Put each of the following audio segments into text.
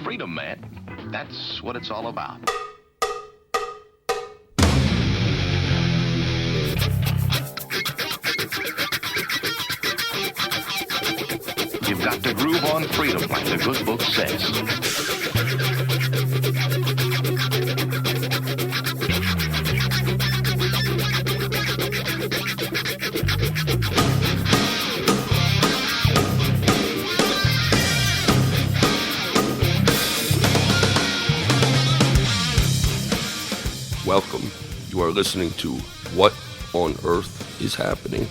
Freedom, man. That's what it's all about. You've got to groove on freedom, like the good book says. Welcome. You are listening to What on Earth is Happening.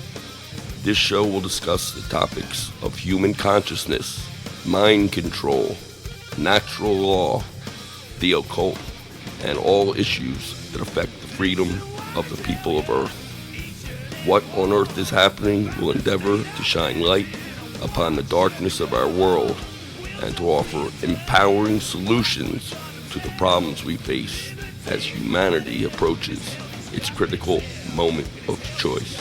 This show will discuss the topics of human consciousness, mind control, natural law, the occult, and all issues that affect the freedom of the people of Earth. What on Earth is Happening will endeavor to shine light upon the darkness of our world and to offer empowering solutions to the problems we face as humanity approaches its critical moment of choice.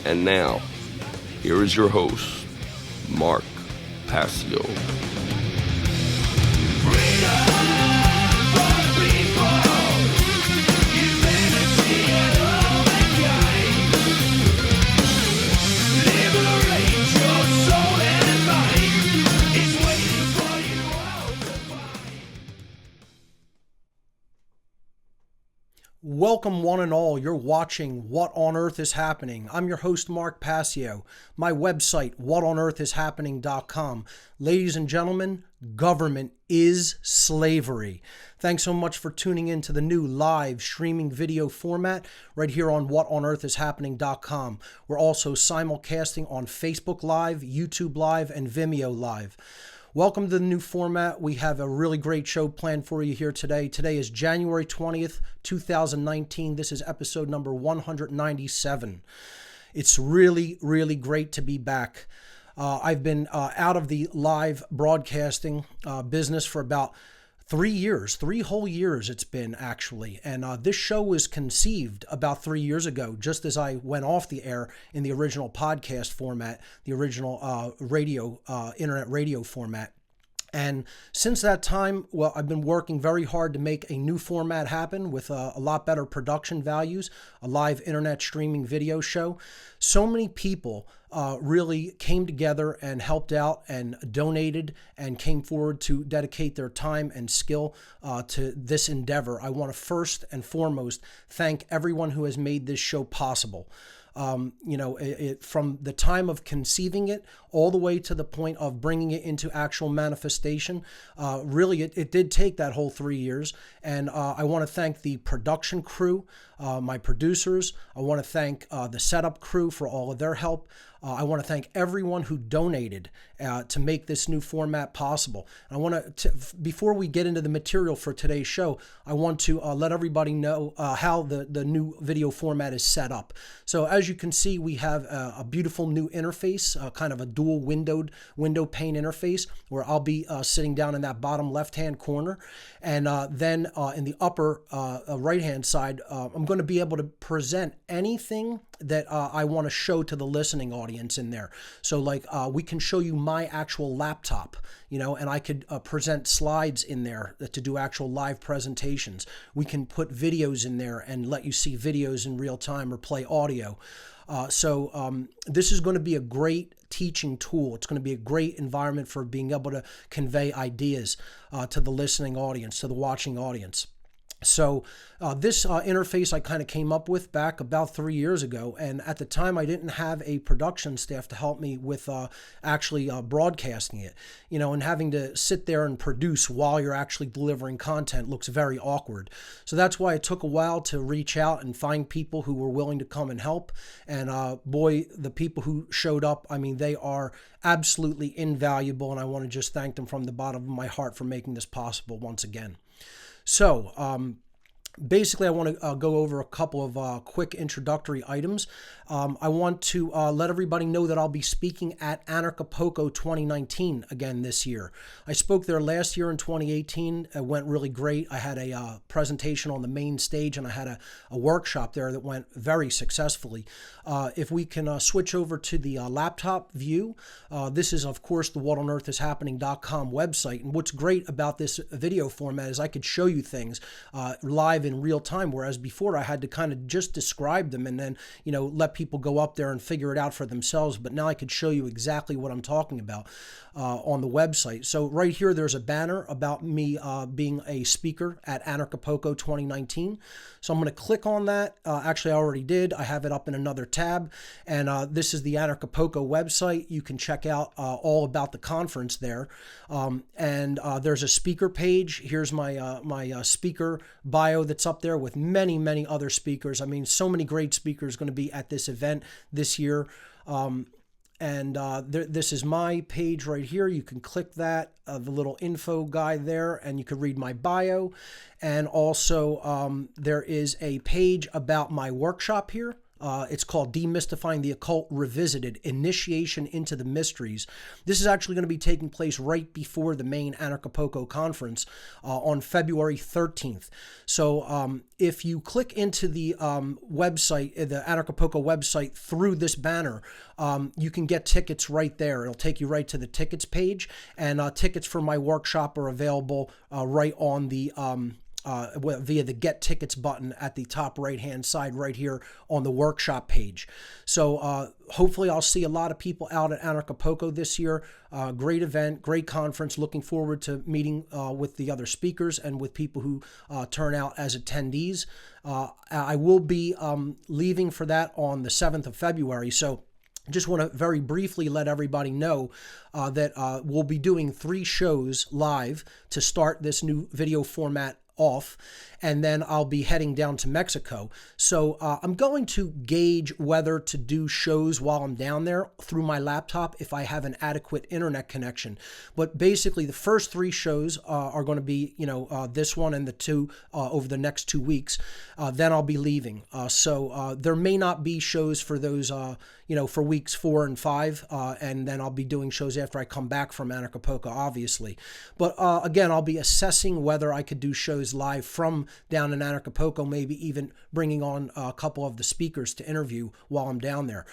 And now, here is your host, Mark Passio. Welcome one and all. You're watching What on Earth is Happening. I'm your host, Mark Passio. My website, whatonearthishappening.com. Ladies and gentlemen, government is slavery. Thanks so much for tuning in to the new live streaming video format right here on whatonearthishappening.com. We're also simulcasting on Facebook Live, YouTube Live, and Vimeo Live. Welcome to the new format. We have a really great show planned for you here today. Today is January 20th, 2019. This is episode number 197. It's really, really great to be back. I've been out of the live broadcasting business for about 3 years, 3 whole years it's been actually. And this show was conceived about 3 years ago, just as I went off the air in the original podcast format, the original internet radio format. And since that time, well, I've been working very hard to make a new format happen with a lot better production values, a live internet streaming video show. So many people really came together and helped out and donated and came forward to dedicate their time and skill to this endeavor. I want to first and foremost thank everyone who has made this show possible. From the time of conceiving it all the way to the point of bringing it into actual manifestation. Really, it did take that whole 3 years. And I want to thank the production crew, my producers. I want to thank the setup crew for all of their help. I want to thank everyone who donated to make this new format possible. I want to, before we get into the material for today's show, I want to let everybody know how the new video format is set up. So as you can see, we have a beautiful new interface, kind of a dual window pane interface, where I'll be sitting down in that bottom left-hand corner. And then in the upper right-hand side, I'm going to be able to present anything that I want to show to the listening audience in there. So like we can show you my actual laptop, and I could present slides in there to do actual live presentations. We can put videos in there and let you see videos in real time or play audio. So this is going to be a great teaching tool. It's going to be a great environment for being able to convey ideas to the listening audience, to the watching audience. So this interface I kind of came up with back about 3 years ago, and at the time I didn't have a production staff to help me with actually broadcasting it, and having to sit there and produce while you're actually delivering content looks very awkward. So that's why it took a while to reach out and find people who were willing to come and help. And boy, the people who showed up, I mean, they are absolutely invaluable, and I want to just thank them from the bottom of my heart for making this possible once again. So Basically, I want to go over a couple of quick introductory items. I want to let everybody know that I'll be speaking at Acapulco 2019 again this year. I spoke there last year in 2018. It went really great. I had a presentation on the main stage, and I had a workshop there that went very successfully. If we can switch over to the laptop view, this is, of course, the whatonearthishappening.com website. And what's great about this video format is I could show you things live in real time, whereas before I had to kind of just describe them and then, let people go up there and figure it out for themselves. But now I could show you exactly what I'm talking about on the website. So right here, there's a banner about me being a speaker at Acapulco 2019. So I'm going to click on that. Actually, I already did. I have it up in another tab. And this is the Acapulco website. You can check out all about the conference there. And there's a speaker page. Here's my speaker bio that's up there with many, many other speakers. I mean, so many great speakers going to be at this event this year. This is my page right here. You can click that, the little info guide there, and you can read my bio. And also there is a page about my workshop here. It's called Demystifying the Occult Revisited, Initiation into the Mysteries. This is actually going to be taking place right before the main Acapulco conference on February 13th. So if you click into the website, the Acapulco website through this banner, you can get tickets right there. It'll take you right to the tickets page, and tickets for my workshop are available right on the via the Get Tickets button at the top right-hand side right here on the workshop page. So hopefully I'll see a lot of people out at Acapulco this year. Great event, great conference. Looking forward to meeting with the other speakers and with people who turn out as attendees. I will be leaving for that on the 7th of February. So just want to very briefly let everybody know that we'll be doing 3 shows live to start this new video format off, and then I'll be heading down to Mexico. So I'm going to gauge whether to do shows while I'm down there through my laptop if I have an adequate internet connection. But basically, the first 3 shows are going to be, this one and the 2 over the next 2 weeks. Then I'll be leaving. So there may not be shows for those, for weeks 4 and 5, and then I'll be doing shows after I come back from Acapulco, obviously. But again, I'll be assessing whether I could do shows live from down in Acapulco, maybe even bringing on a couple of the speakers to interview while I'm down there.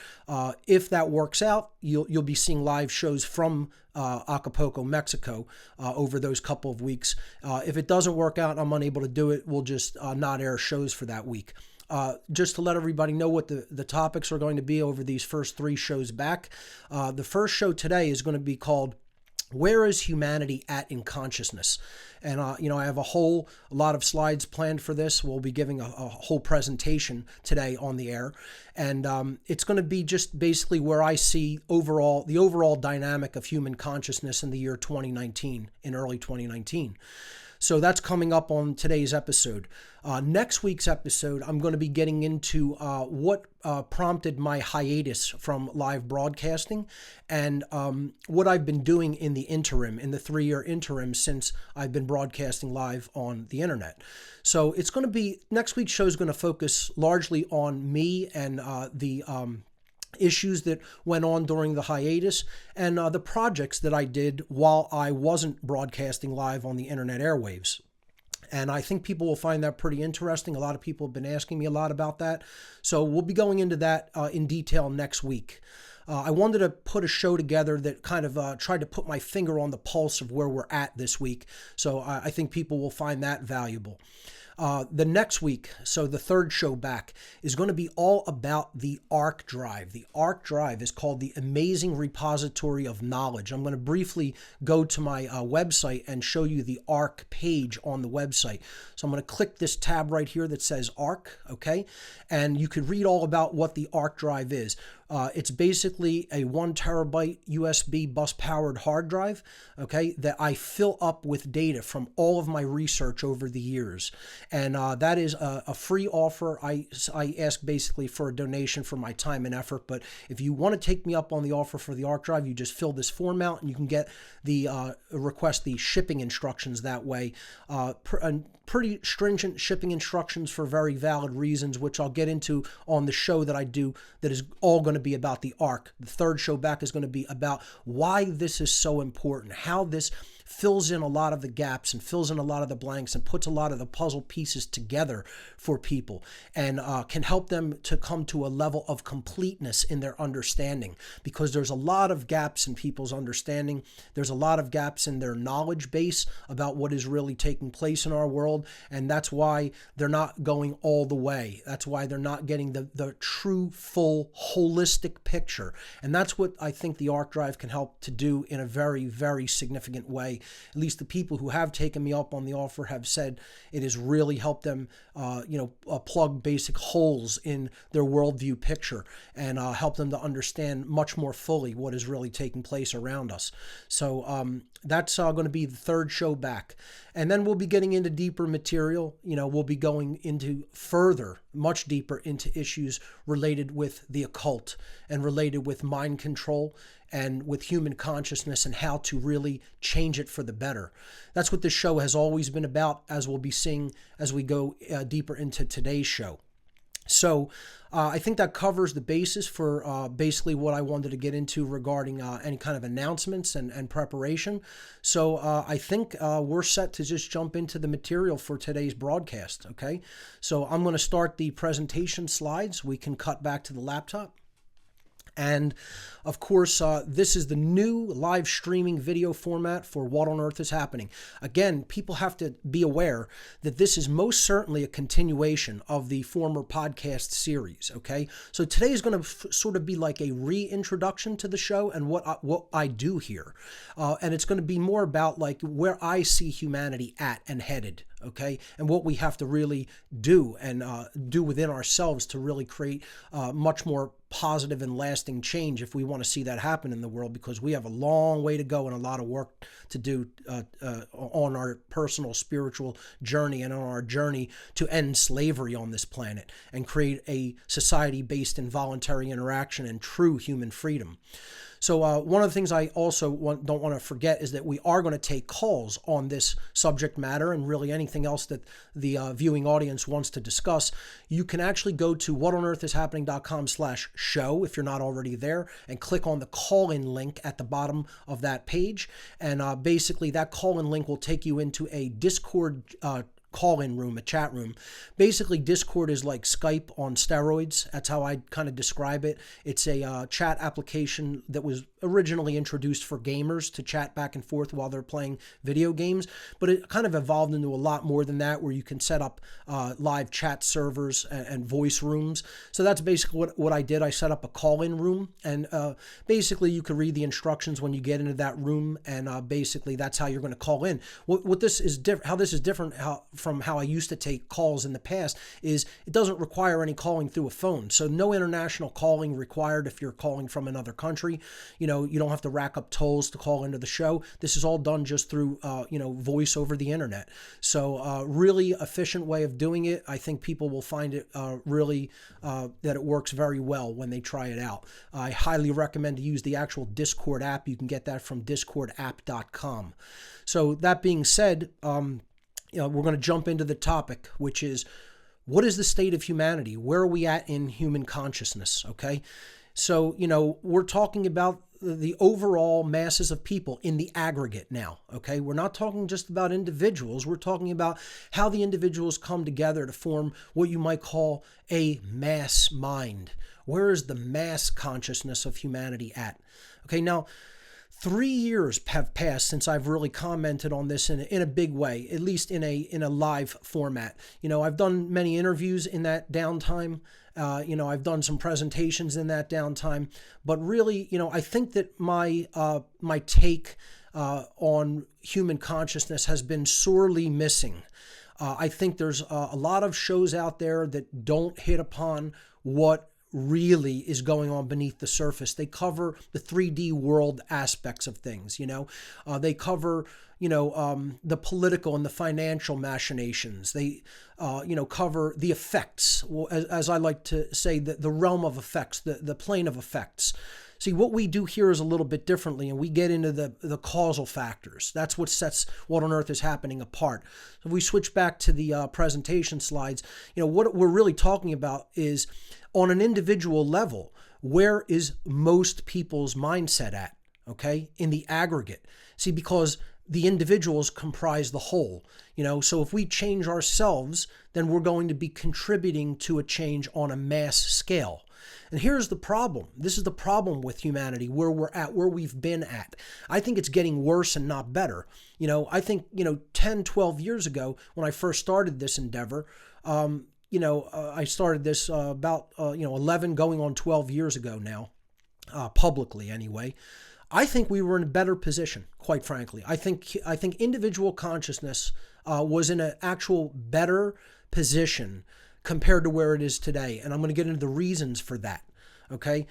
If that works out, you'll be seeing live shows from Acapulco, Mexico, over those couple of weeks. If it doesn't work out and I'm unable to do it, we'll just not air shows for that week. Just to let everybody know what the topics are going to be over these first 3 shows back. The first show today is going to be called Where is Humanity at in Consciousness? And, I have a lot of slides planned for this. We'll be giving a whole presentation today on the air. And it's going to be just basically where I see the overall dynamic of human consciousness in the year 2019, in early 2019. So that's coming up on today's episode. Next week's episode, I'm going to be getting into what prompted my hiatus from live broadcasting and what I've been doing in the interim, in the 3-year interim since I've been broadcasting live on the internet. So it's going to be, next week's show is going to focus largely on me and the issues that went on during the hiatus and the projects that I did while I wasn't broadcasting live on the internet airwaves. And I think people will find that pretty interesting. A lot of people have been asking me a lot about that. So we'll be going into that in detail next week. I wanted to put a show together that kind of tried to put my finger on the pulse of where we're at this week. So I think people will find that valuable. The next week, so the 3rd show back, is going to be all about the ARC drive. The ARC drive is called the Amazing Repository of Knowledge. I'm going to briefly go to my website and show you the ARC page on the website. So I'm going to click this tab right here that says ARC, okay? And you could read all about what the ARC drive is. It's basically a 1 terabyte USB bus powered hard drive, okay, that I fill up with data from all of my research over the years. And that is a free offer. I ask basically for a donation for my time and effort. But if you want to take me up on the offer for the arc drive, you just fill this form out and you can get the request the shipping instructions that way. Pretty stringent shipping instructions for very valid reasons, which I'll get into on the show that I do that is all going to be about the arc. The third show back is going to be about why this is so important, how this fills in a lot of the gaps and fills in a lot of the blanks and puts a lot of the puzzle pieces together for people and can help them to come to a level of completeness in their understanding, because there's a lot of gaps in people's understanding. There's a lot of gaps in their knowledge base about what is really taking place in our world, and that's why they're not going all the way. That's why they're not getting the true, full, holistic picture. And that's what I think the arc drive can help to do in a very, very significant way. At least the people who have taken me up on the offer have said it has really helped them, plug basic holes in their worldview picture and help them to understand much more fully what is really taking place around us. So that's going to be the third show back. And then we'll be getting into deeper material. We'll be going into much deeper into issues related with the occult and related with mind control and with human consciousness and how to really change it for the better. That's what this show has always been about, as we'll be seeing as we go deeper into today's show. So I think that covers the basis for basically what I wanted to get into regarding any kind of announcements and preparation. So I think we're set to just jump into the material for today's broadcast, okay? So I'm going to start the presentation slides. We can cut back to the laptop. And of course, this is the new live streaming video format for What on Earth is Happening. Again, people have to be aware that this is most certainly a continuation of the former podcast series, okay? So today is going to sort of be like a reintroduction to the show and what I do here. And it's going to be more about like where I see humanity at and headed, okay? And what we have to really do and do within ourselves to really create much more positive and lasting change if we want to see that happen in the world, because we have a long way to go and a lot of work to do on our personal spiritual journey and on our journey to end slavery on this planet and create a society based in voluntary interaction and true human freedom. So one of the things I also don't want to forget is that we are going to take calls on this subject matter and really anything else that the viewing audience wants to discuss. You can actually go to whatonearthishappening.com/show if you're not already there and click on the call-in link at the bottom of that page. And basically that call-in link will take you into a Discord call-in room, a chat room. Basically, Discord is like Skype on steroids. That's how I kind of describe it. It's a chat application that was originally introduced for gamers to chat back and forth while they're playing video games, but it kind of evolved into a lot more than that, where you can set up live chat servers and voice rooms. So that's basically what I did. I set up a call-in room, and basically you can read the instructions when you get into that room, and basically that's how you're going to call in. What this is different, how this is different from how I used to take calls in the past, is it doesn't require any calling through a phone. So no international calling required if you're calling from another country. You don't have to rack up tolls to call into the show. This is all done just through, voice over the internet. So really efficient way of doing it. I think people will find it really that it works very well when they try it out. I highly recommend to use the actual Discord app. You can get that from discordapp.com. So that being said, we're going to jump into the topic, which is, what is the state of humanity? Where are we at in human consciousness? Okay. So, we're talking about the overall masses of people in the aggregate now. Okay. We're not talking just about individuals. We're talking about how the individuals come together to form what you might call a mass mind. Where is the mass consciousness of humanity at? Okay. Now, 3 years have passed since I've really commented on this in a big way, at least in a live format. I've done many interviews in that downtime. I've done some presentations in that downtime. But really, I think that my take on human consciousness has been sorely missing. I think there's a lot of shows out there that don't hit upon what really is going on beneath the surface. They cover the 3D world aspects of things, They cover, the political and the financial machinations. They, cover the effects, as I like to say, the realm of effects, the plane of effects. See, what we do here is a little bit differently, and we get into the causal factors. That's what sets what on earth is happening apart. If we switch back to the presentation slides, what we're really talking about is on an individual level, where is most people's mindset at, okay, in the aggregate? See, because the individuals comprise the whole, so if we change ourselves, then we're going to be contributing to a change on a mass scale. And here's the problem. This is the problem with humanity, where we're at, where we've been at. I think it's getting worse and not better. I think, 10, 12 years ago, when I first started this endeavor, I started this about 11 going on 12 years ago now, publicly anyway. I think we were in a better position, quite frankly. I think individual consciousness was in an actual better position compared to where it is today. And I'm going to get into the reasons for that. Okay.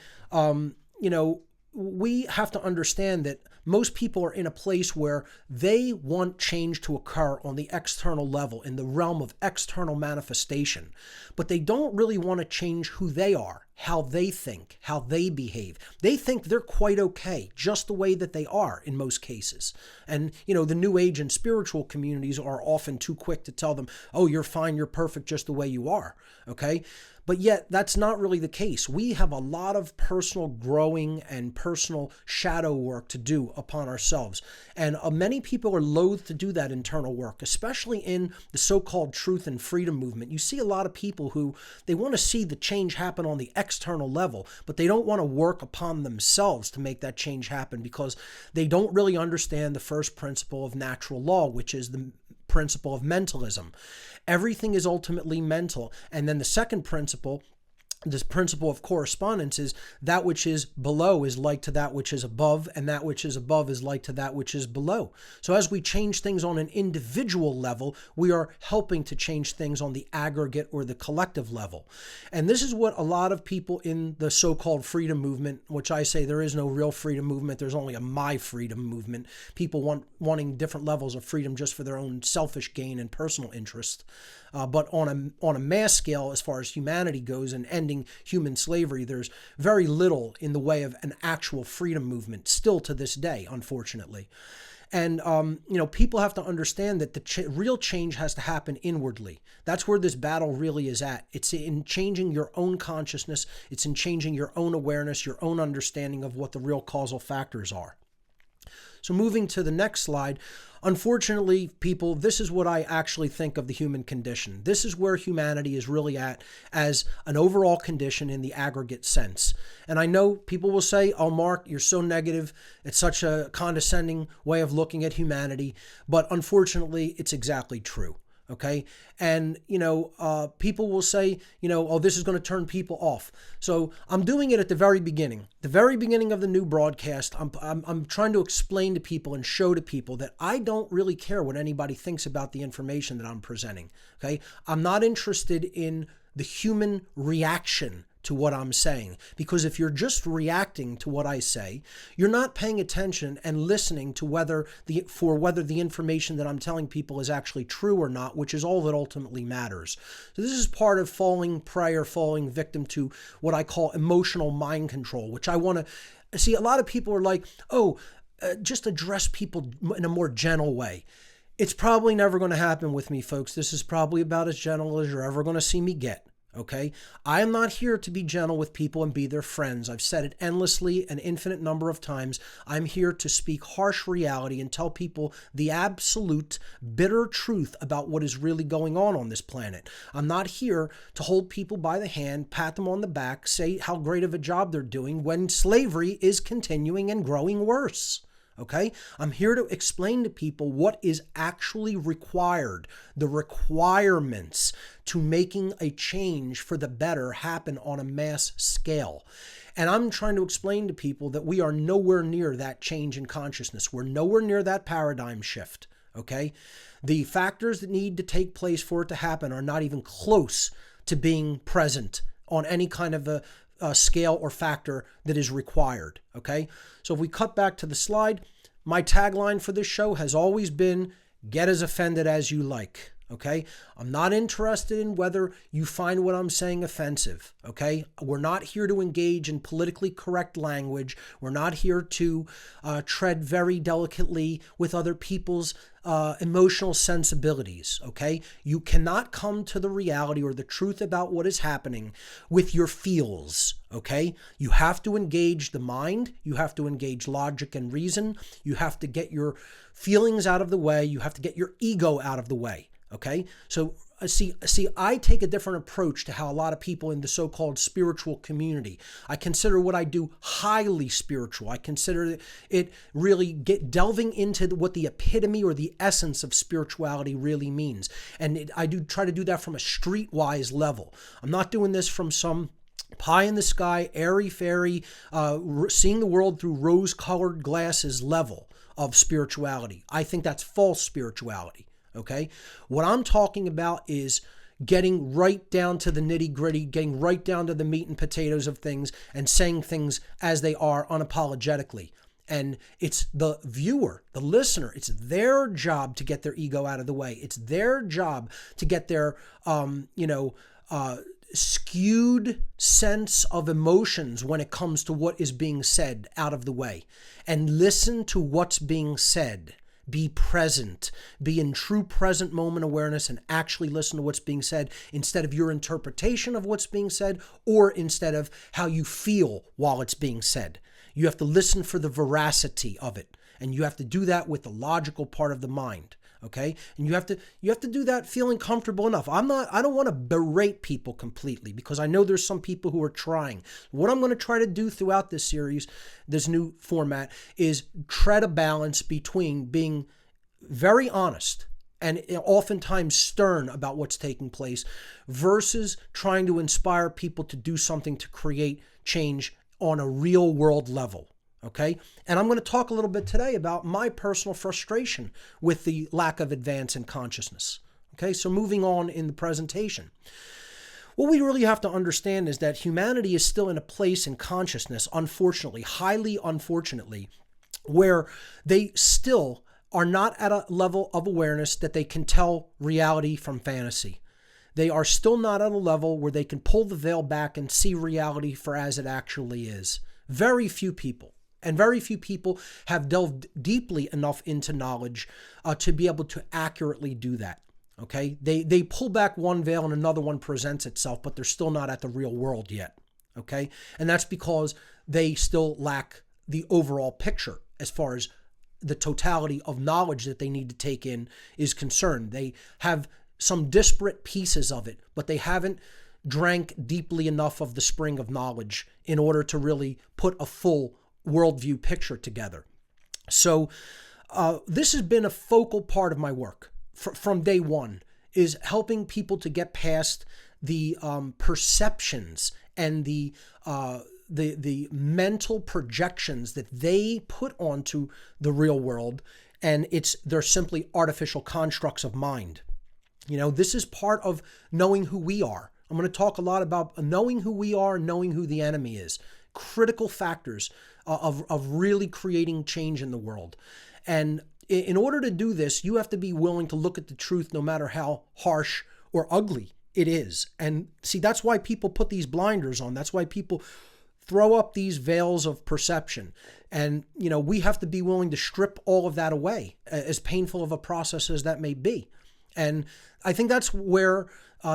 We have to understand that most people are in a place where they want change to occur on the external level, in the realm of external manifestation, but they don't really want to change who they are, how they think, how they behave. They think they're quite okay, just the way that they are in most cases. And, the New Age and spiritual communities are often too quick to tell them, oh, you're fine, you're perfect just the way you are, okay? But yet, that's not really the case. We have a lot of personal growing and personal shadow work to do upon ourselves. And many people are loath to do that internal work, especially in the so-called truth and freedom movement. You see a lot of people who, they want to see the change happen on the external level, but they don't want to work upon themselves to make that change happen because they don't really understand the first principle of natural law, which is the principle of mentalism. Everything is ultimately mental. And then the second principle, this principle of correspondence, is that which is below is like to that which is above, and that which is above is like to that which is below. So as we change things on an individual level, we are helping to change things on the aggregate or the collective level. And this is what a lot of people in the so-called freedom movement, which I say there is no real freedom movement, there's only a my freedom movement, people wanting different levels of freedom just for their own selfish gain and personal interest. But on a mass scale, as far as humanity goes and ending human slavery, there's very little in the way of an actual freedom movement still to this day, unfortunately. And, people have to understand that the real change has to happen inwardly. That's where this battle really is at. It's in changing your own consciousness. It's in changing your own awareness, your own understanding of what the real causal factors are. So moving to the next slide, unfortunately, people, this is what I actually think of the human condition. This is where humanity is really at as an overall condition in the aggregate sense. And I know people will say, oh, Mark, you're so negative. It's such a condescending way of looking at humanity. But unfortunately, it's exactly true. Okay. And, people will say, oh, this is going to turn people off. So I'm doing it at the very beginning of the new broadcast. I'm trying to explain to people and show to people that I don't really care what anybody thinks about the information that I'm presenting. Okay. I'm not interested in the human reaction to what I'm saying, because if you're just reacting to what I say, you're not paying attention and listening to whether the information that I'm telling people is actually true or not, which is all that ultimately matters. So this is part of falling prey or falling victim to what I call emotional mind control, which I want to see. A lot of people are like, just address people in a more gentle way. It's probably never going to happen with me, folks. This is probably about as gentle as you're ever going to see me get. Okay, I am not here to be gentle with people and be their friends. I've said it endlessly, an infinite number of times. I'm here to speak harsh reality and tell people the absolute bitter truth about what is really going on this planet. I'm not here to hold people by the hand, pat them on the back, say how great of a job they're doing when slavery is continuing and growing worse. Okay, I'm here to explain to people what is actually required, the requirements to making a change for the better happen on a mass scale. And I'm trying to explain to people that we are nowhere near that change in consciousness. We're nowhere near that paradigm shift. Okay, the factors that need to take place for it to happen are not even close to being present on any kind of a scale or factor that is required. Okay, so if we cut back to the slide, my tagline for this show has always been, get as offended as you like. Okay, I'm not interested in whether you find what I'm saying offensive. Okay, we're not here to engage in politically correct language. We're not here to tread very delicately with other people's emotional sensibilities. Okay, you cannot come to the reality or the truth about what is happening with your feels. Okay, you have to engage the mind. You have to engage logic and reason. You have to get your feelings out of the way. You have to get your ego out of the way. Okay, so see, I take a different approach to how a lot of people in the so-called spiritual community. I consider what I do highly spiritual. I consider it really delving into what the epitome or the essence of spirituality really means. And I do try to do that from a streetwise level. I'm not doing this from some pie in the sky, airy-fairy, seeing the world through rose-colored glasses level of spirituality. I think that's false spirituality. Okay, what I'm talking about is getting right down to the nitty gritty, getting right down to the meat and potatoes of things and saying things as they are unapologetically. And it's the viewer, the listener, it's their job to get their ego out of the way. It's their job to get their, skewed sense of emotions when it comes to what is being said out of the way and listen to what's being said. Be present, be in true present moment awareness and actually listen to what's being said instead of your interpretation of what's being said or instead of how you feel while it's being said. You have to listen for the veracity of it, and you have to do that with the logical part of the mind. Okay, and you have to do that feeling comfortable enough. I don't want to berate people completely because I know there's some people who are trying. What I'm going to try to do throughout this series, this new format, is tread a balance between being very honest and oftentimes stern about what's taking place versus trying to inspire people to do something to create change on a real world level. Okay, and I'm going to talk a little bit today about my personal frustration with the lack of advance in consciousness. Okay, so moving on in the presentation. What we really have to understand is that humanity is still in a place in consciousness, unfortunately, highly unfortunately, where they still are not at a level of awareness that they can tell reality from fantasy. They are still not at a level where they can pull the veil back and see reality for as it actually is. Very few people. And very few people have delved deeply enough into knowledge to be able to accurately do that. Okay, they pull back one veil and another one presents itself, but they're still not at the real world yet. Okay, and that's because they still lack the overall picture as far as the totality of knowledge that they need to take in is concerned. They have some disparate pieces of it, but they haven't drank deeply enough of the spring of knowledge in order to really put a full worldview picture together. So this has been a focal part of my work from day one, is helping people to get past the perceptions and the mental projections that they put onto the real world, and they're simply artificial constructs of mind. You know, this is part of knowing who we are. I'm going to talk a lot about knowing who we are and knowing who the enemy is. Critical factors of really creating change in the world. And in order to do this, you have to be willing to look at the truth no matter how harsh or ugly it is. And see, that's why people put these blinders on. That's why people throw up these veils of perception. And, you know, we have to be willing to strip all of that away, as painful of a process as that may be. And I think that's where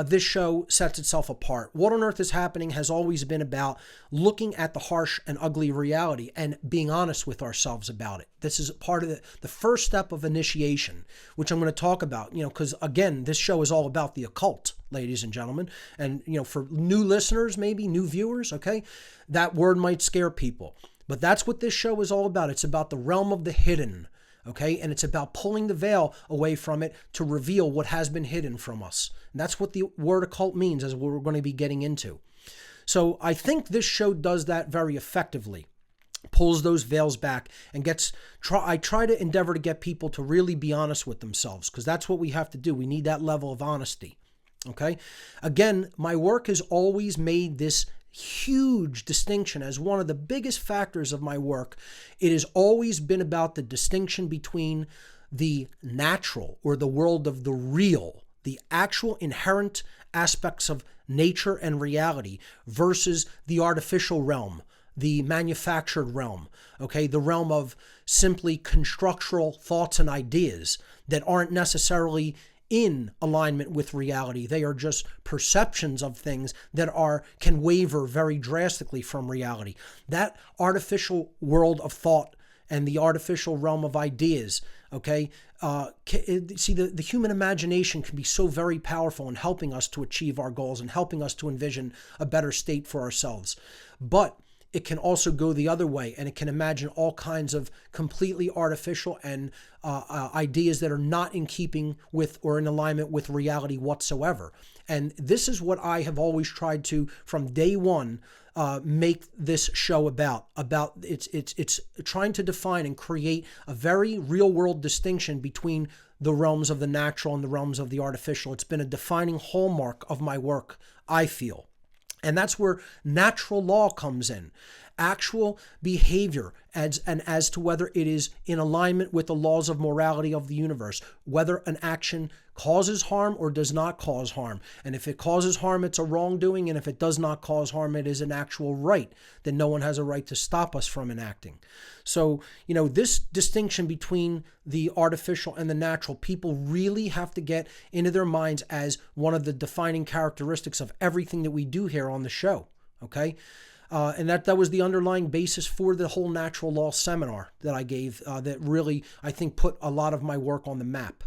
this show sets itself apart. What on Earth is Happening has always been about looking at the harsh and ugly reality and being honest with ourselves about it. This is part of the first step of initiation, which I'm going to talk about, you know, because again, this show is all about the occult, ladies and gentlemen. And, you know, for new listeners, maybe new viewers, okay, that word might scare people. But that's what this show is all about. It's about the realm of the hidden. Okay, and it's about pulling the veil away from it to reveal what has been hidden from us. And that's what the word occult means, as we're going to be getting into. So I think this show does that very effectively. Pulls those veils back and I try to endeavor to get people to really be honest with themselves, because that's what we have to do. We need that level of honesty. Okay, again, my work has always made this huge distinction as one of the biggest factors of my work. It has always been about the distinction between the natural, or the world of the real, the actual inherent aspects of nature and reality, versus the artificial realm, the manufactured realm, okay, the realm of simply constructural thoughts and ideas that aren't necessarily in alignment with reality. They are just perceptions of things that can waver very drastically from reality. That artificial world of thought and the artificial realm of ideas, okay, see, the human imagination can be so very powerful in helping us to achieve our goals and helping us to envision a better state for ourselves. But it can also go the other way, and it can imagine all kinds of completely artificial and ideas that are not in keeping with or in alignment with reality whatsoever. And this is what I have always tried to, from day one, make this show about. It's trying to define and create a very real world distinction between the realms of the natural and the realms of the artificial. It's been a defining hallmark of my work, I feel. And that's where natural law comes in. Actual behavior as to whether it is in alignment with the laws of morality of the universe, whether an action causes harm or does not cause harm. And if it causes harm, it's a wrongdoing. And if it does not cause harm, it is an actual right. Then no one has a right to stop us from enacting. So, this distinction between the artificial and the natural, people really have to get into their minds as one of the defining characteristics of everything that we do here on the show. Okay? And that was the underlying basis for the whole natural law seminar that I gave, that really, I think, put a lot of my work on the map.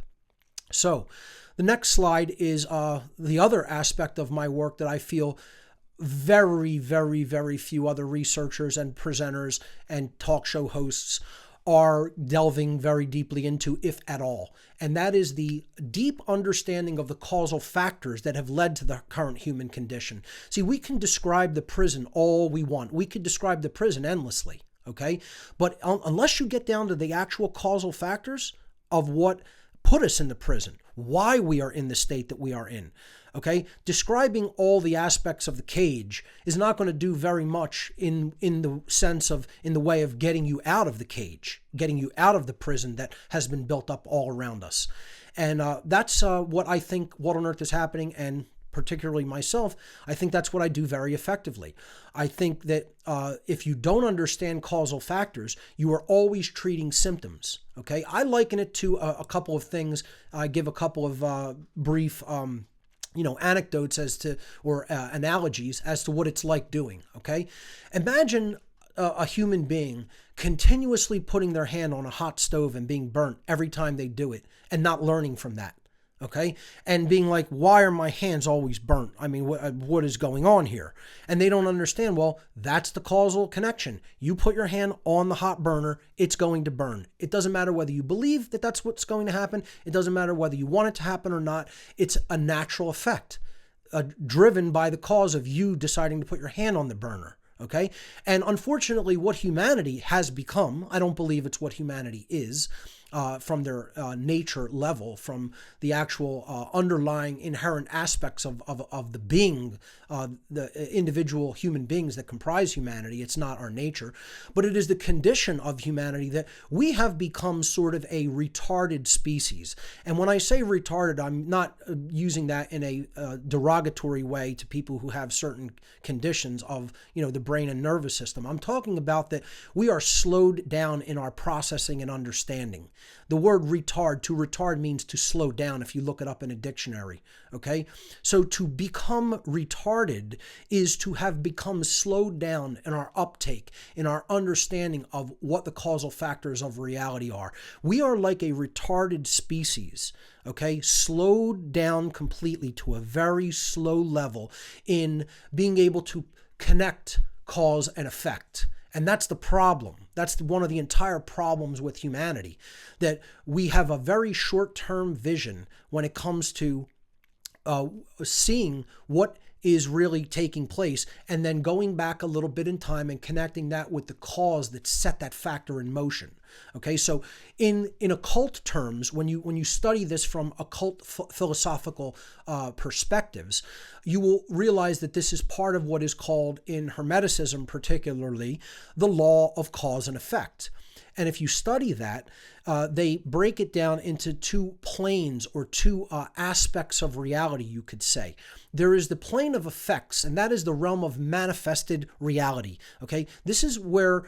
So the next slide is the other aspect of my work that I feel very, very, very few other researchers and presenters and talk show hosts are delving very deeply into, if at all. And that is the deep understanding of the causal factors that have led to the current human condition. See, we can describe the prison all we want. We could describe the prison endlessly, okay? But unless you get down to the actual causal factors of what put us in the prison, why we are in the state that we are in, okay? Describing all the aspects of the cage is not going to do very much in the way of getting you out of the cage, getting you out of the prison that has been built up all around us. And that's what I think What on Earth is Happening, and particularly myself, I think that's what I do very effectively. I think that if you don't understand causal factors, you are always treating symptoms, okay? I liken it to a couple of things. I give a couple of brief anecdotes or analogies as to what it's like doing, okay? Imagine a human being continuously putting their hand on a hot stove and being burnt every time they do it and not learning from that, okay? And being like, why are my hands always burnt? I mean, what is going on here? And they don't understand, well, that's the causal connection. You put your hand on the hot burner, it's going to burn. It doesn't matter whether you believe that that's what's going to happen. It doesn't matter whether you want it to happen or not. It's a natural effect, driven by the cause of you deciding to put your hand on the burner. Okay. And unfortunately, what humanity has become, I don't believe it's what humanity is from their nature level, from the actual underlying inherent aspects of the being, the individual human beings that comprise humanity. It's not our nature, but it is the condition of humanity that we have become sort of a retarded species. And when I say retarded, I'm not using that in a derogatory way to people who have certain conditions of, the brain and nervous system. I'm talking about that we are slowed down in our processing and understanding. The word to retard means to slow down if you look it up in a dictionary, okay? So to become retarded is to have become slowed down in our uptake, in our understanding of what the causal factors of reality are. We are like a retarded species, okay? Slowed down completely to a very slow level in being able to connect cause and effect. And that's the problem. That's one of the entire problems with humanity, that we have a very short-term vision when it comes to seeing what is really taking place, and then going back a little bit in time and connecting that with the cause that set that factor in motion. Okay, so in occult terms, when you study this from occult philosophical perspectives, you will realize that this is part of what is called, in Hermeticism particularly, the law of cause and effect. And if you study that, they break it down into two planes or two aspects of reality, you could say. There is the plane of effects, and that is the realm of manifested reality. Okay, this is where,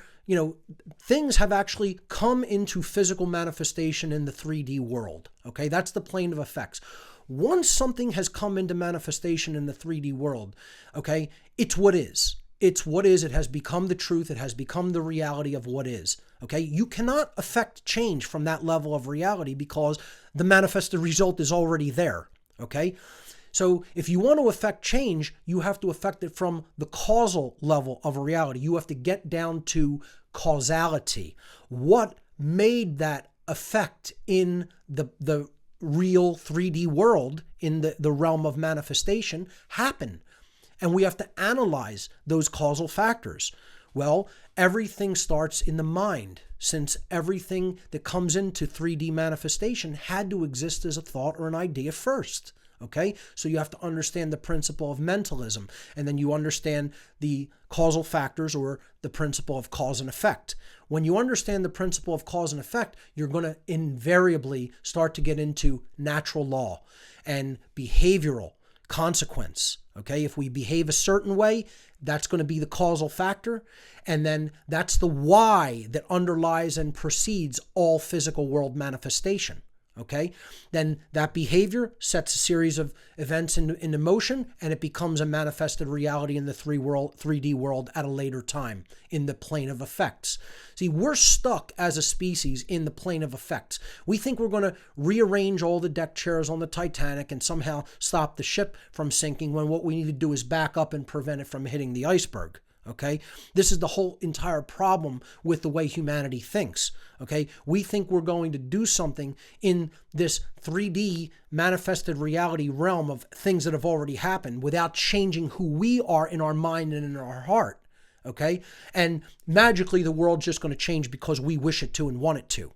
things have actually come into physical manifestation in the 3D world. Okay, that's the plane of effects. Once something has come into manifestation in the 3D world, okay, it's what is. It's what is. It has become the truth. It has become the reality of what is. Okay, you cannot affect change from that level of reality because the manifested result is already there. Okay, so if you want to affect change, you have to affect it from the causal level of reality. You have to get down to causality. What made that effect in the real 3D world, in the realm of manifestation, happen? And we have to analyze those causal factors. Well, everything starts in the mind, since everything that comes into 3D manifestation had to exist as a thought or an idea first. Okay, so you have to understand the principle of mentalism, and then you understand the causal factors, or the principle of cause and effect. When you understand the principle of cause and effect, you're going to invariably start to get into natural law and behavioral consequence. Okay, if we behave a certain way, that's going to be the causal factor, and then that's the why that underlies and precedes all physical world manifestation. Okay, then that behavior sets a series of events into motion, and it becomes a manifested reality in the 3D world at a later time in the plane of effects. See, we're stuck as a species in the plane of effects. We think we're going to rearrange all the deck chairs on the Titanic and somehow stop the ship from sinking, when what we need to do is back up and prevent it from hitting the iceberg. Okay, this is the whole entire problem with the way humanity thinks. Okay, we think we're going to do something in this 3D manifested reality realm of things that have already happened without changing who we are in our mind and in our heart. Okay, and magically the world's just going to change because we wish it to and want it to.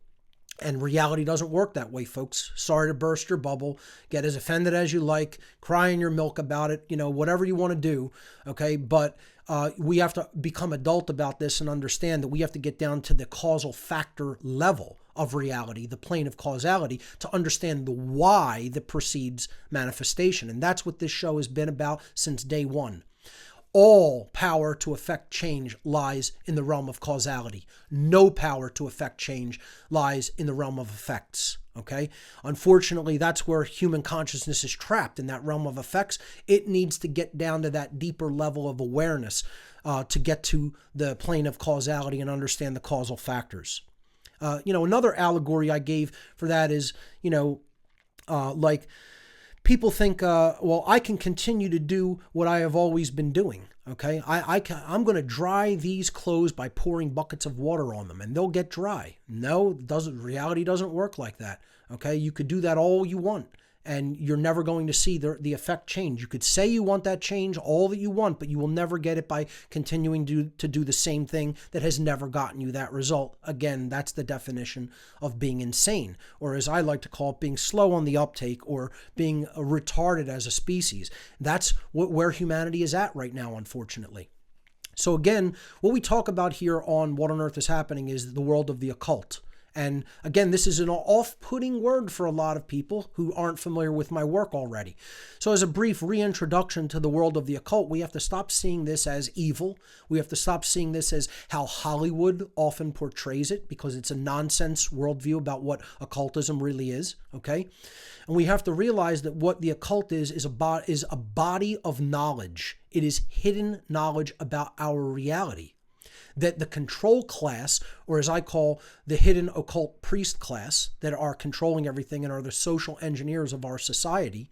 And reality doesn't work that way, folks. Sorry to burst your bubble. Get as offended as you like. Cry in your milk about it. Whatever you want to do. Okay, but we have to become adult about this and understand that we have to get down to the causal factor level of reality, the plane of causality, to understand the why that precedes manifestation. And that's what this show has been about since day one. All power to affect change lies in the realm of causality. No power to affect change lies in the realm of effects. Okay? Unfortunately, that's where human consciousness is trapped, in that realm of effects. It needs to get down to that deeper level of awareness to get to the plane of causality and understand the causal factors. Another allegory I gave for that is, like, people think, I can continue to do what I have always been doing. Okay, I'm going to dry these clothes by pouring buckets of water on them, and they'll get dry. No, reality doesn't work like that. Okay, you could do that all you want, and you're never going to see the effect change. You could say you want that change all that you want, but you will never get it by continuing to do the same thing that has never gotten you that result. Again, that's the definition of being insane, or as I like to call it, being slow on the uptake, or being retarded as a species. That's where humanity is at right now, unfortunately. So again, what we talk about here on What on Earth is Happening is the world of the occult. And again, this is an off-putting word for a lot of people who aren't familiar with my work already. So as a brief reintroduction to the world of the occult, we have to stop seeing this as evil. We have to stop seeing this as how Hollywood often portrays it, because it's a nonsense worldview about what occultism really is, okay? And we have to realize that what the occult is a body of knowledge. It is hidden knowledge about our reality. That the control class, or as I call the hidden occult priest class, that are controlling everything and are the social engineers of our society,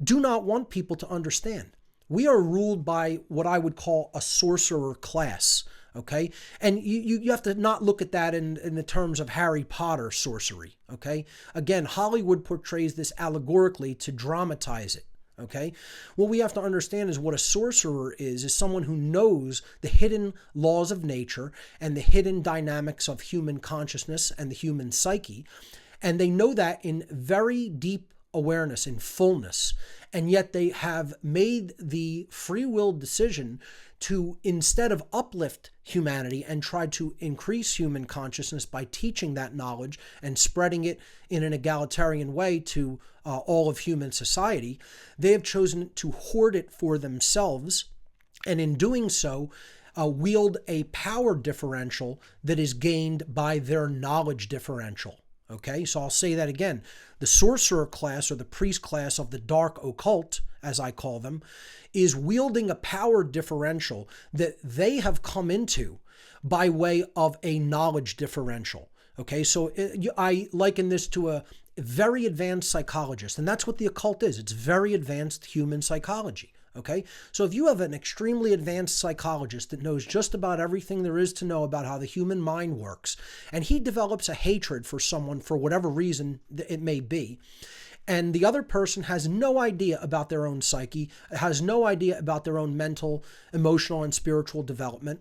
do not want people to understand. We are ruled by what I would call a sorcerer class, okay? And you have to not look at that in the terms of Harry Potter sorcery, okay? Again, Hollywood portrays this allegorically to dramatize it. Okay, what we have to understand is what a sorcerer is someone who knows the hidden laws of nature and the hidden dynamics of human consciousness and the human psyche. And they know that in very deep awareness, in fullness. And yet they have made the free will decision to, instead of uplift humanity and try to increase human consciousness by teaching that knowledge and spreading it in an egalitarian way to all of human society, they have chosen to hoard it for themselves, and in doing so, wield a power differential that is gained by their knowledge differential. Okay, so I'll say that again. The sorcerer class, or the priest class of the dark occult, as I call them, is wielding a power differential that they have come into by way of a knowledge differential. Okay, so I liken this to a very advanced psychologist, and that's what the occult is. It's very advanced human psychology. Okay, so if you have an extremely advanced psychologist that knows just about everything there is to know about how the human mind works, and he develops a hatred for someone for whatever reason it may be, and the other person has no idea about their own psyche, has no idea about their own mental, emotional, and spiritual development,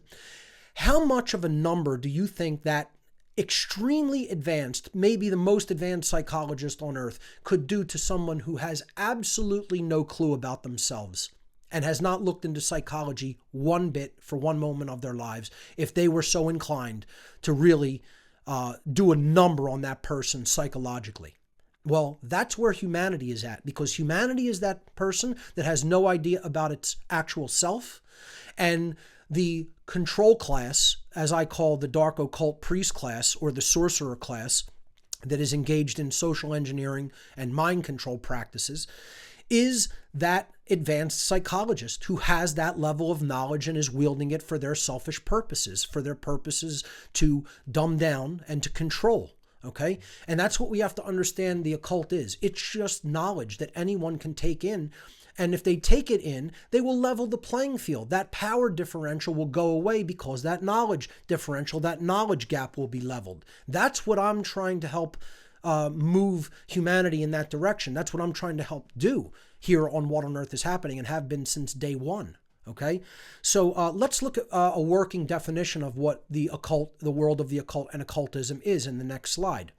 how much of a number do you think that extremely advanced, maybe the most advanced psychologist on earth could do to someone who has absolutely no clue about themselves and has not looked into psychology one bit for one moment of their lives, if they were so inclined to really do a number on that person psychologically? Well, that's where humanity is at, because humanity is that person that has no idea about its actual self, and the control class, as I call the dark occult priest class or the sorcerer class, that is engaged in social engineering and mind control practices, is that advanced psychologist who has that level of knowledge and is wielding it for their selfish purposes, for their purposes to dumb down and to control. Okay? And that's what we have to understand the occult is. It's just knowledge that anyone can take in. And if they take it in, they will level the playing field. That power differential will go away because that knowledge differential, that knowledge gap will be leveled. That's what I'm trying to help move humanity in that direction. That's what I'm trying to help do here on What on Earth is Happening, and have been since day one. Okay, so let's look at a working definition of what the occult, the world of the occult and occultism is in the next slide.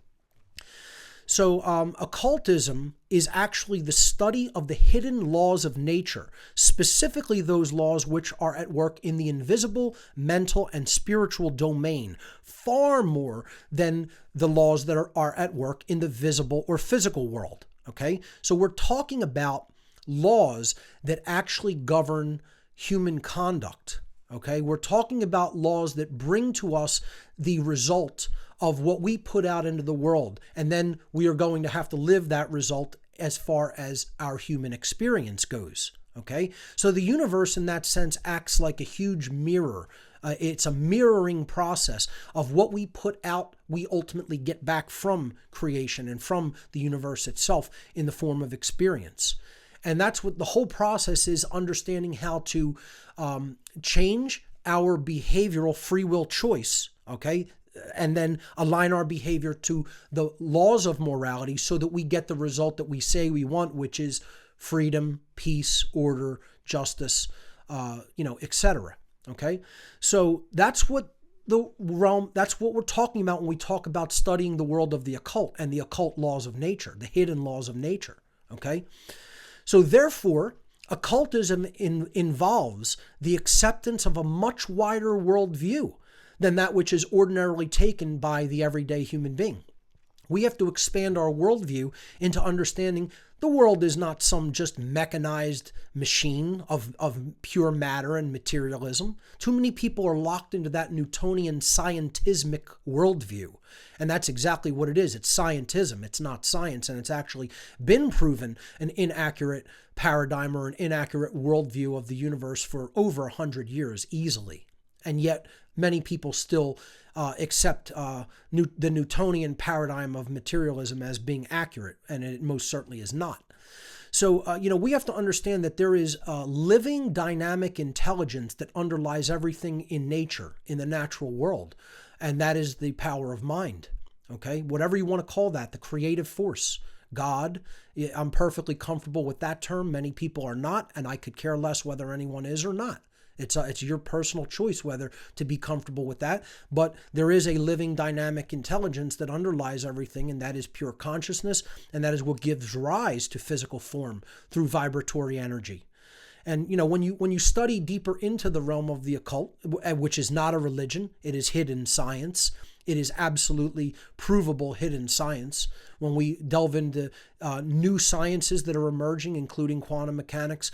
So occultism is actually the study of the hidden laws of nature, specifically those laws which are at work in the invisible, mental, and spiritual domain, far more than the laws that are at work in the visible or physical world. Okay, so we're talking about laws that actually govern human conduct. Okay, we're talking about laws that bring to us the result of what we put out into the world, and then we are going to have to live that result as far as our human experience goes. Okay, so the universe in that sense acts like a huge mirror. It's a mirroring process of what we put out, we ultimately get back from creation and from the universe itself in the form of experience. And that's what the whole process is, understanding how to change our behavioral free will choice, okay? And then align our behavior to the laws of morality so that we get the result that we say we want, which is freedom, peace, order, justice, etc. Okay? So that's what that's what we're talking about when we talk about studying the world of the occult and the occult laws of nature, the hidden laws of nature. Okay? So therefore, occultism involves the acceptance of a much wider worldview than that which is ordinarily taken by the everyday human being. We have to expand our worldview into understanding the world is not some just mechanized machine of pure matter and materialism. Too many people are locked into that Newtonian scientismic worldview. And that's exactly what it is. It's scientism. It's not science. And it's actually been proven an inaccurate paradigm or an inaccurate worldview of the universe for over 100 years easily. And yet many people still accept the Newtonian paradigm of materialism as being accurate, and it most certainly is not. So, we have to understand that there is a living dynamic intelligence that underlies everything in nature, in the natural world, and that is the power of mind. Okay, whatever you want to call that, the creative force, God. I'm perfectly comfortable with that term. Many people are not, and I could care less whether anyone is or not. It's your personal choice whether to be comfortable with that. But there is a living dynamic intelligence that underlies everything, and that is pure consciousness, and that is what gives rise to physical form through vibratory energy. And when you study deeper into the realm of the occult, which is not a religion, it is hidden science. It is absolutely provable hidden science. When we delve into new sciences that are emerging, including quantum mechanics,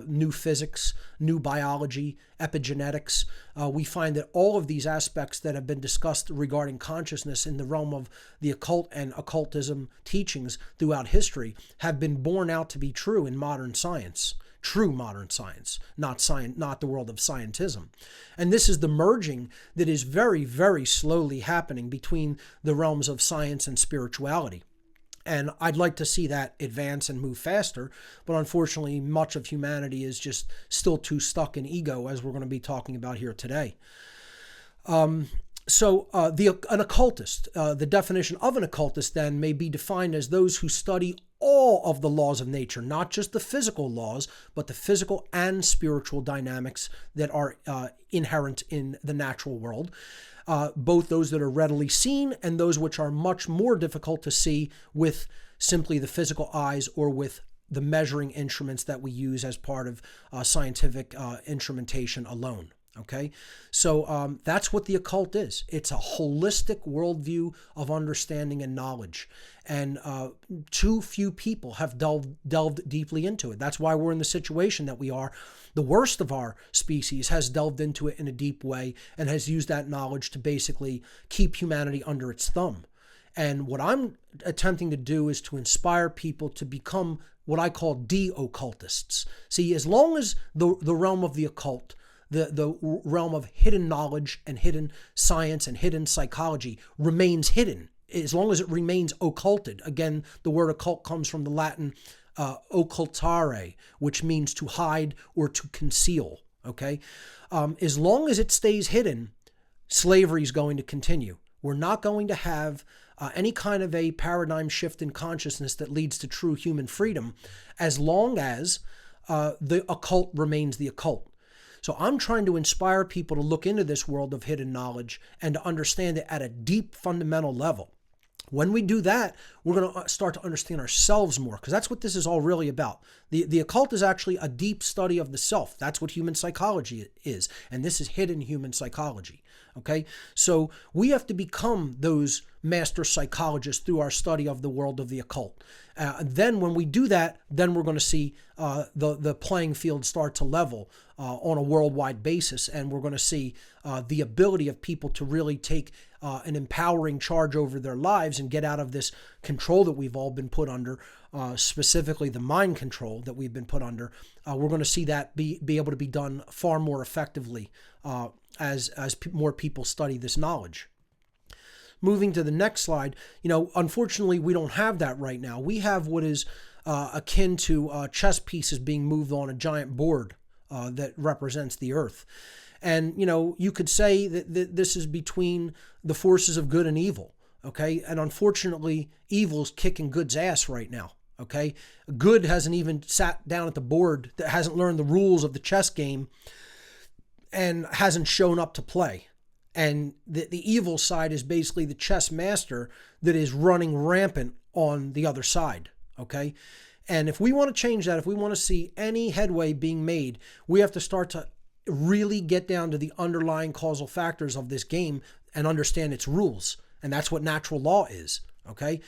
new physics, new biology, epigenetics, we find that all of these aspects that have been discussed regarding consciousness in the realm of the occult and occultism teachings throughout history have been borne out to be true in modern science. True modern science, not the world of scientism. And this is the merging that is very, very slowly happening between the realms of science and spirituality. And I'd like to see that advance and move faster, but unfortunately, much of humanity is just still too stuck in ego, as we're going to be talking about here today. An occultist, the definition of an occultist then may be defined as those who study all of the laws of nature, not just the physical laws, but the physical and spiritual dynamics that are inherent in the natural world, both those that are readily seen and those which are much more difficult to see with simply the physical eyes or with the measuring instruments that we use as part of scientific instrumentation alone. Okay, so that's what the occult is. It's a holistic worldview of understanding and knowledge, and too few people have delved deeply into it. That's why we're in the situation that we are. The worst of our species has delved into it in a deep way and has used that knowledge to basically keep humanity under its thumb. And what I'm attempting to do is to inspire people to become what I call de-occultists. See, as long as the realm of the occult, the realm of hidden knowledge and hidden science and hidden psychology remains hidden, as long as it remains occulted. Again, the word occult comes from the Latin occultare, which means to hide or to conceal. Okay, as long as it stays hidden, slavery is going to continue. We're not going to have any kind of a paradigm shift in consciousness that leads to true human freedom as long as the occult remains the occult. So I'm trying to inspire people to look into this world of hidden knowledge and to understand it at a deep fundamental level. When we do that, we're going to start to understand ourselves more, because that's what this is all really about. The occult is actually a deep study of the self. That's what human psychology is, and this is hidden human psychology. Okay, so we have to become those master psychologists through our study of the world of the occult. Then when we do that, then we're going to see the playing field start to level on a worldwide basis, and we're going to see the ability of people to really take an empowering charge over their lives and get out of this control that we've all been put under, specifically the mind control that we've been put under. We're going to see that be able to be done far more effectively as more people study this knowledge. Moving to the next slide, unfortunately, we don't have that right now. We have what is akin to chess pieces being moved on a giant board that represents the earth. And, you could say that this is between the forces of good and evil, okay? And unfortunately, evil's kicking good's ass right now, okay? Good hasn't even sat down at the board, that hasn't learned the rules of the chess game and hasn't shown up to play. And the evil side is basically the chess master that is running rampant on the other side, okay? And if we want to change that, if we want to see any headway being made, we have to start to really get down to the underlying causal factors of this game and understand its rules. And that's what natural law is, okay?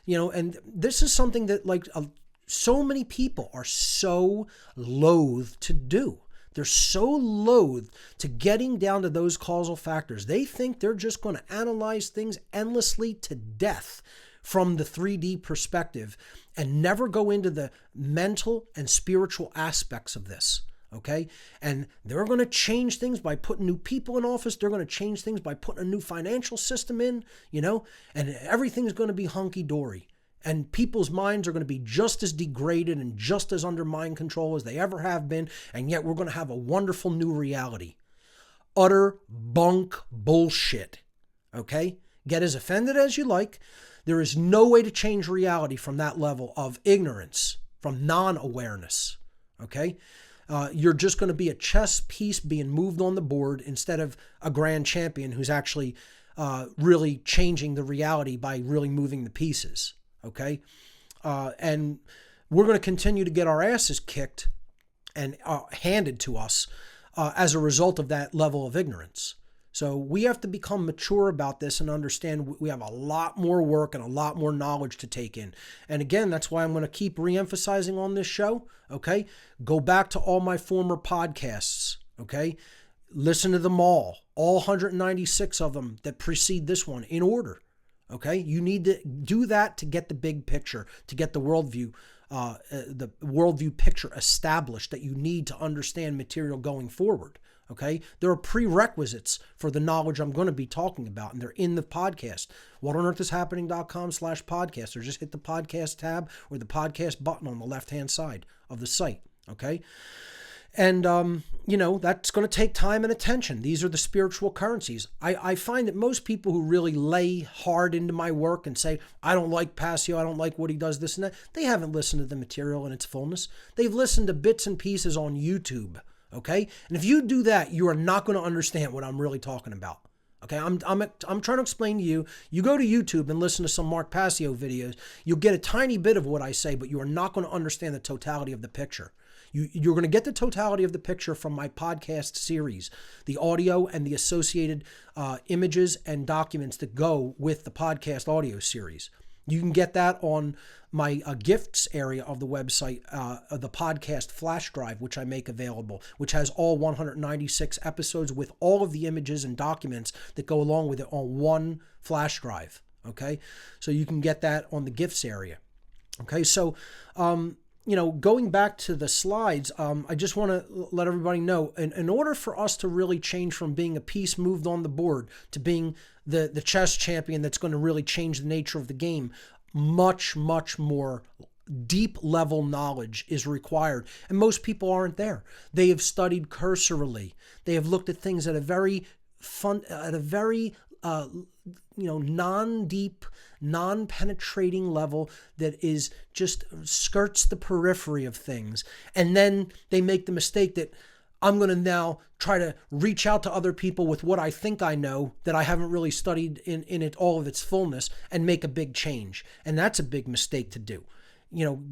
And this is something that so many people are so loath to do. They're so loath to getting down to those causal factors. They think they're just going to analyze things endlessly to death from the 3D perspective and never go into the mental and spiritual aspects of this. Okay? And they're going to change things by putting new people in office. They're going to change things by putting a new financial system in, and everything's going to be hunky-dory. And people's minds are going to be just as degraded and just as under mind control as they ever have been. And yet we're going to have a wonderful new reality. Utter bunk bullshit. Okay? Get as offended as you like. There is no way to change reality from that level of ignorance, from non-awareness, okay? You're just going to be a chess piece being moved on the board instead of a grand champion who's actually really changing the reality by really moving the pieces, okay? And we're going to continue to get our asses kicked and handed to us as a result of that level of ignorance. So we have to become mature about this and understand we have a lot more work and a lot more knowledge to take in. And again, that's why I'm going to keep reemphasizing on this show, okay? Go back to all my former podcasts, okay? Listen to them all 196 of them that precede this one in order, okay? You need to do that to get the big picture, to get the worldview picture established that you need to understand material going forward. Okay, there are prerequisites for the knowledge I'm going to be talking about, and they're in the podcast. whatonearthishappening.com/podcast, or just hit the podcast tab or the podcast button on the left-hand side of the site. Okay, and that's going to take time and attention. These are the spiritual currencies. I find that most people who really lay hard into my work and say, I don't like Passio, I don't like what he does, this and that, they haven't listened to the material in its fullness. They've listened to bits and pieces on YouTube. Okay. And if you do that, you are not going to understand what I'm really talking about. Okay. I'm trying to explain to you, you go to YouTube and listen to some Mark Passio videos, you'll get a tiny bit of what I say, but you are not going to understand the totality of the picture. You're going to get the totality of the picture from my podcast series, the audio and the associated images and documents that go with the podcast audio series. You can get that on my gifts area of the website, the podcast flash drive, which I make available, which has all 196 episodes with all of the images and documents that go along with it on one flash drive. Okay, so you can get that on the gifts area. Okay, so going back to the slides, I just want to let everybody know, in order for us to really change from being a piece moved on the board to being the chess champion that's going to really change the nature of the game, much, much more deep level knowledge is required. And most people aren't there. They have studied cursorily. They have looked at things at a very non-deep, non-penetrating level that is just skirts the periphery of things. And then they make the mistake that I'm going to now try to reach out to other people with what I think I know that I haven't really studied in it all of its fullness and make a big change. And that's a big mistake to do.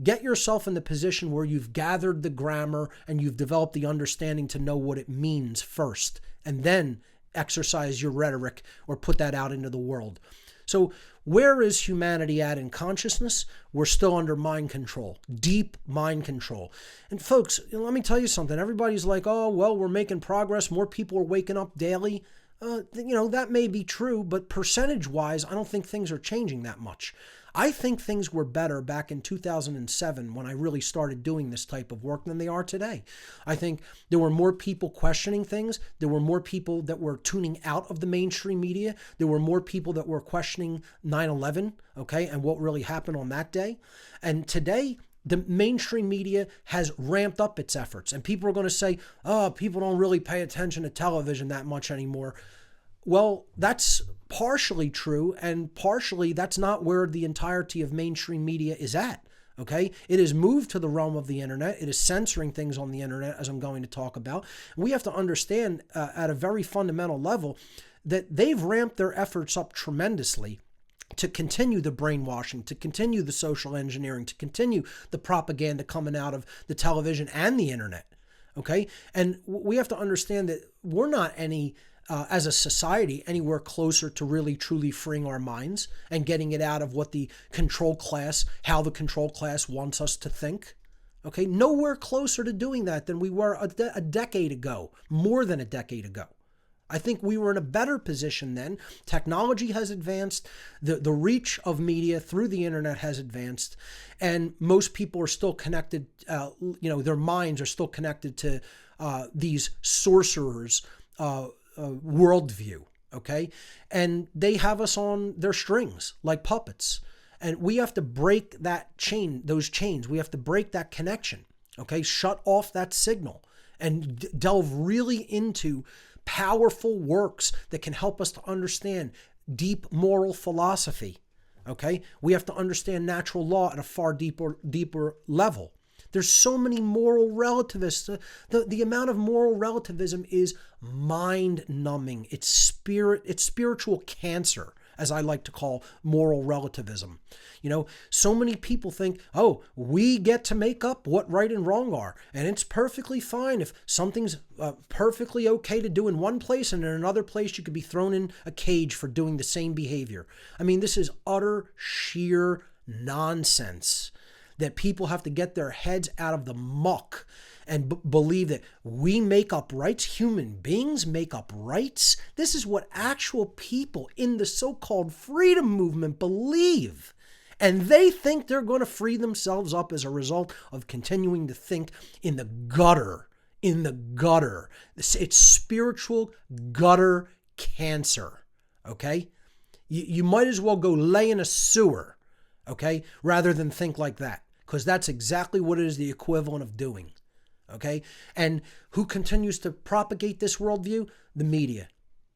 Get yourself in the position where you've gathered the grammar and you've developed the understanding to know what it means first, and then exercise your rhetoric or put that out into the world. So where is humanity at in consciousness? We're still under mind control, deep mind control. And folks, let me tell you something. Everybody's like, oh, well, we're making progress. More people are waking up daily. That may be true, but percentage-wise, I don't think things are changing that much. I think things were better back in 2007 when I really started doing this type of work than they are today. I think there were more people questioning things. There were more people that were tuning out of the mainstream media. There were more people that were questioning 9/11, okay, and what really happened on that day. And today, the mainstream media has ramped up its efforts. And people are going to say, oh, people don't really pay attention to television that much anymore. Well, that's partially true, and partially that's not where the entirety of mainstream media is at, okay? It has moved to the realm of the internet. It is censoring things on the internet, as I'm going to talk about. We have to understand at a very fundamental level that they've ramped their efforts up tremendously to continue the brainwashing, to continue the social engineering, to continue the propaganda coming out of the television and the internet, okay? And we have to understand that we're not as a society, anywhere closer to really truly freeing our minds and getting it out of what the control class, how the control class wants us to think. Okay, nowhere closer to doing that than we were a decade ago, more than a decade ago. I think we were in a better position then. Technology has advanced, the reach of media through the internet has advanced, and most people are still connected, their minds are still connected to these sorcerers' worldview, okay? And they have us on their strings like puppets. And we have to break those chains. We have to break that connection, okay? Shut off that signal and delve really into powerful works that can help us to understand deep moral philosophy. Okay? We have to understand natural law at a far deeper level. There's so many moral relativists. The amount of moral relativism is mind-numbing. It's spiritual cancer, as I like to call moral relativism. So many people think, oh, we get to make up what right and wrong are, and it's perfectly fine if something's perfectly okay to do in one place, and in another place you could be thrown in a cage for doing the same behavior. I mean, this is utter, sheer nonsense that people have to get their heads out of the muck and believe that we make up rights, human beings make up rights. This is what actual people in the so-called freedom movement believe. And they think they're going to free themselves up as a result of continuing to think in the gutter. It's spiritual gutter cancer, okay? You might as well go lay in a sewer, okay, rather than think like that. Because that's exactly what it is the equivalent of doing, okay? And who continues to propagate this worldview? The media,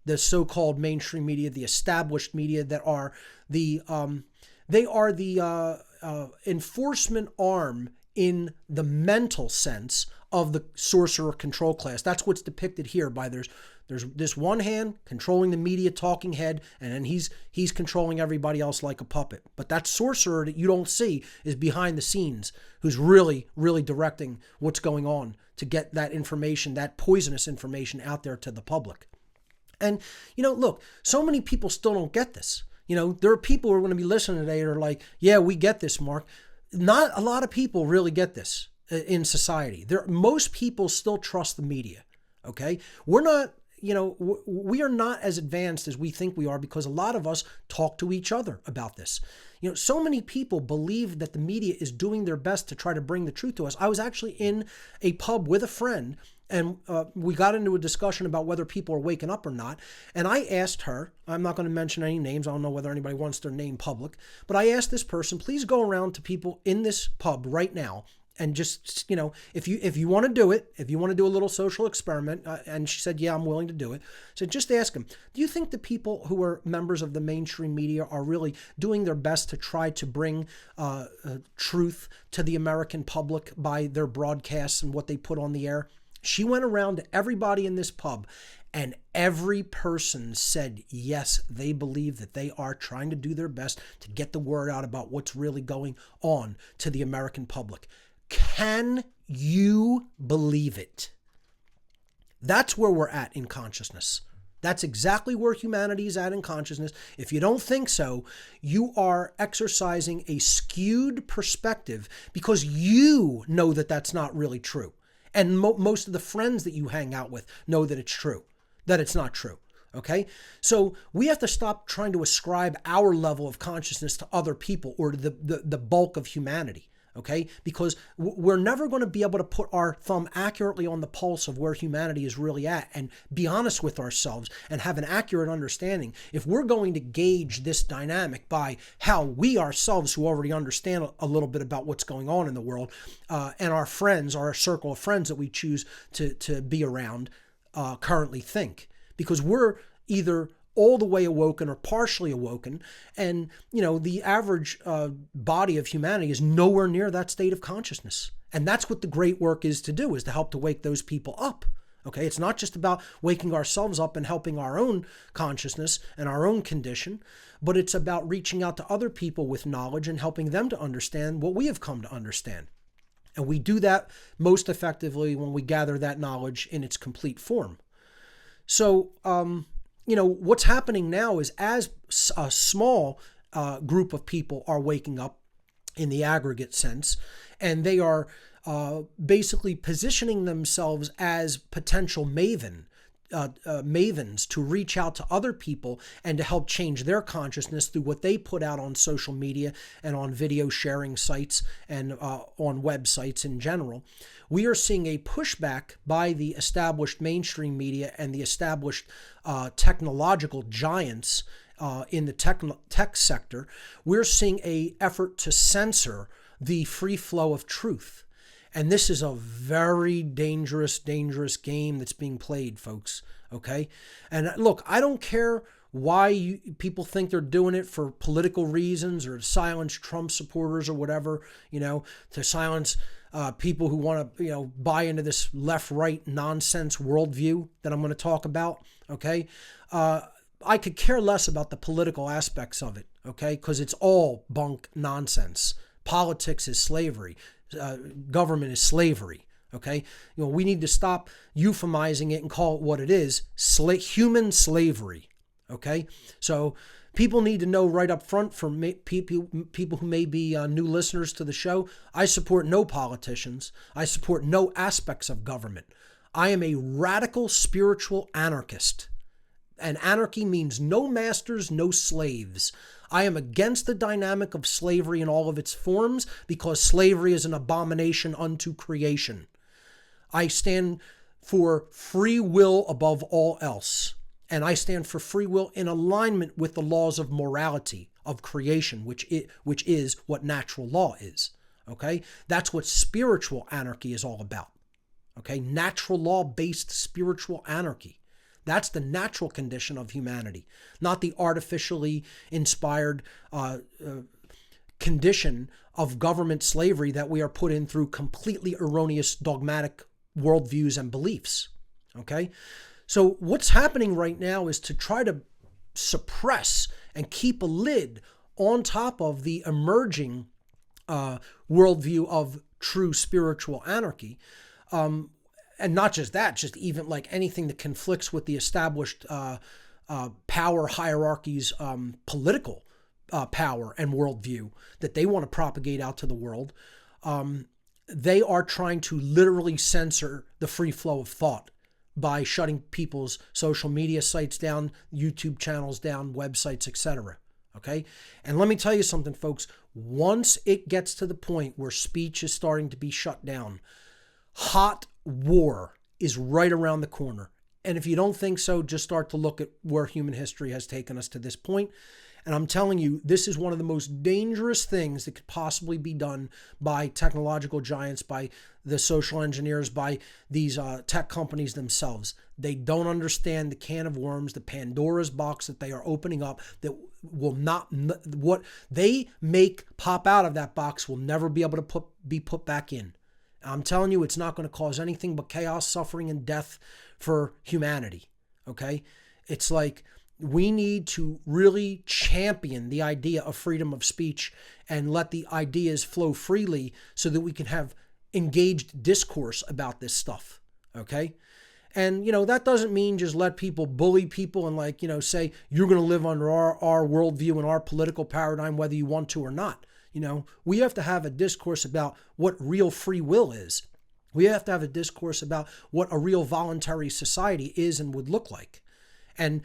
the so-called mainstream media, the established media that are the enforcement arm in the mental sense of the sorcerer control class. That's what's depicted here by there's this one hand controlling the media talking head, and then he's controlling everybody else like a puppet. But that sorcerer that you don't see is behind the scenes, who's really, really directing what's going on to get that information, that poisonous information out there to the public. And, look, so many people still don't get this. There are people who are going to be listening today that are like, yeah, we get this, Mark. Not a lot of people really get this in society. Most people still trust the media, okay? We're not, we are not as advanced as we think we are because a lot of us talk to each other about this. So many people believe that the media is doing their best to try to bring the truth to us. I was actually in a pub with a friend, and we got into a discussion about whether people are waking up or not. And I asked her, I'm not going to mention any names, I don't know whether anybody wants their name public, but I asked this person, please go around to people in this pub right now and just, if you want to do it, if you want to do a little social experiment, and she said, yeah, I'm willing to do it. So just ask them, do you think the people who are members of the mainstream media are really doing their best to try to bring truth to the American public by their broadcasts and what they put on the air? She went around to everybody in this pub, and every person said, yes, they believe that they are trying to do their best to get the word out about what's really going on to the American public. Can you believe it? That's where we're at in consciousness. That's exactly where humanity is at in consciousness. If you don't think so, you are exercising a skewed perspective because you know that that's not really true. And most of the friends that you hang out with know that it's true, that it's not true. Okay? So we have to stop trying to ascribe our level of consciousness to other people or to the bulk of humanity. Okay? Because we're never going to be able to put our thumb accurately on the pulse of where humanity is really at and be honest with ourselves and have an accurate understanding. If we're going to gauge this dynamic by how we ourselves, who already understand a little bit about what's going on in the world, and our friends, our circle of friends that we choose to be around, currently think. Because we're either all the way awoken or partially awoken. And, the average body of humanity is nowhere near that state of consciousness. And that's what the great work is to do, is to help to wake those people up. Okay, it's not just about waking ourselves up and helping our own consciousness and our own condition, but it's about reaching out to other people with knowledge and helping them to understand what we have come to understand. And we do that most effectively when we gather that knowledge in its complete form. So, what's happening now is as a small group of people are waking up in the aggregate sense, and they are basically positioning themselves as potential mavens to reach out to other people and to help change their consciousness through what they put out on social media and on video sharing sites and on websites in general. We are seeing a pushback by the established mainstream media and the established technological giants in the tech sector. We're seeing an effort to censor the free flow of truth. And this is a very dangerous game that's being played, folks. Okay? And look, I don't care why people think they're doing it for political reasons or to silence Trump supporters or whatever, to silence people who want to, buy into this left-right nonsense worldview that I'm going to talk about, okay? I could care less about the political aspects of it, okay? Because it's all bunk nonsense. Politics is slavery. Government is slavery, okay? We need to stop euphemizing it and call it what it is, human slavery, okay? So people need to know right up front, for people who may be new listeners to the show, I support no politicians. I support no aspects of government. I am a radical spiritual anarchist. And anarchy means no masters, no slaves. I am against the dynamic of slavery in all of its forms because slavery is an abomination unto creation. I stand for free will above all else. And I stand for free will in alignment with the laws of morality, of creation, which is what natural law is. Okay? That's what spiritual anarchy is all about. Okay? Natural law-based spiritual anarchy. That's the natural condition of humanity, not the artificially inspired condition of government slavery that we are put in through completely erroneous dogmatic worldviews and beliefs. Okay? So what's happening right now is to try to suppress and keep a lid on top of the emerging worldview of true spiritual anarchy. And not just that, just even like anything that conflicts with the established power hierarchies, political power and worldview that they want to propagate out to the world. They are trying to literally censor the free flow of thought by shutting people's social media sites down, YouTube channels down, websites, etc. Okay? And let me tell you something, folks. Once it gets to the point where speech is starting to be shut down, hot war is right around the corner. And if you don't think so, just start to look at where human history has taken us to this point. And I'm telling you, this is one of the most dangerous things that could possibly be done by technological giants, by the social engineers, by these tech companies themselves. They don't understand the can of worms, the Pandora's box that they are opening up that will not, what they make pop out of that box will never be able to be put back in. I'm telling you, it's not going to cause anything but chaos, suffering, and death for humanity, okay? It's like we need to really champion the idea of freedom of speech and let the ideas flow freely so that we can have engaged discourse about this stuff, okay? And, that doesn't mean just let people bully people and say, you're going to live under our worldview and our political paradigm whether you want to or not. We have to have a discourse about what real free will is. We have to have a discourse about what a real voluntary society is and would look like. And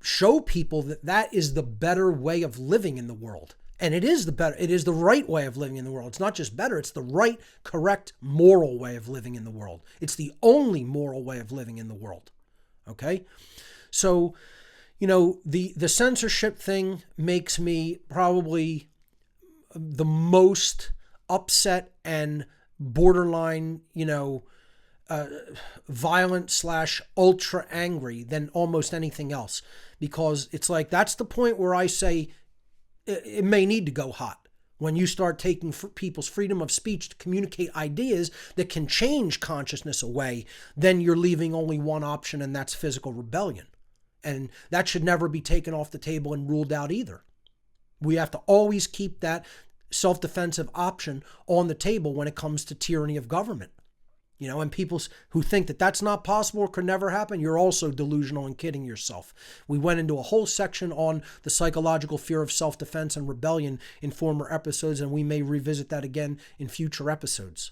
show people that is the better way of living in the world. And it is the right way of living in the world. It's not just better, it's the right, correct, moral way of living in the world. It's the only moral way of living in the world. Okay? So, the censorship thing makes me probably the most upset and borderline, violent / ultra angry than almost anything else, because it's like that's the point where I say it may need to go hot. When you start taking people's freedom of speech to communicate ideas that can change consciousness away, then you're leaving only one option, and that's physical rebellion. And that should never be taken off the table and ruled out either. We have to always keep that self-defensive option on the table when it comes to tyranny of government. And people who think that that's not possible or could never happen, you're also delusional and kidding yourself. We went into a whole section on the psychological fear of self-defense and rebellion in former episodes, and we may revisit that again in future episodes.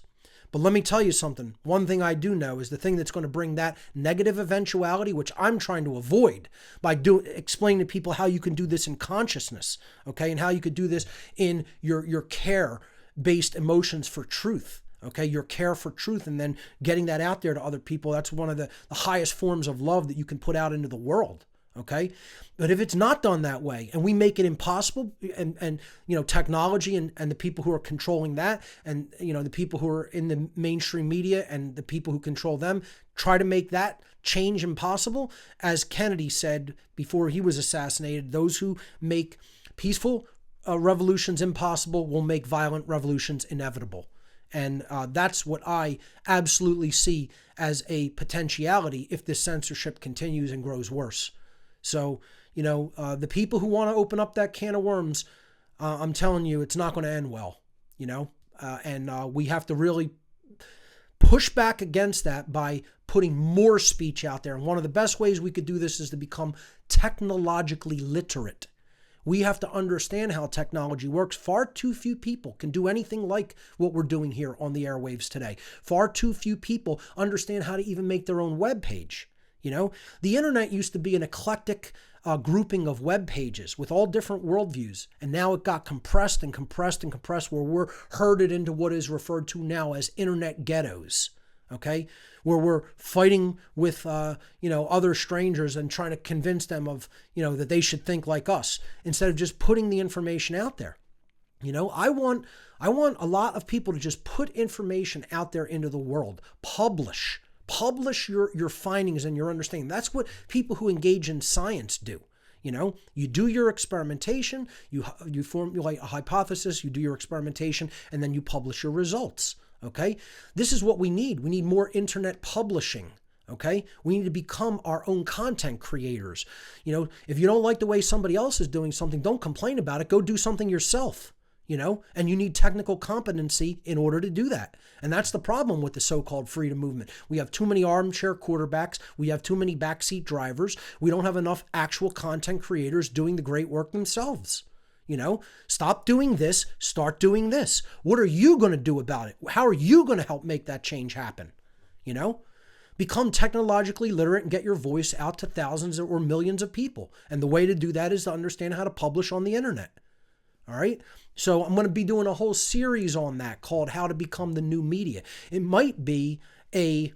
But let me tell you something. One thing I do know is the thing that's going to bring that negative eventuality, which I'm trying to avoid by explaining to people how you can do this in consciousness, okay, and how you could do this in your care-based emotions for truth. Okay, your care for truth, and then getting that out there to other people. That's one of the highest forms of love that you can put out into the world. Okay, but if it's not done that way, and we make it impossible, and technology and the people who are controlling that, and the people who are in the mainstream media and the people who control them try to make that change impossible? As Kennedy said before he was assassinated, those who make peaceful revolutions impossible will make violent revolutions inevitable. And that's what I absolutely see as a potentiality if this censorship continues and grows worse. So, the people who want to open up that can of worms, I'm telling you, it's not going to end well, and we have to really push back against that by putting more speech out there. And one of the best ways we could do this is to become technologically literate. We have to understand how technology works. Far too few people can do anything like what we're doing here on the airwaves today. Far too few people understand how to even make their own web page. The internet used to be an eclectic grouping of web pages with all different worldviews. And now it got compressed and compressed and compressed where we're herded into what is referred to now as internet ghettos. Okay, where we're fighting with, other strangers and trying to convince them of, that they should think like us instead of just putting the information out there. I want a lot of people to just put information out there into the world. Publish your findings and your understanding. That's what people who engage in science do. You do your experimentation, you formulate a hypothesis, you do your experimentation, and then you publish your results. Okay, this is what we need. We need more internet publishing. Okay, we need to become our own content creators. If you don't like the way somebody else is doing something, don't complain about it. Go do something yourself. And you need technical competency in order to do that. And that's the problem with the so-called freedom movement. We have too many armchair quarterbacks. We have too many backseat drivers. We don't have enough actual content creators doing the great work themselves. Stop doing this, start doing this. What are you going to do about it? How are you going to help make that change happen? Become technologically literate and get your voice out to thousands or millions of people. And the way to do that is to understand how to publish on the internet. All right. So I'm going to be doing a whole series on that called How to Become the New Media. It might be a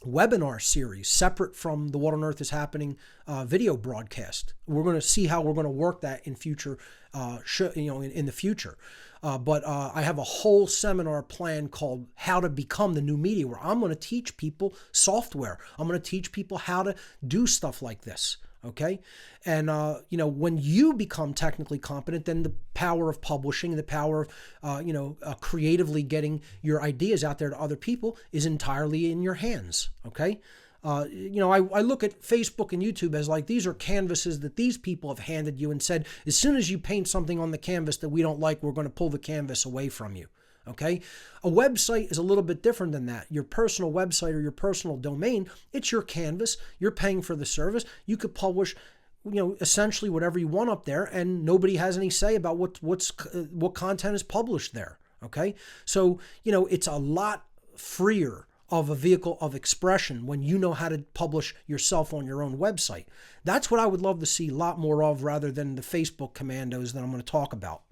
webinar series separate from the What on Earth is Happening video broadcast. We're going to see how we're going to work that in future, in the future. But I have a whole seminar plan called How to Become the New Media, where I'm going to teach people software. I'm going to teach people how to do stuff like this. Okay. And, when you become technically competent, then the power of publishing, the power of, creatively getting your ideas out there to other people is entirely in your hands. Okay. I look at Facebook and YouTube as like, these are canvases that these people have handed you and said, as soon as you paint something on the canvas that we don't like, we're going to pull the canvas away from you. Okay. A website is a little bit different than that. Your personal website or your personal domain, it's your canvas. You're paying for the service. You could publish, essentially whatever you want up there, and nobody has any say about what content is published there. Okay. So, it's a lot freer of a vehicle of expression when you know how to publish yourself on your own website. That's what I would love to see a lot more of rather than the Facebook commandos that I'm going to talk about.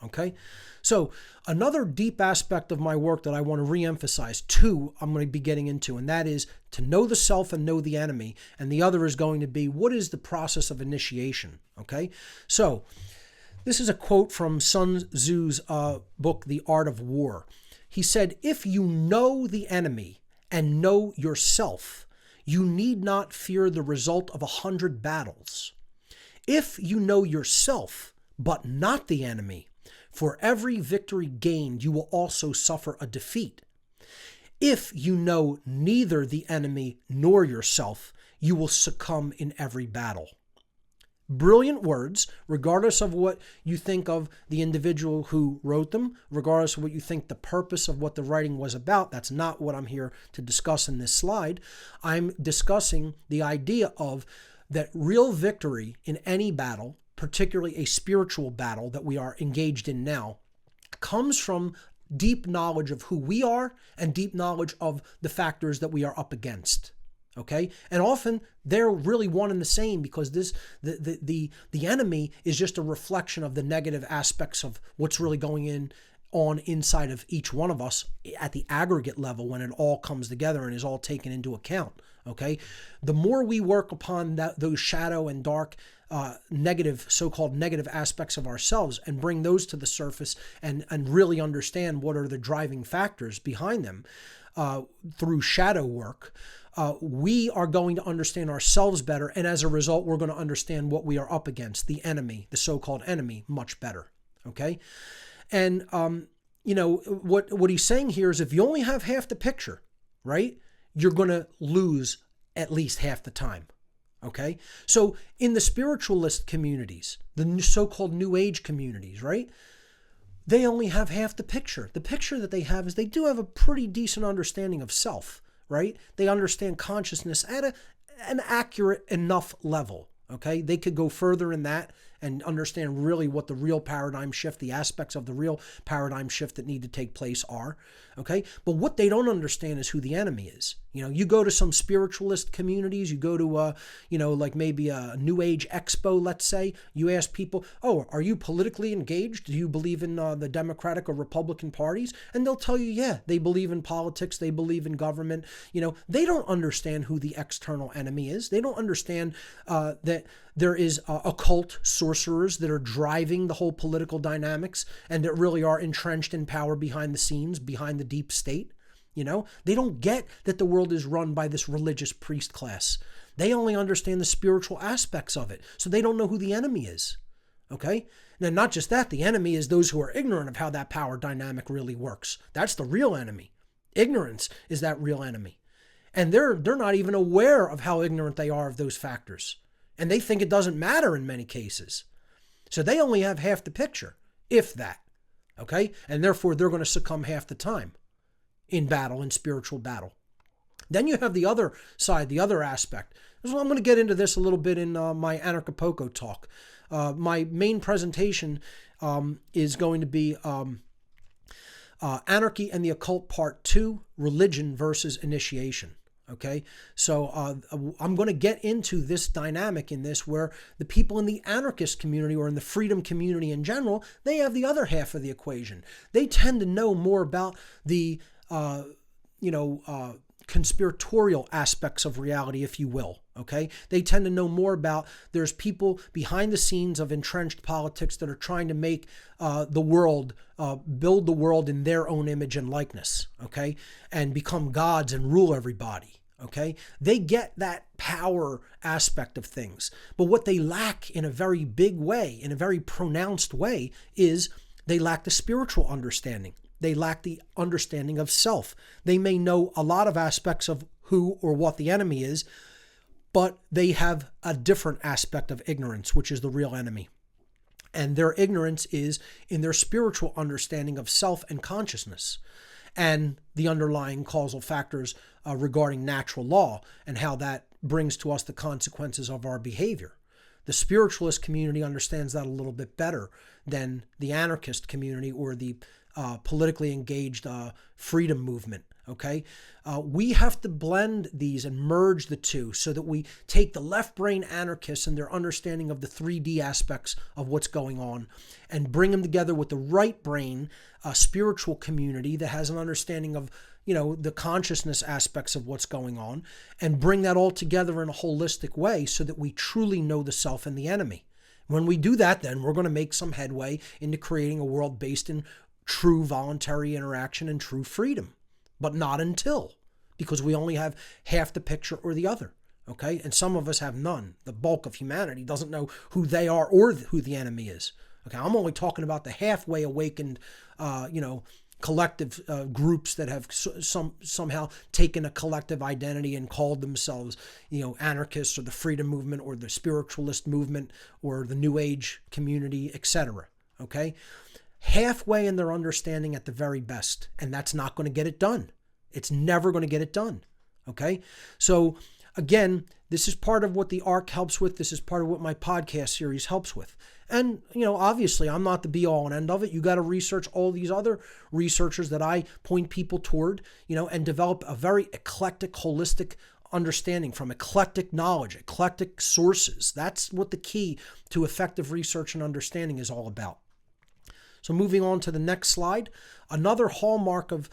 Okay. So another deep aspect of my work that I want to reemphasize, I'm going to be getting into, and that is to know the self and know the enemy. And the other is going to be, what is the process of initiation? Okay. So this is a quote from Sun Tzu's book, The Art of War. He said, if you know the enemy and know yourself, you need not fear the result of 100 battles. If you know yourself, but not the enemy, for every victory gained, you will also suffer a defeat. If you know neither the enemy nor yourself, you will succumb in every battle. Brilliant words, regardless of what you think of the individual who wrote them, regardless of what you think the purpose of what the writing was about. That's not what I'm here to discuss in this slide. I'm discussing the idea of that real victory in any battle, particularly a spiritual battle that we are engaged in now, comes from deep knowledge of who we are and deep knowledge of the factors that we are up against. Okay. And often they're really one and the same, because the enemy is just a reflection of the negative aspects of what's really going on inside of each one of us at the aggregate level when it all comes together and is all taken into account. Okay. The more we work upon those shadow and dark, so-called negative aspects of ourselves and bring those to the surface and really understand what are the driving factors behind them, through shadow work, we are going to understand ourselves better. And as a result, we're going to understand what we are up against, the enemy, the so-called enemy, much better. Okay. And, what he's saying here is if you only have half the picture, right, you're going to lose at least half the time. Okay. So in the spiritualist communities, the so-called New Age communities, right, they only have half the picture. The picture that they have is they do have a pretty decent understanding of self, right? They understand consciousness at an accurate enough level. Okay. They could go further in that and understand really what the real paradigm shift, the aspects of the real paradigm shift that need to take place are. Okay. But what they don't understand is who the enemy is. You go to some spiritualist communities, you go to, like maybe a New Age expo, let's say, you ask people, oh, are you politically engaged? Do you believe in the Democratic or Republican parties? And they'll tell you, yeah, they believe in politics. They believe in government. They don't understand who the external enemy is. They don't understand that there is occult sorcerers that are driving the whole political dynamics and that really are entrenched in power behind the scenes, behind the deep state. They don't get that the world is run by this religious priest class. They only understand the spiritual aspects of it. So they don't know who the enemy is. Okay? Now, not just that, the enemy is those who are ignorant of how that power dynamic really works. That's the real enemy. Ignorance is that real enemy. And they're not even aware of how ignorant they are of those factors. And they think it doesn't matter in many cases. So they only have half the picture, if that. Okay? And therefore, they're going to succumb half the time in battle, in spiritual battle. Then you have the other side, the other aspect. So I'm going to get into this a little bit in my Anarchapulco talk. My main presentation is going to be Anarchy and the Occult Part 2, Religion versus Initiation. Okay, so I'm going to get into this dynamic in this where the people in the anarchist community or in the freedom community in general, they have the other half of the equation. They tend to know more about the, conspiratorial aspects of reality, if you will. Okay, they tend to know more about there's people behind the scenes of entrenched politics that are trying to make the world, build the world in their own image and likeness. Okay, and become gods and rule everybody. Okay, they get that power aspect of things. But what they lack in a very big way, in a very pronounced way, is they lack the spiritual understanding. They lack the understanding of self. They may know a lot of aspects of who or what the enemy is, but they have a different aspect of ignorance, which is the real enemy. And their ignorance is in their spiritual understanding of self and consciousness and the underlying causal factors regarding natural law and how that brings to us the consequences of our behavior. The spiritualist community understands that a little bit better than the anarchist community or the politically engaged freedom movement. Okay, we have to blend these and merge the two so that we take the left brain anarchists and their understanding of the 3D aspects of what's going on and bring them together with the right brain spiritual community that has an understanding of the consciousness aspects of what's going on, and bring that all together in a holistic way so that we truly know the self and the enemy. When we do that, then we're going to make some headway into creating a world based in true voluntary interaction and true freedom. But not until, because we only have half the picture or the other. Okay, and some of us have none. The bulk of humanity doesn't know who they are or who the enemy is. Okay, I'm only talking about the halfway awakened, collective groups that have somehow taken a collective identity and called themselves, anarchists or the freedom movement or the spiritualist movement or the New Age community, etc. Okay, halfway in their understanding at the very best, and that's not going to get it done. It's never going to get it done. Okay, so again, this is part of what the ARC helps with. This is part of what my podcast series helps with. And, obviously I'm not the be all and end of it. You got to research all these other researchers that I point people toward, and develop a very eclectic, holistic understanding from eclectic knowledge, eclectic sources. That's what the key to effective research and understanding is all about. So moving on to the next slide, another hallmark of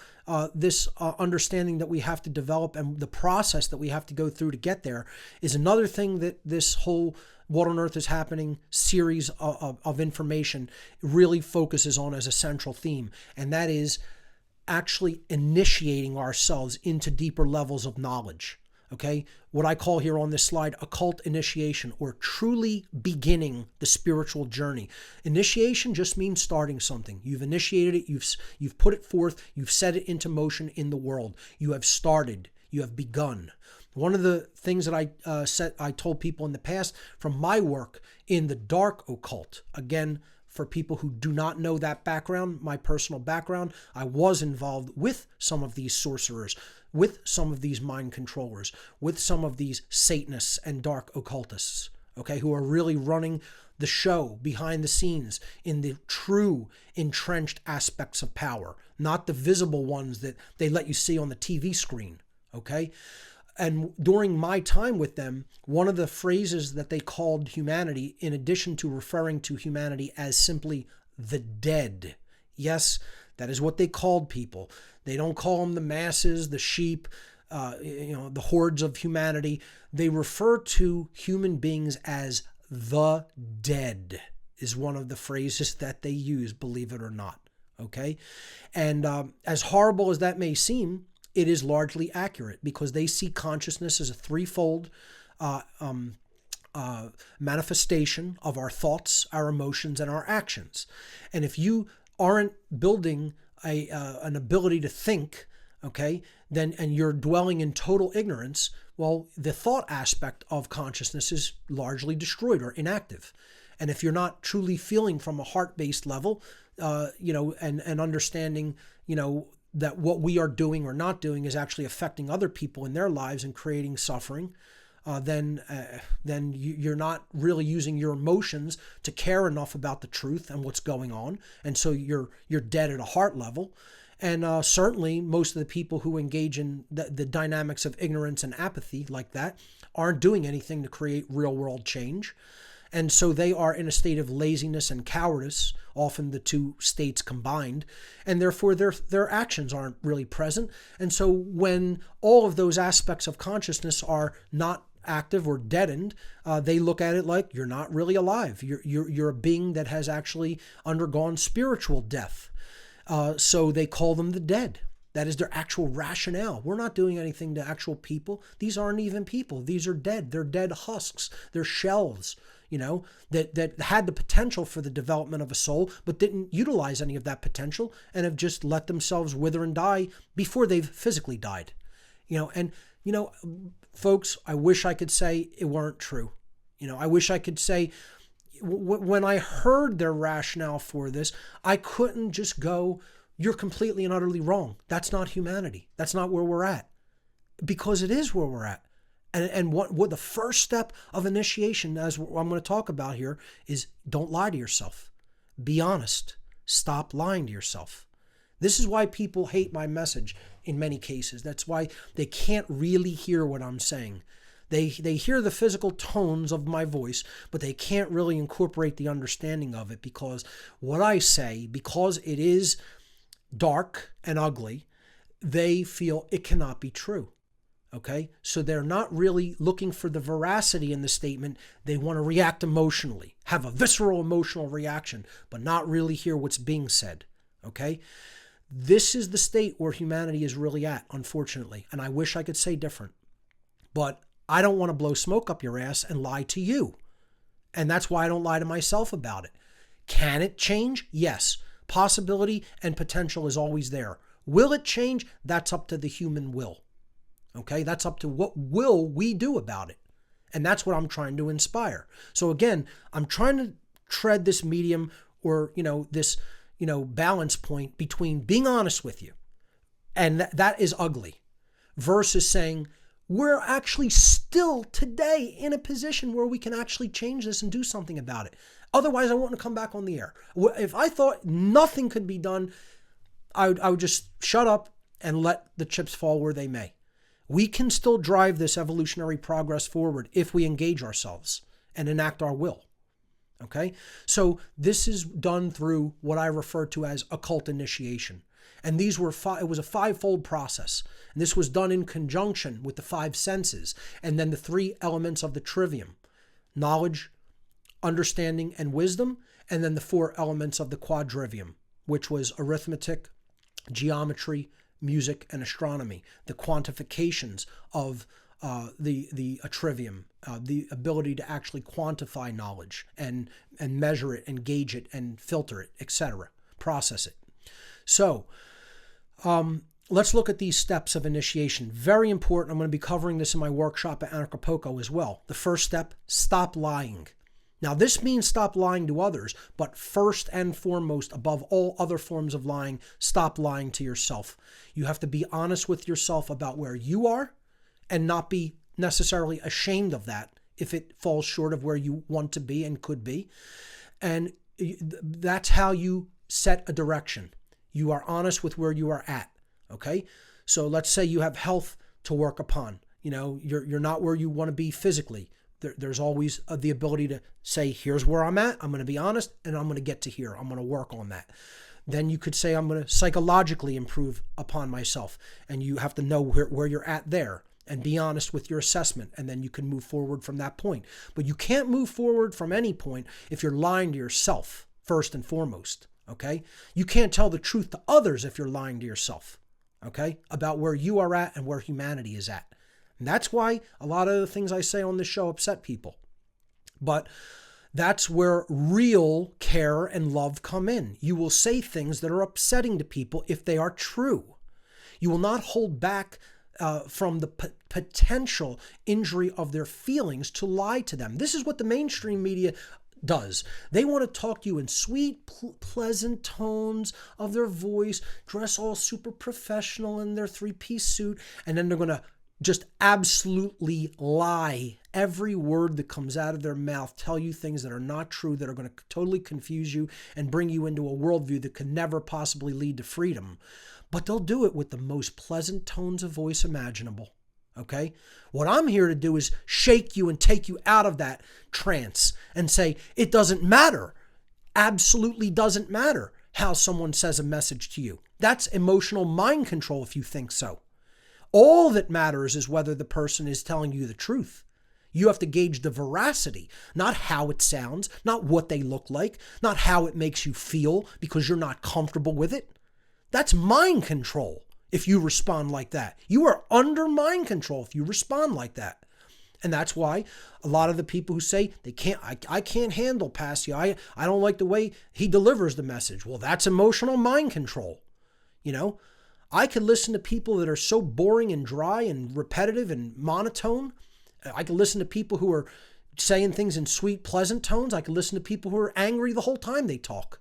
this understanding that we have to develop and the process that we have to go through to get there is another thing that this whole What on Earth is Happening series of information really focuses on as a central theme, and that is actually initiating ourselves into deeper levels of knowledge. Okay, what I call here on this slide occult initiation, or truly beginning the spiritual journey. Initiation just means starting something. You've initiated it, you've put it forth, you've set it into motion in the world. You have started, you have begun. One of the things that I told people in the past from my work in the dark occult, again, for people who do not know that background, my personal background, I was involved with some of these sorcerers, with some of these mind controllers, with some of these Satanists and dark occultists, okay, who are really running the show behind the scenes in the true entrenched aspects of power, not the visible ones that they let you see on the TV screen, okay? And during my time with them, one of the phrases that they called humanity, in addition to referring to humanity as simply the dead, yes, that is what they called people. They don't call them the masses, the sheep, the hordes of humanity. They refer to human beings as the dead, is one of the phrases that they use, believe it or not. Okay? And as horrible as that may seem, it is largely accurate, because they see consciousness as a threefold manifestation of our thoughts, our emotions, and our actions. And if you aren't building an ability to think, okay, then, and you're dwelling in total ignorance, well, the thought aspect of consciousness is largely destroyed or inactive. And if you're not truly feeling from a heart-based level, and understanding, that what we are doing or not doing is actually affecting other people in their lives and creating suffering, then you're not really using your emotions to care enough about the truth and what's going on, and so you're dead at a heart level. And certainly most of the people who engage in the dynamics of ignorance and apathy like that aren't doing anything to create real world change. And so they are in a state of laziness and cowardice, often the two states combined, and therefore their actions aren't really present. And so when all of those aspects of consciousness are not active or deadened, they look at it like you're not really alive. You're a being that has actually undergone spiritual death. So they call them the dead. That is their actual rationale. We're not doing anything to actual people. These aren't even people. These are dead. They're dead husks. They're shells, that had the potential for the development of a soul, but didn't utilize any of that potential and have just let themselves wither and die before they've physically died. Folks, I wish I could say it weren't true. I wish I could say, when I heard their rationale for this, I couldn't just go, you're completely and utterly wrong. That's not humanity. That's not where we're at. Because it is where we're at. And what the first step of initiation, as I'm going to talk about here, is don't lie to yourself. Be honest. Stop lying to yourself. This is why people hate my message in many cases. That's why they can't really hear what I'm saying. They hear the physical tones of my voice, but they can't really incorporate the understanding of it, because what I say, because it is dark and ugly, they feel it cannot be true. Okay? So they're not really looking for the veracity in the statement. They want to react emotionally, have a visceral emotional reaction, but not really hear what's being said. Okay? This is the state where humanity is really at, unfortunately. And I wish I could say different. But I don't want to blow smoke up your ass and lie to you. And that's why I don't lie to myself about it. Can it change? Yes. Possibility and potential is always there. Will it change? That's up to the human will. Okay? That's up to what will we do about it. And that's what I'm trying to inspire. So again, I'm trying to tread this medium, or, this, balance point between being honest with you, and that is ugly, versus saying, we're actually still today in a position where we can actually change this and do something about it. Otherwise, I wouldn't come back on the air. If I thought nothing could be done, I would just shut up and let the chips fall where they may. We can still drive this evolutionary progress forward if we engage ourselves and enact our will. Okay? So this is done through what I refer to as occult initiation. And these were it was a five-fold process. And this was done in conjunction with the five senses, and then the three elements of the trivium: knowledge, understanding, and wisdom, and then the four elements of the quadrivium, which was arithmetic, geometry, music, and astronomy, the quantifications of the atrivium, the ability to actually quantify knowledge and measure it and gauge it and filter it, etc., process it. So let's look at these steps of initiation. Very important. I'm going to be covering this in my workshop at Acapulco as well. The first step, stop lying. Now, this means stop lying to others, but first and foremost, above all other forms of lying, stop lying to yourself. You have to be honest with yourself about where you are and not be necessarily ashamed of that if it falls short of where you want to be and could be. And that's how you set a direction. You are honest with where you are at, okay? So let's say you have health to work upon. You know, you're not where you want to be physically. There's always the ability to say, here's where I'm at. I'm going to be honest, and I'm going to get to here. I'm going to work on that. Then you could say, I'm going to psychologically improve upon myself. And you have to know where you're at there and be honest with your assessment. And then you can move forward from that point. But you can't move forward from any point if you're lying to yourself, first and foremost. Okay? You can't tell the truth to others if you're lying to yourself. Okay? About where you are at and where humanity is at. And that's why a lot of the things I say on this show upset people. But that's where real care and love come in. You will say things that are upsetting to people if they are true. You will not hold back from the potential injury of their feelings to lie to them. This is what the mainstream media does. They want to talk to you in sweet, pleasant tones of their voice, dress all super professional in their three-piece suit, and then they're going to just absolutely lie. Every word that comes out of their mouth, tell you things that are not true, that are going to totally confuse you and bring you into a worldview that could never possibly lead to freedom. But they'll do it with the most pleasant tones of voice imaginable. Okay? What I'm here to do is shake you and take you out of that trance and say, it doesn't matter. Absolutely doesn't matter how someone says a message to you. That's emotional mind control if you think so. All that matters is whether the person is telling you the truth. You have to gauge the veracity, not how it sounds, not what they look like, not how it makes you feel because you're not comfortable with it. That's mind control if you respond like that. You are under mind control if you respond like that. And that's why a lot of the people who say I can't handle Passio. I don't like the way he delivers the message. Well, that's emotional mind control. You know, I could listen to people that are so boring and dry and repetitive and monotone. I could listen to people who are saying things in sweet, pleasant tones. I could listen to people who are angry the whole time they talk.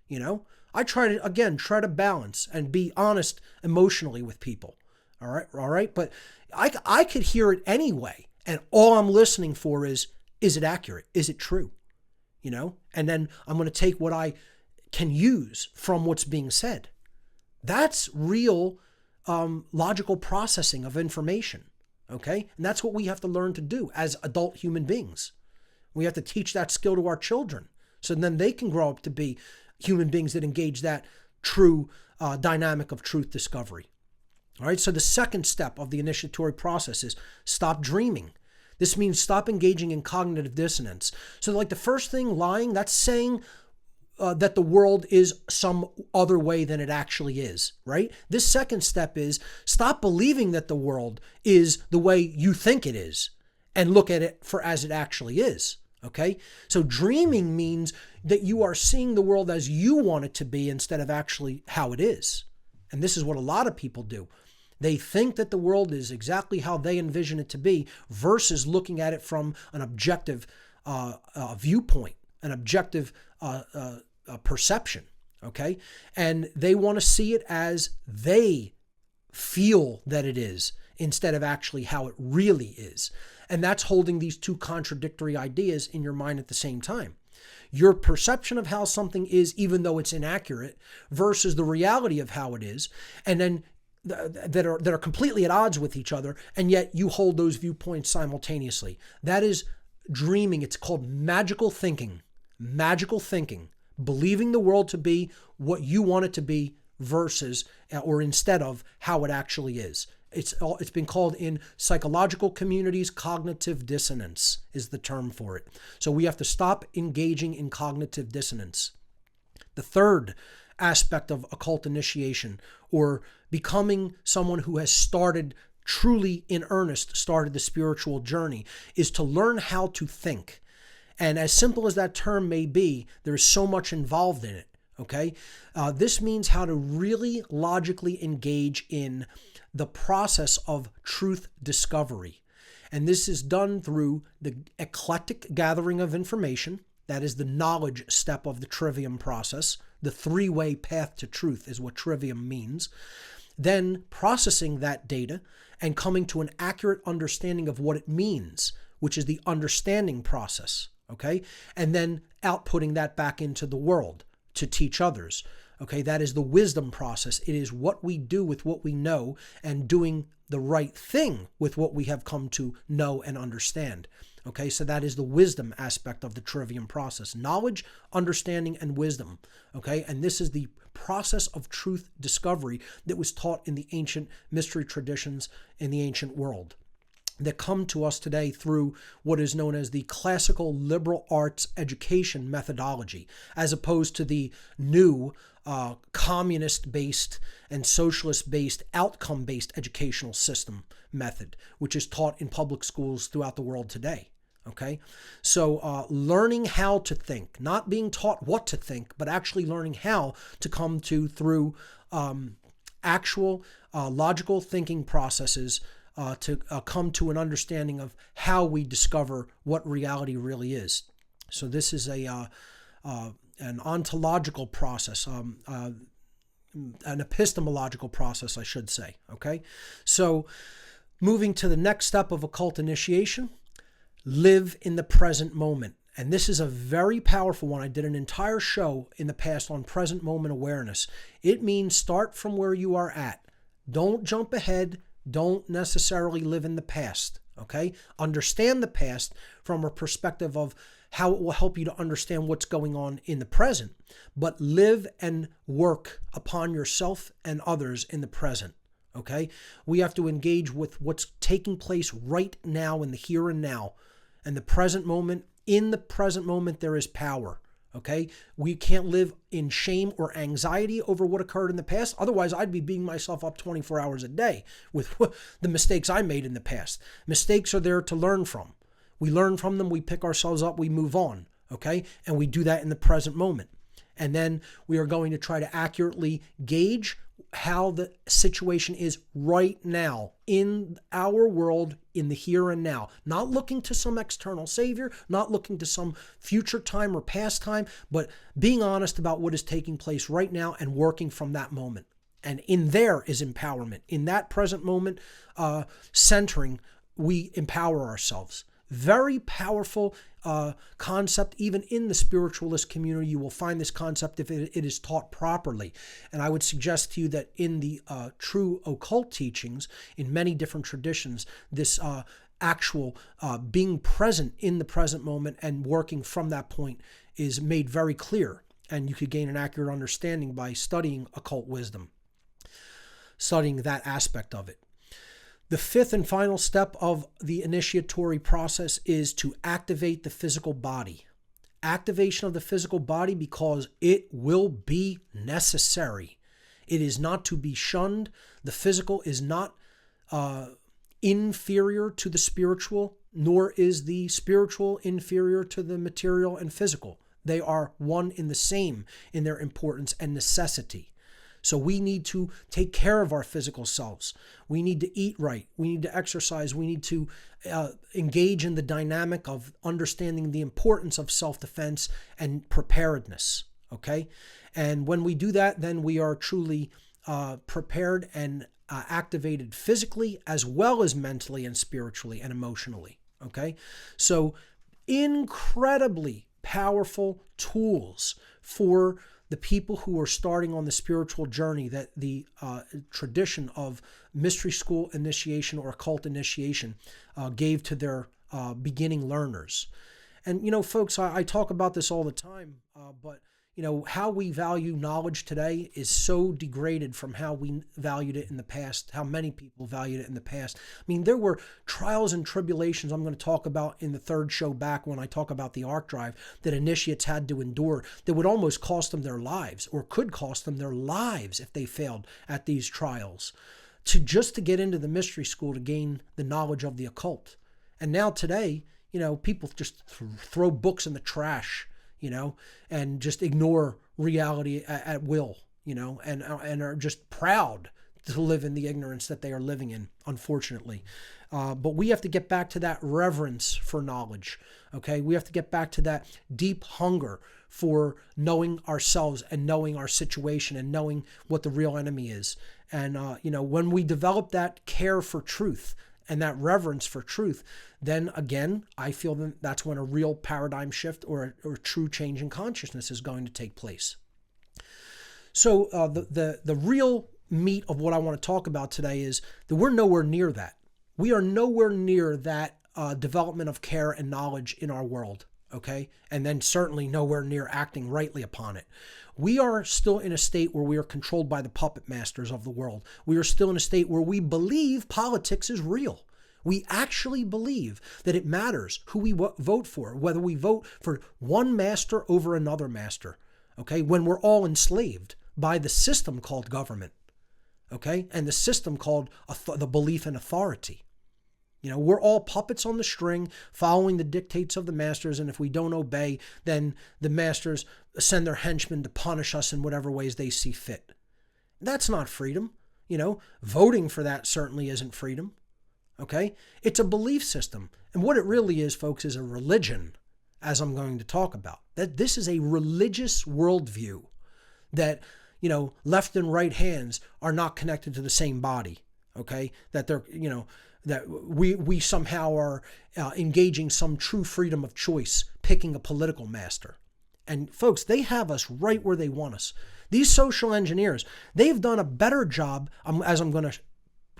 You know, I try to balance and be honest emotionally with people. All right. But I could hear it anyway. And all I'm listening for is it accurate? Is it true? You know, and then I'm going to take what I can use from what's being said. That's real logical processing of information, okay? And that's what we have to learn to do as adult human beings. We have to teach that skill to our children so then they can grow up to be human beings that engage that true dynamic of truth discovery. All right, so the second step of the initiatory process is stop dreaming. This means stop engaging in cognitive dissonance. So like the first thing, lying, that's saying that the world is some other way than it actually is, right? This second step is stop believing that the world is the way you think it is and look at it for as it actually is, okay? So dreaming means that you are seeing the world as you want it to be instead of actually how it is. And this is what a lot of people do. They think that the world is exactly how they envision it to be versus looking at it from an objective viewpoint, an objective perception, okay? And they want to see it as they feel that it is instead of actually how it really is. And that's holding these two contradictory ideas in your mind at the same time. Your perception of how something is, even though it's inaccurate, versus the reality of how it is, and then that are completely at odds with each other, and yet you hold those viewpoints simultaneously. That is dreaming. It's called magical thinking. Magical thinking. Believing the world to be what you want it to be versus or instead of how it actually is. It's been called in psychological communities, cognitive dissonance is the term for it. So we have to stop engaging in cognitive dissonance. The third aspect of occult initiation, or becoming someone who has truly in earnest started the spiritual journey, is to learn how to think. And as simple as that term may be, there's so much involved in it. Okay? This means how to really logically engage in the process of truth discovery. And this is done through the eclectic gathering of information. That is the knowledge step of the trivium process. The three-way path to truth is what trivium means. Then processing that data and coming to an accurate understanding of what it means, which is the understanding process. Okay? And then outputting that back into the world to teach others. Okay? That is the wisdom process. It is what we do with what we know and doing the right thing with what we have come to know and understand. Okay, so that is the wisdom aspect of the trivium process. Knowledge, understanding, and wisdom. Okay, and this is the process of truth discovery that was taught in the ancient mystery traditions in the ancient world, that come to us today through what is known as the classical liberal arts education methodology, as opposed to the new communist-based and socialist-based, outcome-based educational system method, which is taught in public schools throughout the world today. Okay, so learning how to think, not being taught what to think, but actually learning how to come to through actual logical thinking processes to come to an understanding of how we discover what reality really is. So this is an ontological process, an epistemological process, I should say. Okay, so moving to the next step of occult initiation, live in the present moment. And this is a very powerful one. I did an entire show in the past on present moment awareness. It means start from where you are at. Don't jump ahead. Don't necessarily live in the past. Okay? Understand the past from a perspective of how it will help you to understand what's going on in the present. But live and work upon yourself and others in the present. Okay? We have to engage with what's taking place right now in the here and now. And the present moment, in the present moment, there is power. Okay? We can't live in shame or anxiety over what occurred in the past. Otherwise, I'd be beating myself up 24 hours a day with the mistakes I made in the past. Mistakes are there to learn from. We learn from them, we pick ourselves up, we move on. Okay? And we do that in the present moment. And then we are going to try to accurately gauge how the situation is right now in our world, in the here and now. Not looking to some external savior, not looking to some future time or past time, but being honest about what is taking place right now and working from that moment. And in there is empowerment. In that present moment, centering, we empower ourselves. Very powerful concept. Even in the spiritualist community, you will find this concept if it is taught properly. And I would suggest to you that in the true occult teachings, in many different traditions, this actual being present in the present moment and working from that point is made very clear. And you could gain an accurate understanding by studying occult wisdom, studying that aspect of it. The fifth and final step of the initiatory process is to activate the physical body. Activation of the physical body because it will be necessary. It is not to be shunned. The physical is not inferior to the spiritual, nor is the spiritual inferior to the material and physical. They are one in the same in their importance and necessity. So we need to take care of our physical selves. We need to eat right. We need to exercise. We need to engage in the dynamic of understanding the importance of self-defense and preparedness. Okay? And when we do that, then we are truly prepared and activated physically as well as mentally and spiritually and emotionally. Okay? So incredibly powerful tools for the people who are starting on the spiritual journey that the tradition of mystery school initiation or occult initiation gave to their beginning learners. And, folks, I talk about this all the time, but, how we value knowledge today is so degraded from how we valued it in the past, how many people valued it in the past. I mean, there were trials and tribulations I'm going to talk about in the third show back when I talk about the arc drive that initiates had to endure that would almost cost them their lives, or could cost them their lives if they failed at these trials, just to get into the mystery school to gain the knowledge of the occult. And now today, people just throw books in the trash, and just ignore reality at will, and are just proud to live in the ignorance that they are living in, unfortunately. But we have to get back to that reverence for knowledge, okay? We have to get back to that deep hunger for knowing ourselves and knowing our situation and knowing what the real enemy is. And, when we develop that care for truth and that reverence for truth, then again, I feel that that's when a real paradigm shift or a true change in consciousness is going to take place. So the real meat of what I want to talk about today is that we're nowhere near that. We are nowhere near that development of care and knowledge in our world, okay? And then certainly nowhere near acting rightly upon it. We are still in a state where we are controlled by the puppet masters of the world. We are still in a state where we believe politics is real. We actually believe that it matters who we vote for, whether we vote for one master over another master, okay? When we're all enslaved by the system called government, okay? And the system called the belief in authority. We're all puppets on the string following the dictates of the masters, and if we don't obey, then the masters send their henchmen to punish us in whatever ways they see fit. That's not freedom. Voting for that certainly isn't freedom. Okay? It's a belief system. And what it really is, folks, is a religion, as I'm going to talk about. That this is a religious worldview that, left and right hands are not connected to the same body. Okay? That they're, that we somehow are engaging some true freedom of choice, picking a political master. And folks, they have us right where they want us. These social engineers, they've done a better job, as I'm going to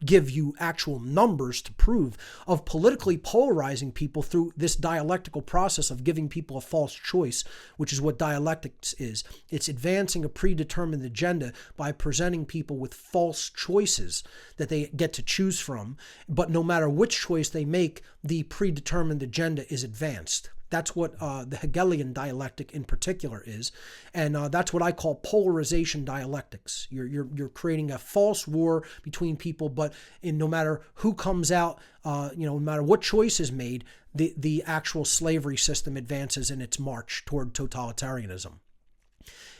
give you actual numbers to prove, of politically polarizing people through this dialectical process of giving people a false choice, which is what dialectics is. It's advancing a predetermined agenda by presenting people with false choices that they get to choose from. But no matter which choice they make, the predetermined agenda is advanced. That's what the Hegelian dialectic in particular is, and that's what I call polarization dialectics. You're creating a false war between people, but no matter who comes out, no matter what choice is made, the actual slavery system advances in its march toward totalitarianism.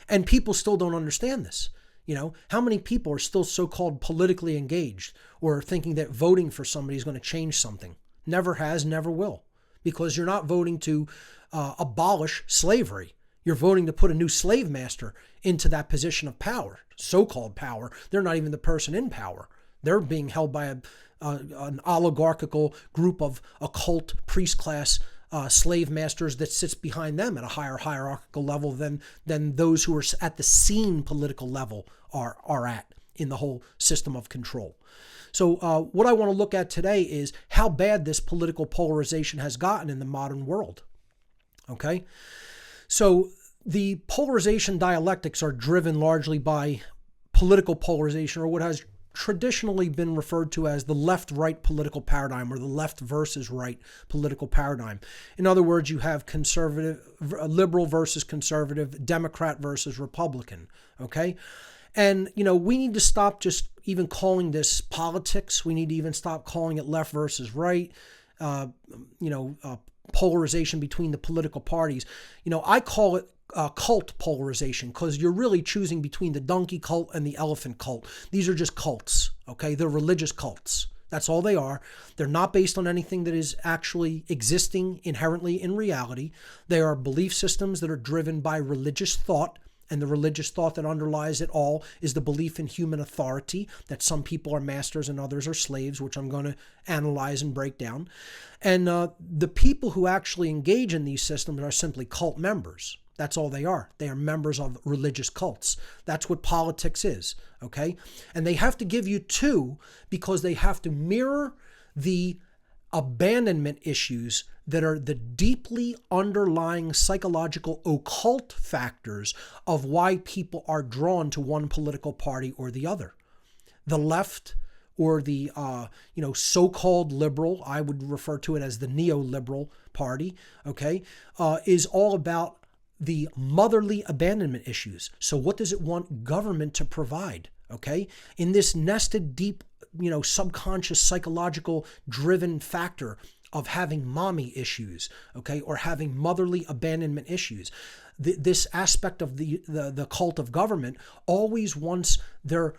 And people still don't understand this. How many people are still so-called politically engaged or thinking that voting for somebody is going to change something? Never has, never will. Because you're not voting to abolish slavery. You're voting to put a new slave master into that position of power, so-called power. They're not even the person in power. They're being held by an oligarchical group of occult priest class slave masters that sits behind them at a higher hierarchical level than those who are at the seen political level are at in the whole system of control. So what I want to look at today is how bad this political polarization has gotten in the modern world. Okay? So the polarization dialectics are driven largely by political polarization, or what has traditionally been referred to as the left-right political paradigm, or the left versus right political paradigm. In other words, you have liberal versus conservative, Democrat versus Republican. Okay? And, we need to stop just even calling this politics. We need to even stop calling it left versus right, polarization between the political parties. I call it cult polarization because you're really choosing between the donkey cult and the elephant cult. These are just cults, okay? They're religious cults. That's all they are. They're not based on anything that is actually existing inherently in reality. They are belief systems that are driven by religious thought. And the religious thought that underlies it all is the belief in human authority, that some people are masters and others are slaves, which I'm going to analyze and break down. And the people who actually engage in these systems are simply cult members. That's all they are. They are members of religious cults. That's what politics is, okay? And they have to give you two because they have to mirror the abandonment issues that are the deeply underlying psychological occult factors of why people are drawn to one political party or the other. The left, or the so-called liberal, I would refer to it as the neoliberal party, okay, is all about the motherly abandonment issues. So what does it want government to provide, okay? In this nested, deep, subconscious, psychological driven factor of having mommy issues, okay, or having motherly abandonment issues. This aspect of the cult of government always wants their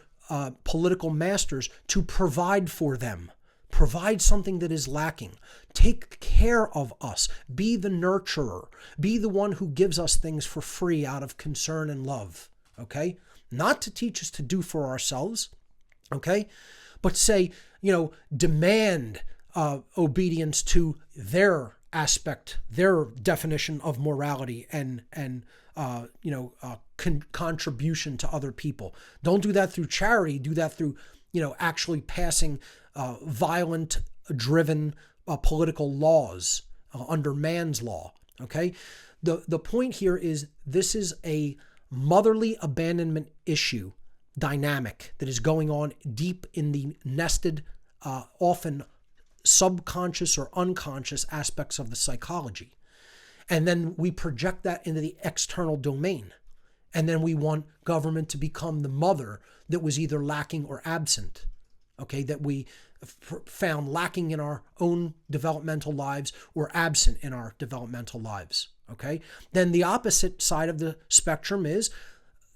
political masters to provide for them. Provide something that is lacking. Take care of us. Be the nurturer. Be the one who gives us things for free out of concern and love. Okay? Not to teach us to do for ourselves. Okay? But say, demand obedience to their aspect, their definition of morality and contribution to other people. Don't do that through charity. Do that through, actually passing violent-driven political laws under man's law. Okay, the point here is this is a motherly abandonment issue dynamic that is going on deep in the nested, often subconscious or unconscious aspects of the psychology. And then we project that into the external domain. And then we want government to become the mother that was either lacking or absent, okay, that we found lacking in our own developmental lives or absent in our developmental lives, okay? Then the opposite side of the spectrum is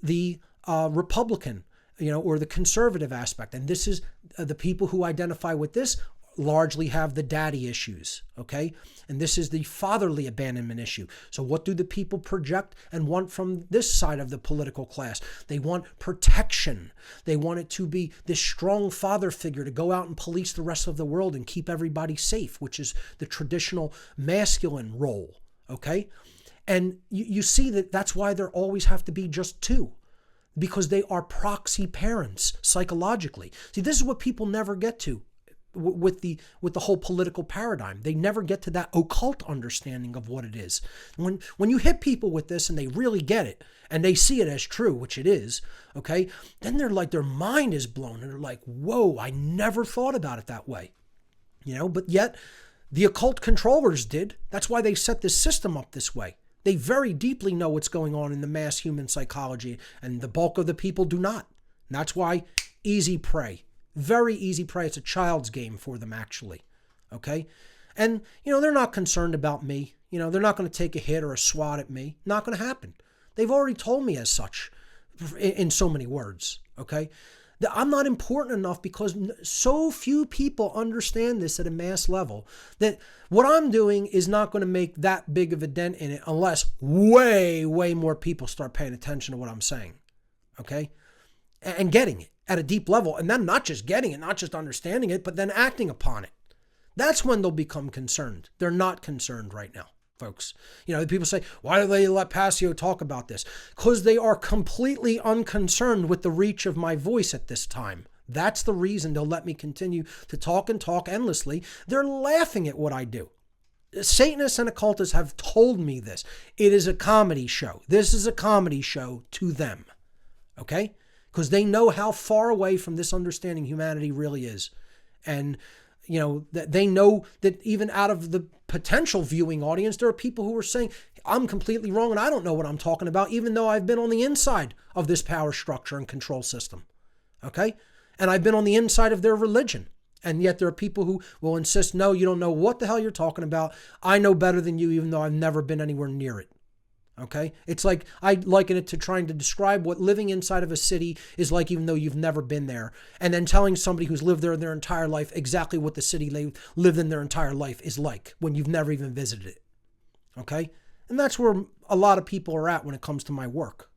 the Republican, or the conservative aspect. And this is the people who identify with this largely have the daddy issues, okay? And this is the fatherly abandonment issue. So what do the people project and want from this side of the political class? They want protection. They want it to be this strong father figure to go out and police the rest of the world and keep everybody safe, which is the traditional masculine role, okay? And you see that that's why there always have to be just two, because they are proxy parents psychologically. See, this is what people never get to with the whole political paradigm. They never get to that occult understanding of what it is. When you hit people with this and they really get it and they see it as true, which it is, okay, then they're like, their mind is blown and they're like, whoa, I never thought about it that way. But yet the occult controllers did. That's why they set this system up this way. They very deeply know what's going on in the mass human psychology, and the bulk of the people do not. And that's why easy prey. Very easy prey. It's a child's game for them, actually. Okay? And, they're not concerned about me. They're not going to take a hit or a swat at me. Not going to happen. They've already told me as such in so many words. Okay? That I'm not important enough because so few people understand this at a mass level that what I'm doing is not going to make that big of a dent in it unless way, way more people start paying attention to what I'm saying. Okay? And getting it at a deep level, and then not just getting it, not just understanding it, but then acting upon it. That's when they'll become concerned. They're not concerned right now, folks. People say, why do they let Passio talk about this? Because they are completely unconcerned with the reach of my voice at this time. That's the reason they'll let me continue to talk and talk endlessly. They're laughing at what I do. Satanists and occultists have told me this. It is a comedy show. This is a comedy show to them. Okay? Because they know how far away from this understanding humanity really is. And, that they know that even out of the potential viewing audience, there are people who are saying, I'm completely wrong and I don't know what I'm talking about, even though I've been on the inside of this power structure and control system. Okay? And I've been on the inside of their religion. And yet there are people who will insist, no, you don't know what the hell you're talking about. I know better than you, even though I've never been anywhere near it. Okay? It's like, I liken it to trying to describe what living inside of a city is like, even though you've never been there. And then telling somebody who's lived there their entire life exactly what the city they lived in their entire life is like when you've never even visited it. Okay? And that's where a lot of people are at when it comes to my work.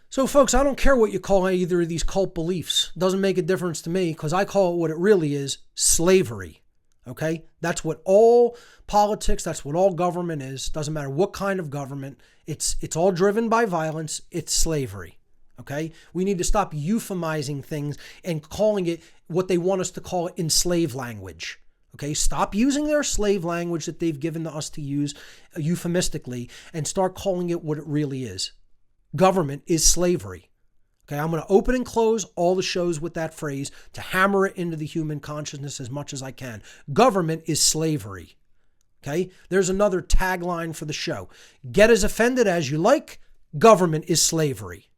So folks, I don't care what you call either of these cult beliefs. It doesn't make a difference to me because I call it what it really is, slavery. Okay? That's what all politics, that's what all government is. Doesn't matter what kind of government. It's all driven by violence. It's slavery. Okay? We need to stop euphemizing things and calling it what they want us to call it in slave language. Okay, stop using their slave language that they've given to us to use euphemistically and start calling it what it really is. Government is slavery. Okay, I'm going to open and close all the shows with that phrase to hammer it into the human consciousness as much as I can. Government is slavery. Okay, there's another tagline for the show. Get as offended as you like. Government is slavery.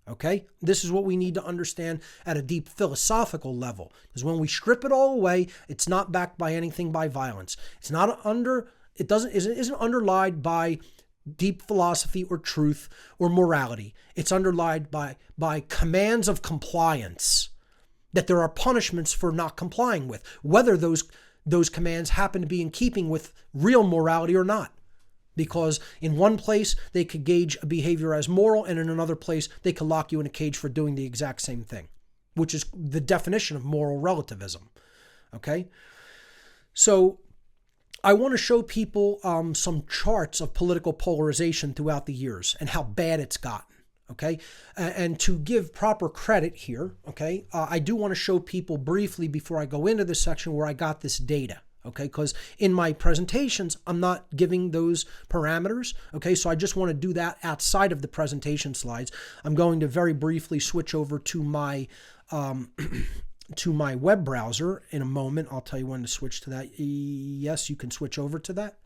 Okay, this is what we need to understand at a deep philosophical level. Because when we strip it all away, it's not backed by anything by violence. It isn't underlined by deep philosophy or truth or morality. It's underlined by commands of compliance that there are punishments for not complying with, whether those commands happen to be in keeping with real morality or not. Because in one place, they could gauge a behavior as moral, and in another place, they could lock you in a cage for doing the exact same thing, which is the definition of moral relativism. Okay? So I want to show people some charts of political polarization throughout the years and how bad it's gotten. Okay? And to give proper credit here, okay, I do want to show people briefly before I go into this section where I got this data. Okay, because in my presentations, I'm not giving those parameters. Okay, so I just want to do that outside of the presentation slides. I'm going to very briefly switch over to my web browser in a moment. I'll tell you when to switch to that. Yes, you can switch over to that.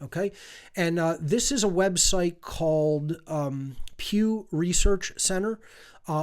Okay, and this is a website called Pew Research Center.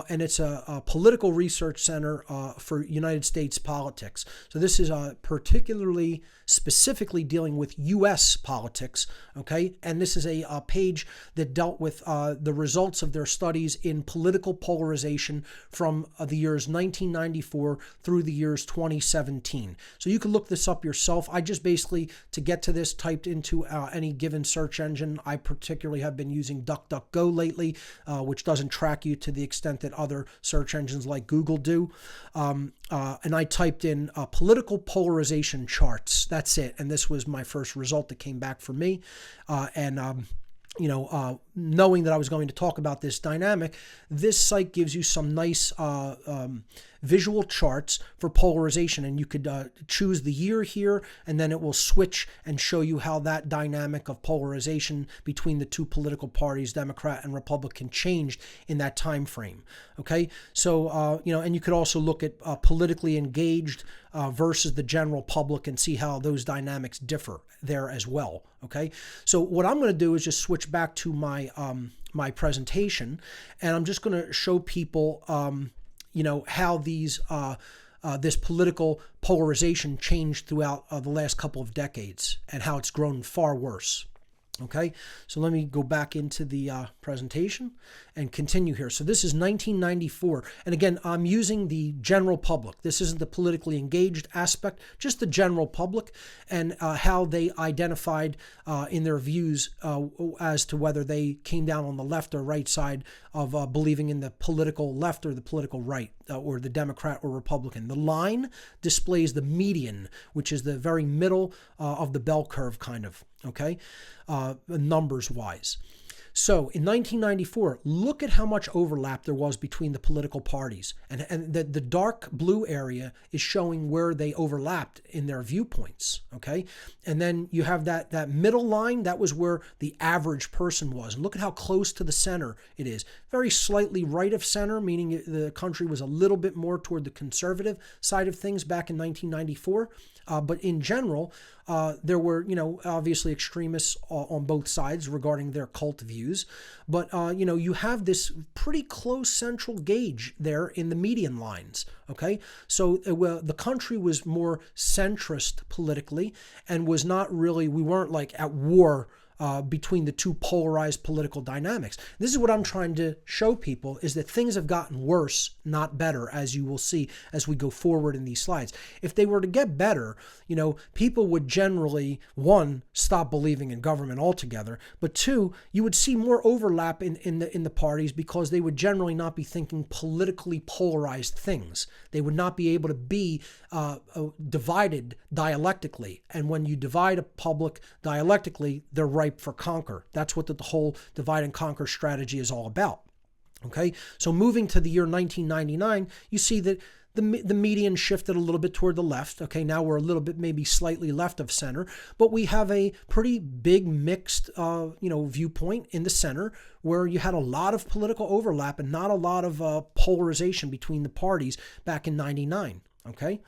And it's a political research center for United States politics. So this is particularly specifically dealing with U.S. politics, okay? And this is a page that dealt with the results of their studies in political polarization from the years 1994 through the years 2017. So you can look this up yourself. I just basically, to get to this, typed into any given search engine. I particularly have been using DuckDuckGo lately, which doesn't track you to the extent that other search engines like Google do. And I typed in political polarization charts. That's it. And this was my first result that came back for me. Knowing that I was going to talk about this dynamic, this site gives you some nice visual charts for polarization, and you could choose the year here, and then it will switch and show you how that dynamic of polarization between the two political parties, Democrat and Republican, changed in that time frame. Okay, so and you could also look at politically engaged versus the general public and see how those dynamics differ there as well. Okay, so what I'm going to do is just switch back to my my presentation, and I'm just going to show people how these this political polarization changed throughout the last couple of decades and how it's grown far worse. Okay, so let me go back into the presentation and continue here. So this is 1994. And again, I'm using the general public. This isn't the politically engaged aspect, just the general public and how they identified in their views as to whether they came down on the left or right side of believing in the political left or the political right or the Democrat or Republican. The line displays the median, which is the very middle of the bell curve kind of, okay, numbers wise. So in 1994, look at how much overlap there was between the political parties. And the dark blue area is showing where they overlapped in their viewpoints, okay? And then you have that middle line, that was where the average person was. And look at how close to the center it is. Very slightly right of center, meaning the country was a little bit more toward the conservative side of things back in 1994. But in general, there were, obviously extremists on both sides regarding their cult views. But, you have this pretty close central gauge there in the median lines. Okay, so the country was more centrist politically and was not really, we weren't like at war between the two polarized political dynamics. This is what I'm trying to show people, is that things have gotten worse, not better, as you will see as we go forward in these slides. If they were to get better, people would generally, one, stop believing in government altogether, but two, you would see more overlap in the parties because they would generally not be thinking politically polarized things. They would not be able to be divided dialectically. And when you divide a public dialectically, they're ripe for conquer. That's what the whole divide and conquer strategy is all about. Okay, so moving to the year 1999, you see that the median shifted a little bit toward the left. Okay, now we're a little bit maybe slightly left of center, but we have a pretty big mixed viewpoint in the center, where you had a lot of political overlap and not a lot of polarization between the parties back in 99. Okay,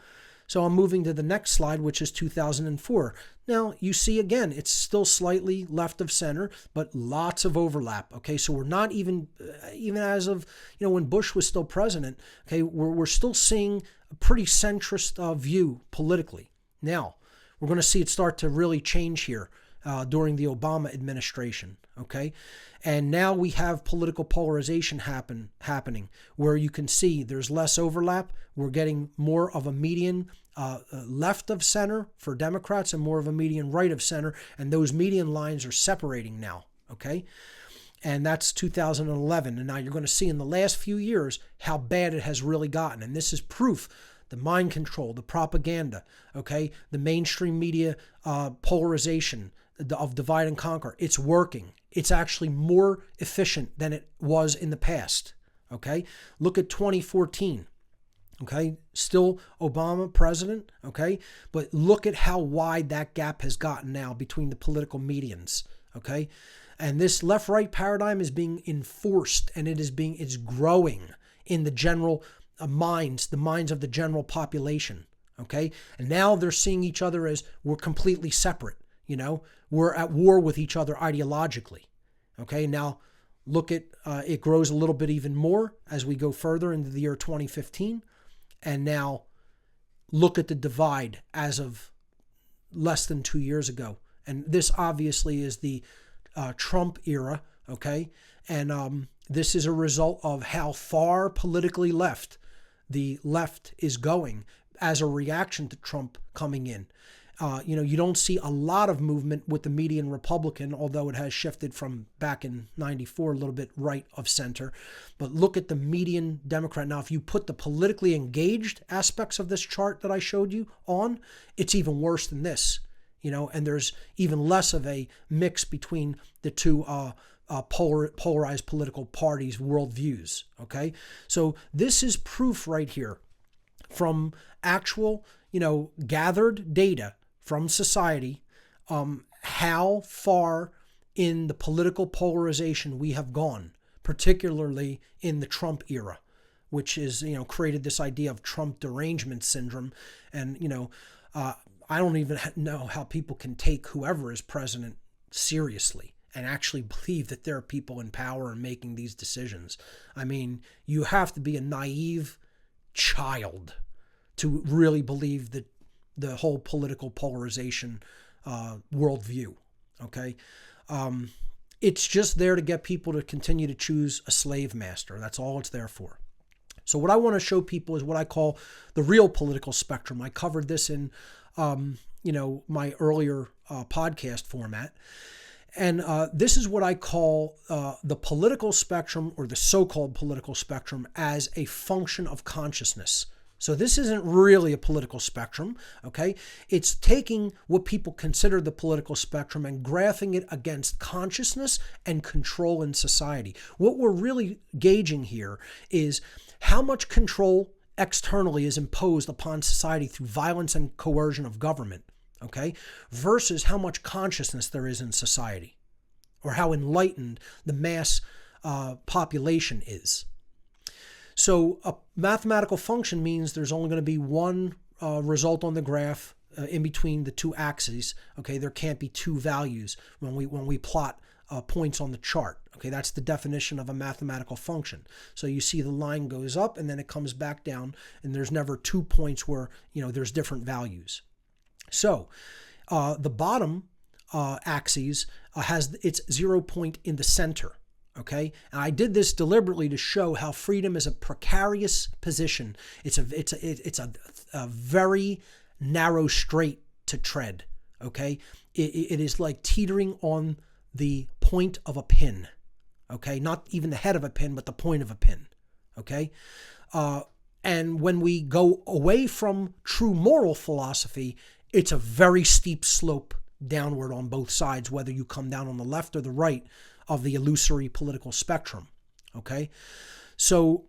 so I'm moving to the next slide, which is 2004. Now you see again, it's still slightly left of center, but lots of overlap. Okay, so we're not even as of when Bush was still president. Okay, we're still seeing a pretty centrist view politically. Now we're going to see it start to really change here during the Obama administration. Okay, and now we have political polarization happening, where you can see there's less overlap. We're getting more of a median left of center for Democrats and more of a median right of center, and those median lines are separating now. Okay, and that's 2011, and now you're going to see in the last few years how bad it has really gotten, and this is proof. The mind control, the propaganda, okay, the mainstream media polarization of divide and conquer, it's working. It's actually more efficient than it was in the past. Okay, look at 2014. Okay, still Obama president. Okay, but look at how wide that gap has gotten now between the political medians. Okay, and this left-right paradigm is being enforced, and it's growing in the general minds, the minds of the general population. Okay, and now they're seeing each other as we're completely separate. We're at war with each other ideologically. Okay, now look at it grows a little bit even more as we go further into the year 2015. And now look at the divide as of less than 2 years ago. And this obviously is the Trump era. Okay, and this is a result of how far politically left the left is going as a reaction to Trump coming in. You don't see a lot of movement with the median Republican, although it has shifted from back in 94 a little bit right of center. But look at the median Democrat. Now, if you put the politically engaged aspects of this chart that I showed you on, it's even worse than this. And there's even less of a mix between the two polarized political parties' worldviews. Okay, so this is proof right here from actual, gathered data from society, how far in the political polarization we have gone, particularly in the Trump era, which is, created this idea of Trump derangement syndrome. And, I don't even know how people can take whoever is president seriously and actually believe that there are people in power and making these decisions. I mean, you have to be a naive child to really believe that the whole political polarization worldview. Okay, it's just there to get people to continue to choose a slave master. That's all it's there for. So what I want to show people is what I call the real political spectrum. I covered this in my earlier podcast format. And this is what I call the political spectrum, or the so-called political spectrum, as a function of consciousness. So this isn't really a political spectrum, okay? It's taking what people consider the political spectrum and graphing it against consciousness and control in society. What we're really gauging here is how much control externally is imposed upon society through violence and coercion of government, okay, versus how much consciousness there is in society, or how enlightened the mass population is. So a mathematical function means there's only going to be one result on the graph in between the two axes. Okay, there can't be two values when we plot points on the chart. Okay, that's the definition of a mathematical function. So you see the line goes up and then it comes back down, and there's never 2 points where there's different values. So the bottom axis has its 0 point in the center. Okay, and I did this deliberately to show how freedom is a precarious position. It's a very narrow strait to tread. Okay, it is like teetering on the point of a pin. Okay, not even the head of a pin, but the point of a pin. Okay, and when we go away from true moral philosophy, it's a very steep slope downward on both sides, whether you come down on the left or the right of the illusory political spectrum. Okay, so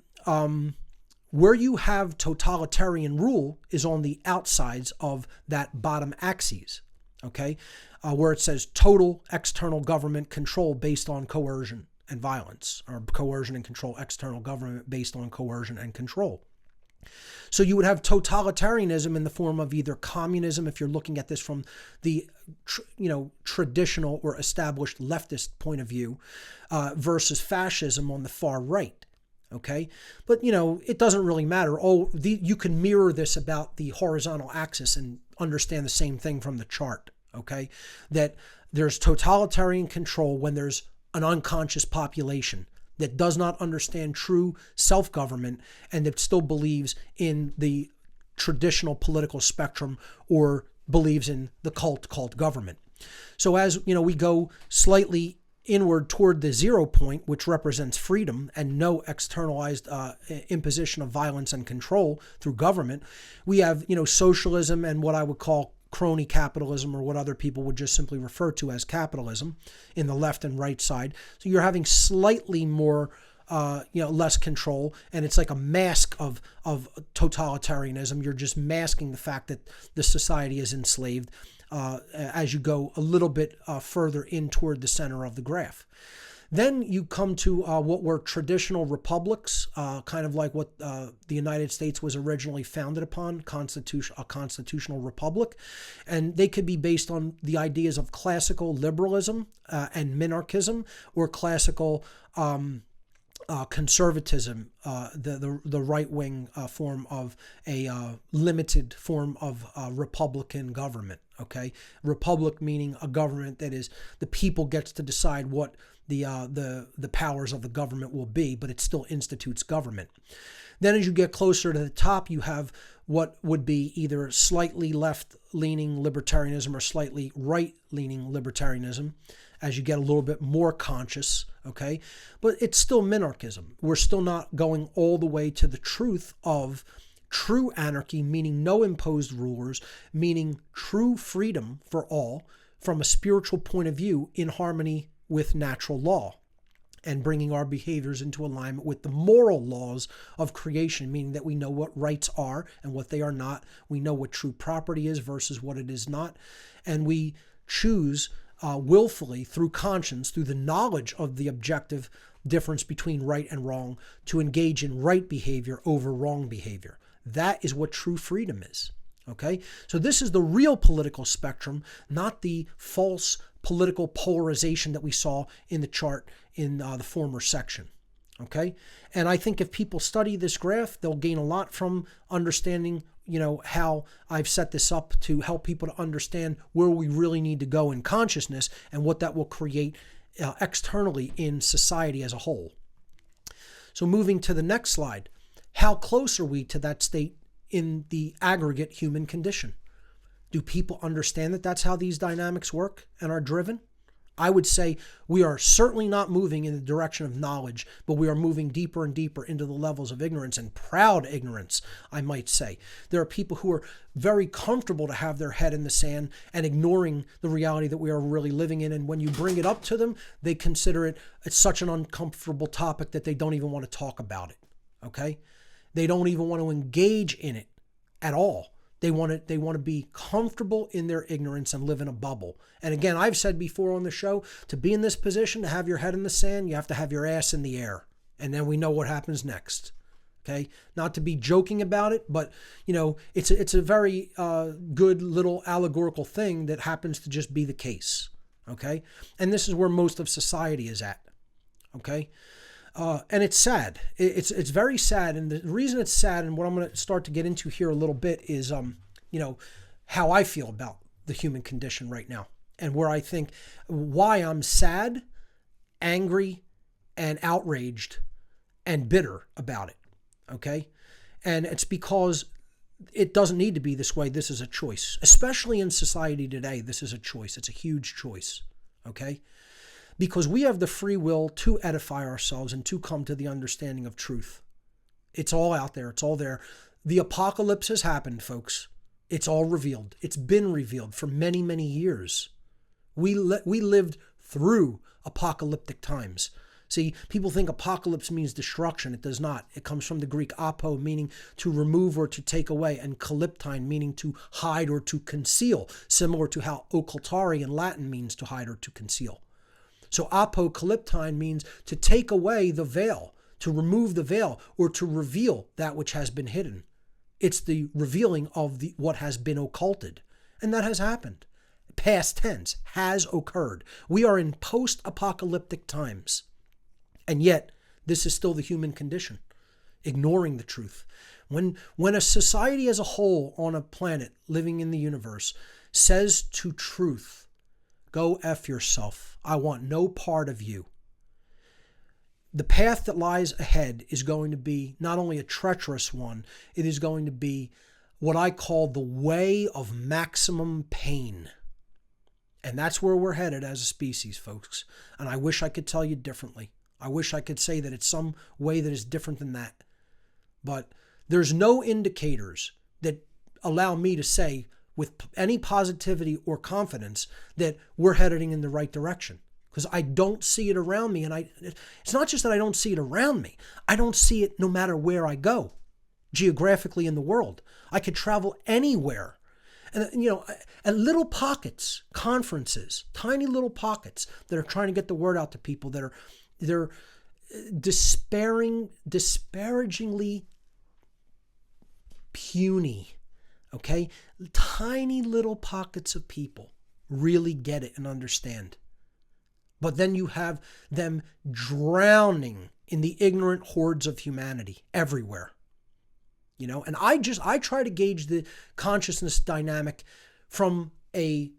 Where you have totalitarian rule is on the outsides of that bottom axis, okay? Where it says total external government control based on coercion and violence, or coercion and control, external government based on coercion and control. So you would have totalitarianism in the form of either communism, if you're looking at this from the traditional or established leftist point of view, versus fascism on the far right. Okay, but it doesn't really matter. You can mirror this about the horizontal axis and understand the same thing from the chart. Okay, that there's totalitarian control when there's an unconscious population that does not understand true self-government and that still believes in the traditional political spectrum or believes in the cult government. So as we go slightly inward toward the 0 point, which represents freedom and no externalized imposition of violence and control through government, we have socialism and what I would call crony capitalism, or what other people would just simply refer to as capitalism, in the left and right side. So you're having slightly more less control, and it's like a mask of totalitarianism. You're just masking the fact that the society is enslaved as you go a little bit further in toward the center of the graph. Then you come to what were traditional republics, kind of like what the United States was originally founded upon, a constitutional republic. And they could be based on the ideas of classical liberalism and minarchism, or classical conservatism, the right-wing form of a limited form of republican government. Okay, republic meaning a government that is the people gets to decide what the powers of the government will be, but it still institutes government. Then as you get closer to the top, you have what would be either slightly left-leaning libertarianism or slightly right-leaning libertarianism, as you get a little bit more conscious, okay? But it's still minarchism. We're still not going all the way to the truth of true anarchy, meaning no imposed rulers, meaning true freedom for all from a spiritual point of view in harmony with natural law, and bringing our behaviors into alignment with the moral laws of creation, meaning that we know what rights are and what they are not. We know what true property is versus what it is not. And we choose willfully, through conscience, through the knowledge of the objective difference between right and wrong, to engage in right behavior over wrong behavior. That is what true freedom is. Okay? So this is the real political spectrum, not the false political polarization that we saw in the chart in the former section. Okay? And I think if people study this graph, they'll gain a lot from understanding, how I've set this up to help people to understand where we really need to go in consciousness and what that will create externally in society as a whole. So moving to the next slide, how close are we to that state in the aggregate human condition? Do people understand that that's how these dynamics work and are driven? I would say we are certainly not moving in the direction of knowledge, but we are moving deeper and deeper into the levels of ignorance, and proud ignorance, I might say. There are people who are very comfortable to have their head in the sand and ignoring the reality that we are really living in. And when you bring it up to them, they consider it's such an uncomfortable topic that they don't even want to talk about it. Okay? They don't even want to engage in it at all. They want to be comfortable in their ignorance and live in a bubble. And again, I've said before on the show, to be in this position, to have your head in the sand, you have to have your ass in the air. And then we know what happens next. Okay? Not to be joking about it, but it's a very good little allegorical thing that happens to just be the case. Okay? And this is where most of society is at. Okay? And it's sad. It's very sad. And the reason it's sad, and what I'm going to start to get into here a little bit, is how I feel about the human condition right now, and where I think why I'm sad, angry, and outraged and bitter about it. Okay? And it's because it doesn't need to be this way. This is a choice. Especially in society today, this is a choice. It's a huge choice. Okay? Because we have the free will to edify ourselves and to come to the understanding of truth. It's all out there. It's all there. The apocalypse has happened, folks. It's all revealed. It's been revealed for many, many years. We lived through apocalyptic times. See, people think apocalypse means destruction. It does not. It comes from the Greek apo, meaning to remove or to take away, and kalyptine, meaning to hide or to conceal, similar to how occultare in Latin means to hide or to conceal. So apocalyptine means to take away the veil, to remove the veil, or to reveal that which has been hidden. It's the revealing of what has been occulted. And that has happened. Past tense, has occurred. We are in post-apocalyptic times. And yet, this is still the human condition, ignoring the truth. When a society as a whole on a planet living in the universe says to truth, go F yourself, I want no part of you, the path that lies ahead is going to be not only a treacherous one, it is going to be what I call the way of maximum pain. And that's where we're headed as a species, folks. And I wish I could tell you differently. I wish I could say that it's some way that is different than that. But there's no indicators that allow me to say with any positivity or confidence that we're heading in the right direction. Because I don't see it around me. And it's not just that I don't see it around me. I don't see it no matter where I go, geographically in the world. I could travel anywhere. And, at little pockets, conferences, tiny little pockets that are trying to get the word out to people, they're disparagingly puny, okay? Tiny little pockets of people really get it and understand. But then you have them drowning in the ignorant hordes of humanity everywhere. And I try to gauge the consciousness dynamic from a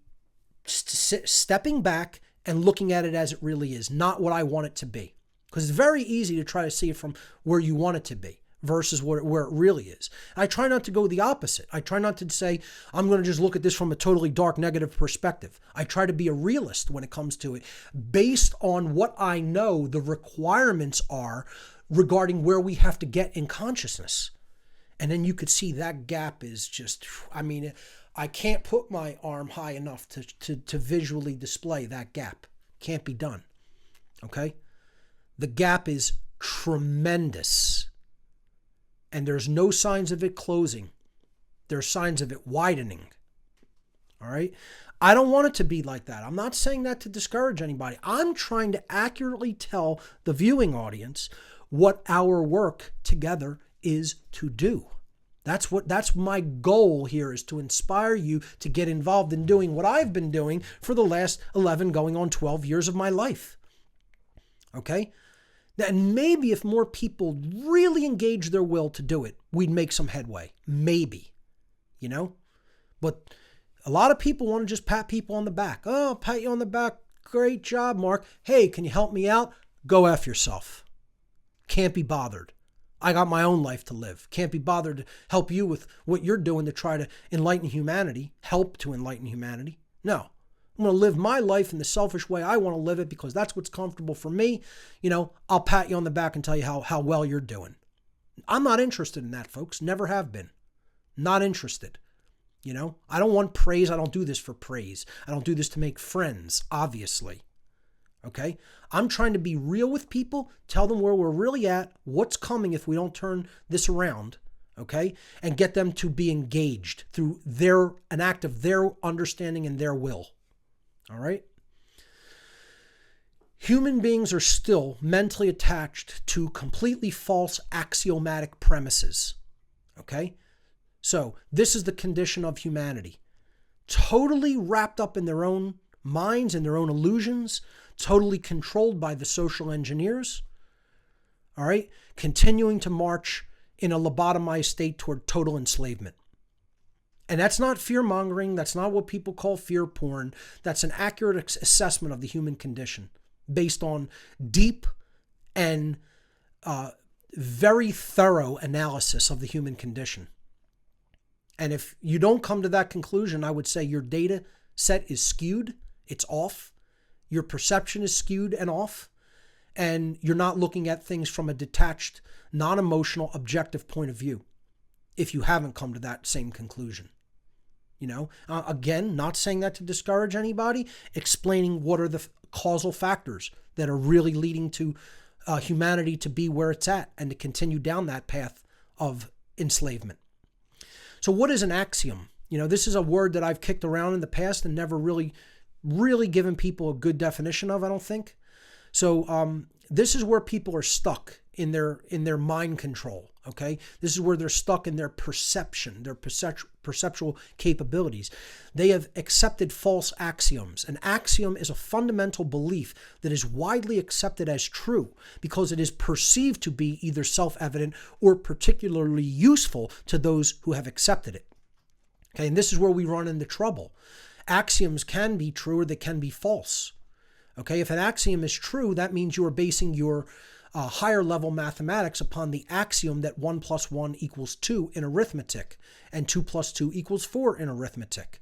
stepping back and looking at it as it really is, not what I want it to be. Because it's very easy to try to see it from where you want it to be versus where it really is. I try not to go the opposite. I try not to say, I'm going to just look at this from a totally dark, negative perspective. I try to be a realist when it comes to it, based on what I know the requirements are regarding where we have to get in consciousness. And then you could see that gap is just, I can't put my arm high enough to visually display that gap. Can't be done. Okay? The gap is tremendous. And there's no signs of it closing. There's signs of it widening. All right? I don't want it to be like that. I'm not saying that to discourage anybody. I'm trying to accurately tell the viewing audience what our work together is to do. That's my goal here, is to inspire you to get involved in doing what I've been doing for the last 11 going on 12 years of my life. Okay? And maybe if more people really engage their will to do it, we'd make some headway. Maybe. But a lot of people want to just pat people on the back. Oh, I'll pat you on the back. Great job, Mark. Hey, can you help me out? Go F yourself. Can't be bothered. I got my own life to live. Can't be bothered to help you with what you're doing to try to enlighten humanity, help to enlighten humanity. No. I'm going to live my life in the selfish way I want to live it because that's what's comfortable for me. I'll pat you on the back and tell you how well you're doing. I'm not interested in that, folks. Never have been. Not interested. I don't want praise. I don't do this for praise. I don't do this to make friends, obviously. Okay? I'm trying to be real with people, tell them where we're really at, what's coming if we don't turn this around, okay? And get them to be engaged through an act of their understanding and their will. All right? Human beings are still mentally attached to completely false axiomatic premises. Okay? So, this is the condition of humanity. Totally wrapped up in their own minds and their own illusions, totally controlled by the social engineers, all right, continuing to march in a lobotomized state toward total enslavement. And that's not fear-mongering. That's not what people call fear porn. That's an accurate assessment of the human condition based on deep and very thorough analysis of the human condition. And if you don't come to that conclusion, I would say your data set is skewed. It's off. Your perception is skewed and off. And you're not looking at things from a detached, non-emotional, objective point of view if you haven't come to that same conclusion. Again, not saying that to discourage anybody, explaining what are the causal factors that are really leading to humanity to be where it's at and to continue down that path of enslavement. So what is an axiom? This is a word that I've kicked around in the past and never really given people a good definition of, I don't think. So this is where people are stuck in their mind control, okay? This is where they're stuck in their perception, their perceptual capabilities. They have accepted false axioms. An axiom is a fundamental belief that is widely accepted as true because it is perceived to be either self-evident or particularly useful to those who have accepted it. Okay, and this is where we run into trouble. Axioms can be true or they can be false. Okay, if an axiom is true, that means you are basing your higher level mathematics upon the axiom that 1 + 1 = 2 in arithmetic and 2 + 2 = 4 in arithmetic.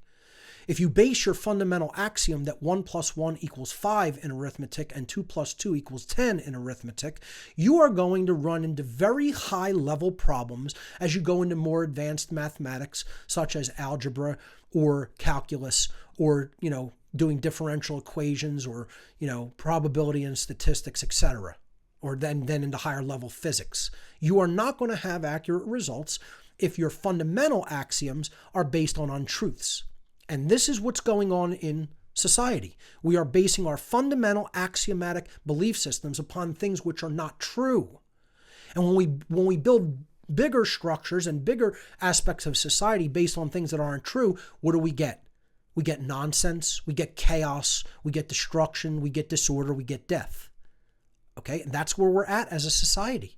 If you base your fundamental axiom that 1 + 1 = 5 in arithmetic and 2 + 2 = 10 in arithmetic, you are going to run into very high level problems as you go into more advanced mathematics such as algebra or calculus or, doing differential equations or, probability and statistics, etc. Or then into higher level physics. You are not going to have accurate results if your fundamental axioms are based on untruths. And this is what's going on in society. We are basing our fundamental axiomatic belief systems upon things which are not true. And when we build bigger structures and bigger aspects of society based on things that aren't true, what do we get? We get nonsense, we get chaos, we get destruction, we get disorder, we get death. Okay, and that's where we're at as a society,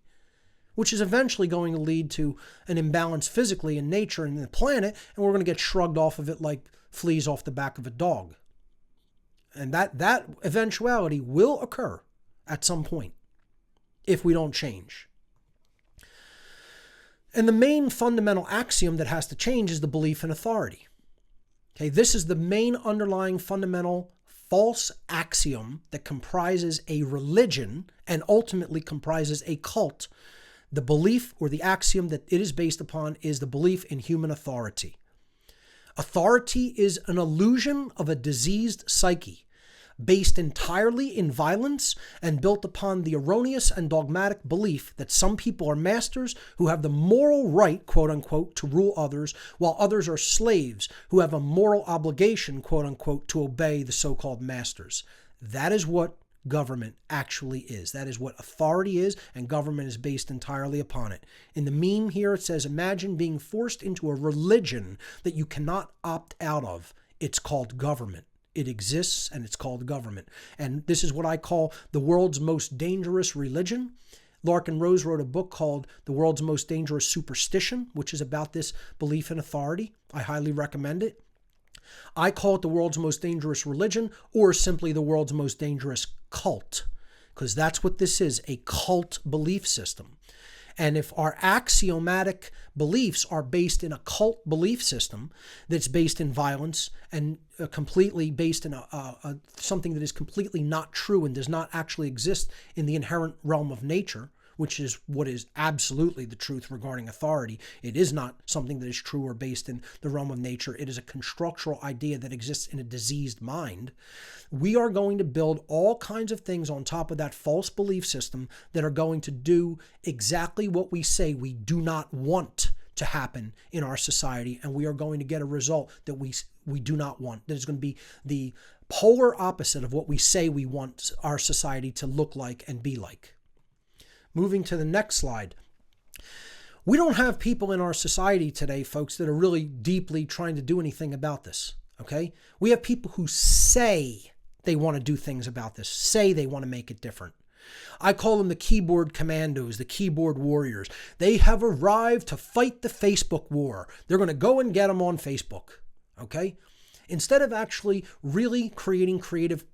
which is eventually going to lead to an imbalance physically in nature and in the planet, and we're going to get shrugged off of it like fleas off the back of a dog. And that eventuality will occur at some point if we don't change. And the main fundamental axiom that has to change is the belief in authority. Okay, this is the main underlying fundamental false axiom that comprises a religion and ultimately comprises a cult. The belief or the axiom that it is based upon is the belief in human authority. Authority is an illusion of a diseased psyche, based entirely in violence and built upon the erroneous and dogmatic belief that some people are masters who have the moral right, quote unquote, to rule others, while others are slaves who have a moral obligation, quote unquote, to obey the so-called masters. That is what government actually is. That is what authority is, and government is based entirely upon it. In the meme here, it says, imagine being forced into a religion that you cannot opt out of. It's called government. It exists, and it's called government. And this is what I call the world's most dangerous religion. Larkin Rose wrote a book called The World's Most Dangerous Superstition, which is about this belief in authority. I highly recommend it. I call it the world's most dangerous religion, or simply the world's most dangerous cult, because that's what this is, a cult belief system. And if our axiomatic beliefs are based in a cult belief system that's based in violence and completely based in something that is completely not true and does not actually exist in the inherent realm of nature, which is what is absolutely the truth regarding authority. It is not something that is true or based in the realm of nature. It is a constructural idea that exists in a diseased mind. We are going to build all kinds of things on top of that false belief system that are going to do exactly what we say we do not want to happen in our society, and we are going to get a result that we do not want. That is going to be the polar opposite of what we say we want our society to look like and be like. Moving to the next slide. We don't have people in our society today, folks, that are really deeply trying to do anything about this, okay? We have people who say they want to do things about this, say they want to make it different. I call them the keyboard commandos, the keyboard warriors. They have arrived to fight the Facebook war. They're going to go and get them on Facebook, okay? Instead of actually really creating creative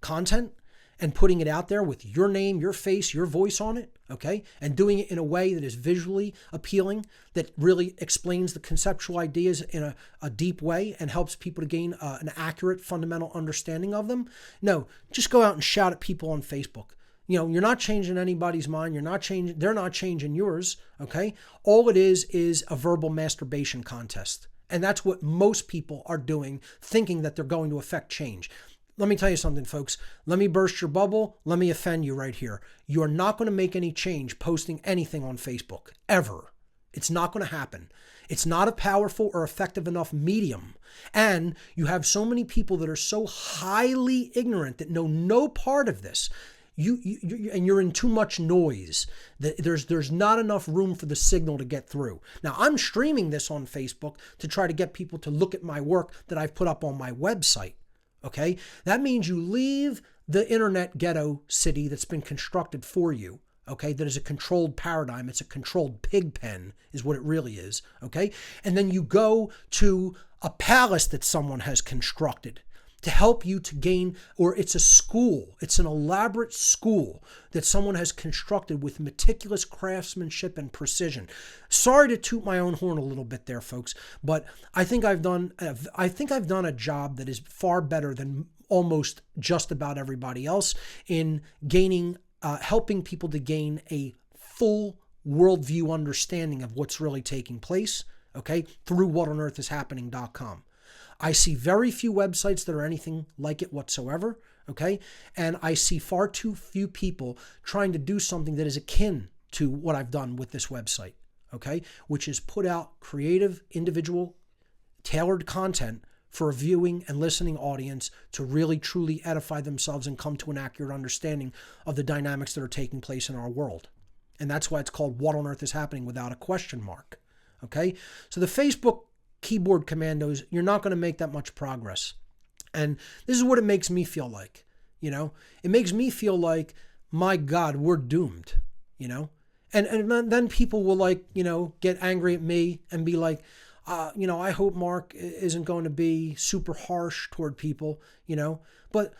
content and putting it out there with your name, your face, your voice on it, okay? And doing it in a way that is visually appealing, that really explains the conceptual ideas in a deep way and helps people to gain an accurate, fundamental understanding of them. No, just go out and shout at people on Facebook. You're not changing anybody's mind. They're not changing yours, okay? All it is a verbal masturbation contest. And that's what most people are doing, thinking that they're going to affect change. let me tell you something, folks. Let me burst your bubble. Let me offend you right here. You are not going to make any change posting anything on Facebook, ever. It's not going to happen. It's not a powerful or effective enough medium. And you have so many people that are so highly ignorant that know no part of this. And you're in too much noise. There's not enough room for the signal to get through. Now, I'm streaming this on Facebook to try to get people to look at my work that I've put up on my website. Okay? That means you leave the internet ghetto city that's been constructed for you. Okay, that is a controlled paradigm. It's a controlled pig pen is what it really is. Okay, and then you go to a palace that someone has constructed to help you to gain, or it's a school. It's an elaborate school that someone has constructed with meticulous craftsmanship and precision. Sorry to toot my own horn a little bit there, folks, but I think I've done a job that is far better than almost just about everybody else in gaining. Helping people to gain a full worldview understanding of what's really taking place, okay, through whatonearthishappening.com. I see very few websites that are anything like it whatsoever, okay, and I see far too few people trying to do something that is akin to what I've done with this website, okay, which is put out creative, individual, tailored content for a viewing and listening audience to really truly edify themselves and come to an accurate understanding of the dynamics that are taking place in our world. And that's why it's called What on Earth is Happening without a question mark. Okay? So the Facebook keyboard commandos, you're not going to make that much progress. And this is what it makes me feel like. You know? It makes me feel like, my God, we're doomed. You know? And then people will get angry at me and be like, I hope Mark isn't going to be super harsh toward people, but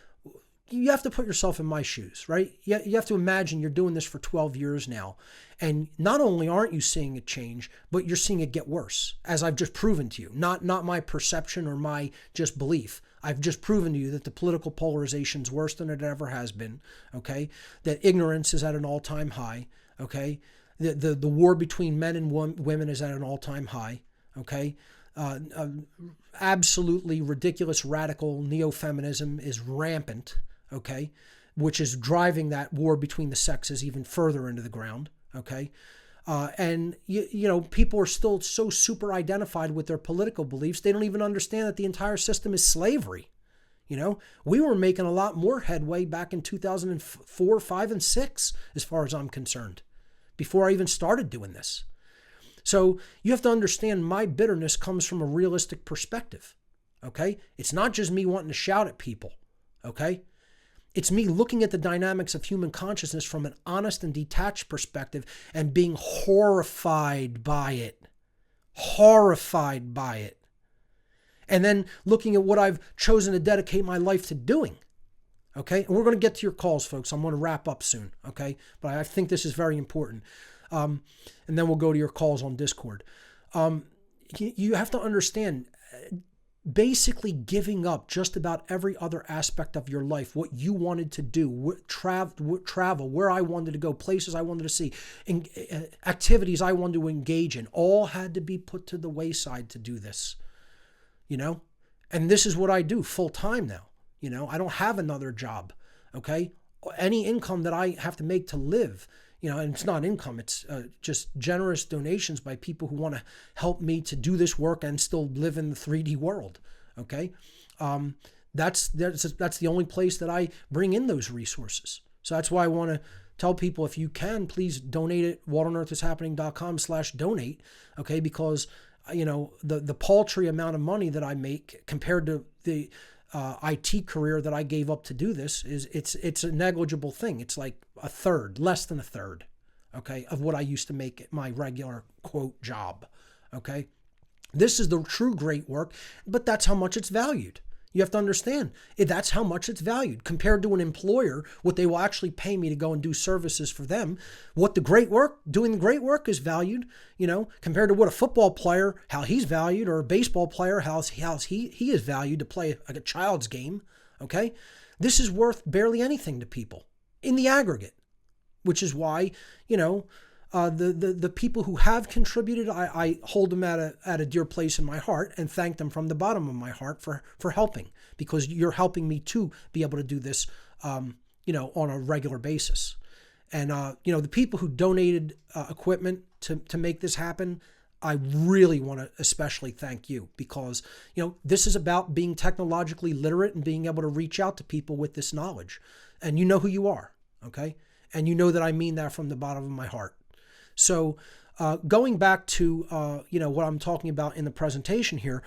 you have to put yourself in my shoes, right? You have to imagine you're doing this for 12 years now. And not only aren't you seeing it change, but you're seeing it get worse, as I've just proven to you. Not my perception or my just belief. I've just proven to you that the political polarization is worse than it ever has been, okay? That ignorance is at an all-time high, okay? The war between men and women is at an all-time high. Okay, absolutely ridiculous radical neo-feminism is rampant, okay, which is driving that war between the sexes even further into the ground, okay, and people are still so super identified with their political beliefs, they don't even understand that the entire system is slavery. We were making a lot more headway back in 2004, 5, and 6, as far as I'm concerned, before I even started doing this. So you have to understand my bitterness comes from a realistic perspective, okay? It's not just me wanting to shout at people, okay? It's me looking at the dynamics of human consciousness from an honest and detached perspective and being horrified by it. Horrified by it. And then looking at what I've chosen to dedicate my life to doing, okay? And we're going to get to your calls, folks. I'm going to wrap up soon, okay? But I think this is very important. And then we'll go to your calls on Discord. You have to understand, basically giving up just about every other aspect of your life, what you wanted to do, travel, where I wanted to go, places I wanted to see, activities I wanted to engage in, all had to be put to the wayside to do this, And this is what I do full time now. I don't have another job, okay? Any income that I have to make to live, and it's not income, it's just generous donations by people who want to help me to do this work and still live in the 3D world, okay? That's the only place that I bring in those resources. So that's why I want to tell people, if you can, please donate at whatonearthishappening.com/donate, okay? Because, the paltry amount of money that I make compared to the IT career that I gave up to do this it's a negligible thing. It's like a third, less than a third, okay, of what I used to make at my regular quote job, okay? This is the true great work, but that's how much it's valued. You have to understand, that's how much it's valued compared to an employer, what they will actually pay me to go and do services for them. What doing the great work is valued, compared to what a football player, how he's valued, or a baseball player, how he is valued to play a child's game, okay? This is worth barely anything to people in the aggregate, which is why, the people who have contributed, I hold them at a dear place in my heart and thank them from the bottom of my heart for helping, because you're helping me to be able to do this, on a regular basis. And, the people who donated equipment to make this happen, I really want to especially thank you, because, this is about being technologically literate and being able to reach out to people with this knowledge. And you know who you are, okay? And you know that I mean that from the bottom of my heart. So going back to, what I'm talking about in the presentation here,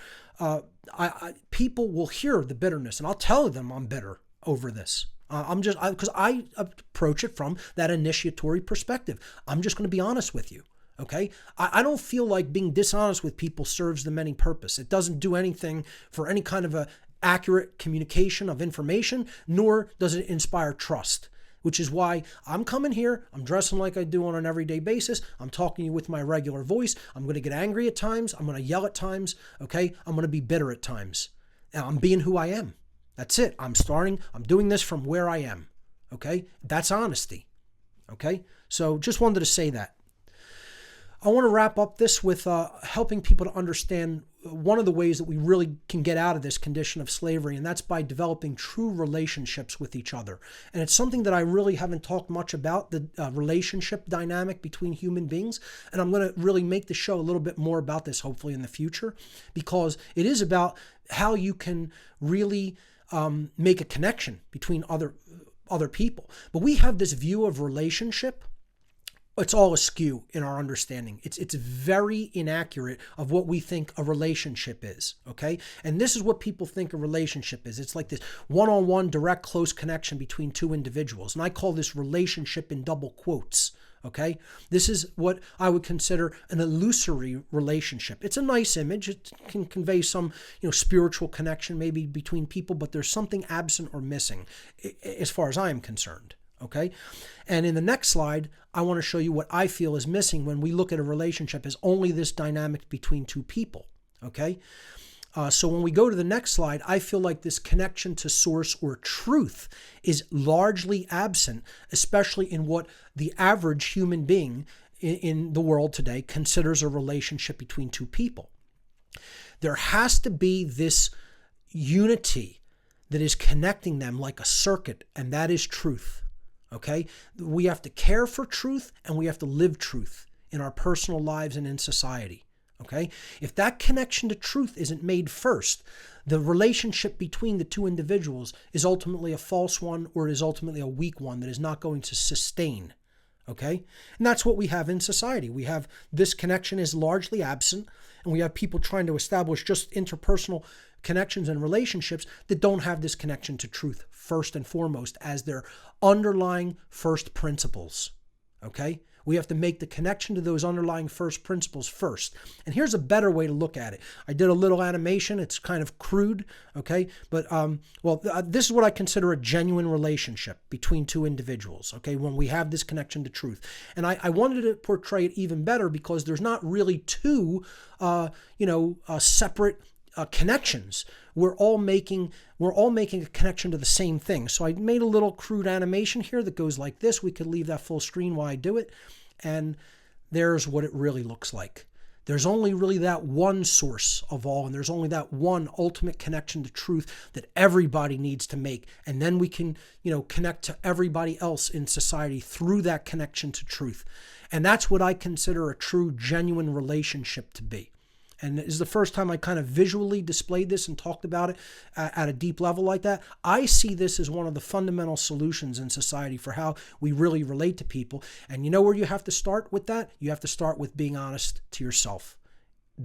people will hear the bitterness, and I'll tell them I'm bitter over this. Because I approach it from that initiatory perspective. I'm just going to be honest with you. Okay. I don't feel like being dishonest with people serves them any purpose. It doesn't do anything for any kind of a accurate communication of information, nor does it inspire trust, which is why I'm coming here. I'm dressing like I do on an everyday basis. I'm talking to you with my regular voice. I'm going to get angry at times. I'm going to yell at times. Okay. I'm going to be bitter at times. And I'm being who I am. That's it. I'm doing this from where I am. Okay. That's honesty. Okay. So just wanted to say that. I want to wrap up this with helping people to understand one of the ways that we really can get out of this condition of slavery, and that's by developing true relationships with each other. And it's something that I really haven't talked much about, the relationship dynamic between human beings. And I'm going to really make the show a little bit more about this, hopefully, in the future, because it is about how you can really make a connection between other people. But we have this view of relationship. It's all askew in our understanding. It's very inaccurate of what we think a relationship is, okay? And this is what people think a relationship is. It's like this one-on-one, direct, close connection between two individuals. And I call this relationship in double quotes, okay? This is what I would consider an illusory relationship. It's a nice image. It can convey some, spiritual connection maybe between people, but there's something absent or missing as far as I am concerned. Okay. And in the next slide, I want to show you what I feel is missing when we look at a relationship as only this dynamic between two people. Okay. So when we go to the next slide, I feel like this connection to source or truth is largely absent, especially in what the average human being in the world today considers a relationship between two people. There has to be this unity that is connecting them like a circuit, and that is truth. Okay, we have to care for truth and we have to live truth in our personal lives and in society. Okay, if that connection to truth isn't made first, the relationship between the two individuals is ultimately a false one, or it is ultimately a weak one that is not going to sustain. Okay, and that's what we have in society. We have this connection is largely absent, and we have people trying to establish just interpersonal connections and relationships that don't have this connection to truth first and foremost as their underlying first principles. Okay? We have to make the connection to those underlying first principles first. And here's a better way to look at it. I did a little animation. It's kind of crude, okay? But, this is what I consider a genuine relationship between two individuals, okay, when we have this connection to truth. And I wanted to portray it even better because there's not really two, separate connections. We're all making a connection to the same thing. So I made a little crude animation here that goes like this. We could leave that full screen while I do it. And there's what it really looks like. There's only really that one source of all, and there's only that one ultimate connection to truth that everybody needs to make. And then we can, connect to everybody else in society through that connection to truth. And that's what I consider a true, genuine relationship to be. And this is the first time I kind of visually displayed this and talked about it at a deep level like that. I see this as one of the fundamental solutions in society for how we really relate to people. And you know where you have to start with that? You have to start with being honest to yourself.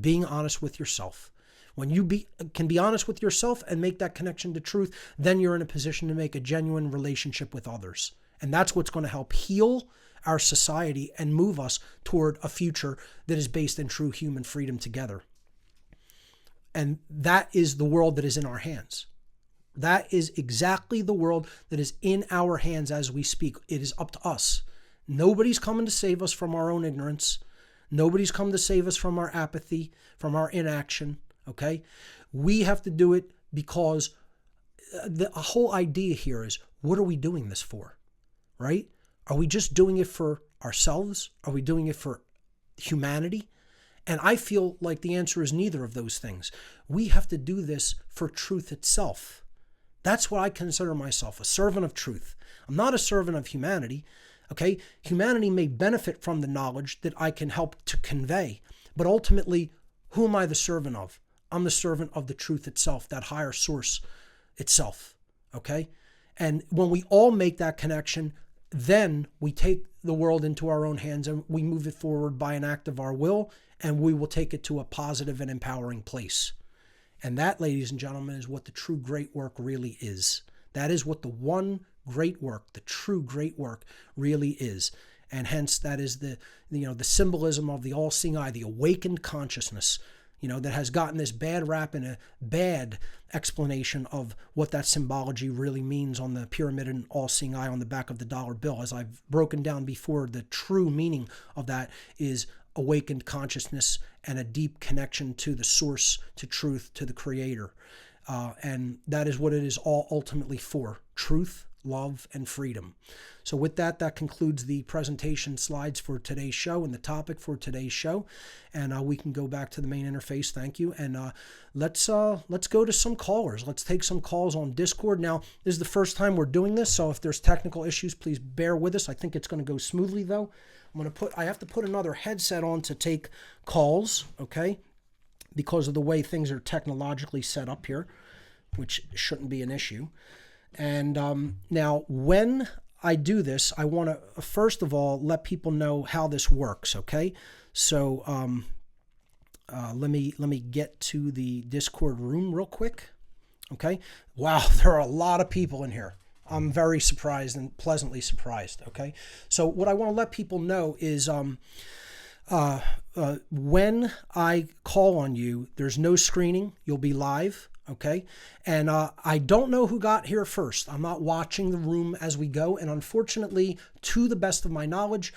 Being honest with yourself. When you can be honest with yourself and make that connection to truth, then you're in a position to make a genuine relationship with others. And that's what's going to help heal our society and move us toward a future that is based in true human freedom together. And that is the world that is in our hands. That is exactly the world that is in our hands as we speak. It is up to us. Nobody's coming to save us from our own ignorance. Nobody's come to save us from our apathy, from our inaction, okay? We have to do it because the whole idea here is, what are we doing this for, right? Are we just doing it for ourselves? Are we doing it for humanity? And I feel like the answer is neither of those things. We have to do this for truth itself. That's what I consider myself, a servant of truth. I'm not a servant of humanity. Okay? Humanity may benefit from the knowledge that I can help to convey, but ultimately, who am I the servant of? I'm the servant of the truth itself, that higher source itself. Okay? And when we all make that connection, then we take the world into our own hands and we move it forward by an act of our will, and we will take it to a positive and empowering place. And that, ladies and gentlemen, is what the true great work really is. That is what the one great work, the true great work really is. And hence that is the symbolism of the all-seeing eye, the awakened consciousness, that has gotten this bad rap and a bad explanation of what that symbology really means on the pyramid and all-seeing eye on the back of the dollar bill. As I've broken down before, the true meaning of that is awakened consciousness and a deep connection to the source, to truth, to the creator. And that is what it is all ultimately for: truth, love, and freedom. So with that, that concludes the presentation slides for today's show and the topic for today's show. And we can go back to the main interface. Thank you. And let's go to some callers. Let's take some calls on Discord. Now, this is the first time we're doing this, so if there's technical issues, please bear with us. I think it's going to go smoothly, though. I have to put another headset on to take calls, okay? Because of the way things are technologically set up here, which shouldn't be an issue. And now, when I do this, I want to, first of all, let people know how this works, okay? So let me get to the Discord room real quick, okay? Wow, there are a lot of people in here. I'm very surprised and pleasantly surprised, okay? So what I want to let people know is when I call on you, there's no screening. You'll be live. Okay. And I don't know who got here first. I'm not watching the room as we go. And unfortunately, to the best of my knowledge,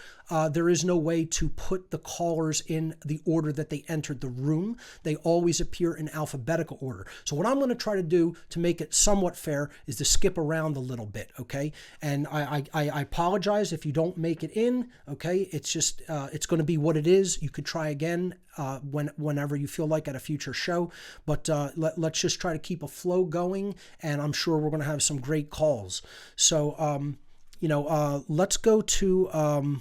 there is no way to put the callers in the order that they entered the room. They always appear in alphabetical order. So what I'm going to try to do to make it somewhat fair is to skip around a little bit. Okay. And I apologize if you don't make it in. Okay. It's just, it's going to be what it is. You could try again whenever you feel like at a future show. But let's just try to keep a flow going, and I'm sure we're going to have some great calls. So, let's go to,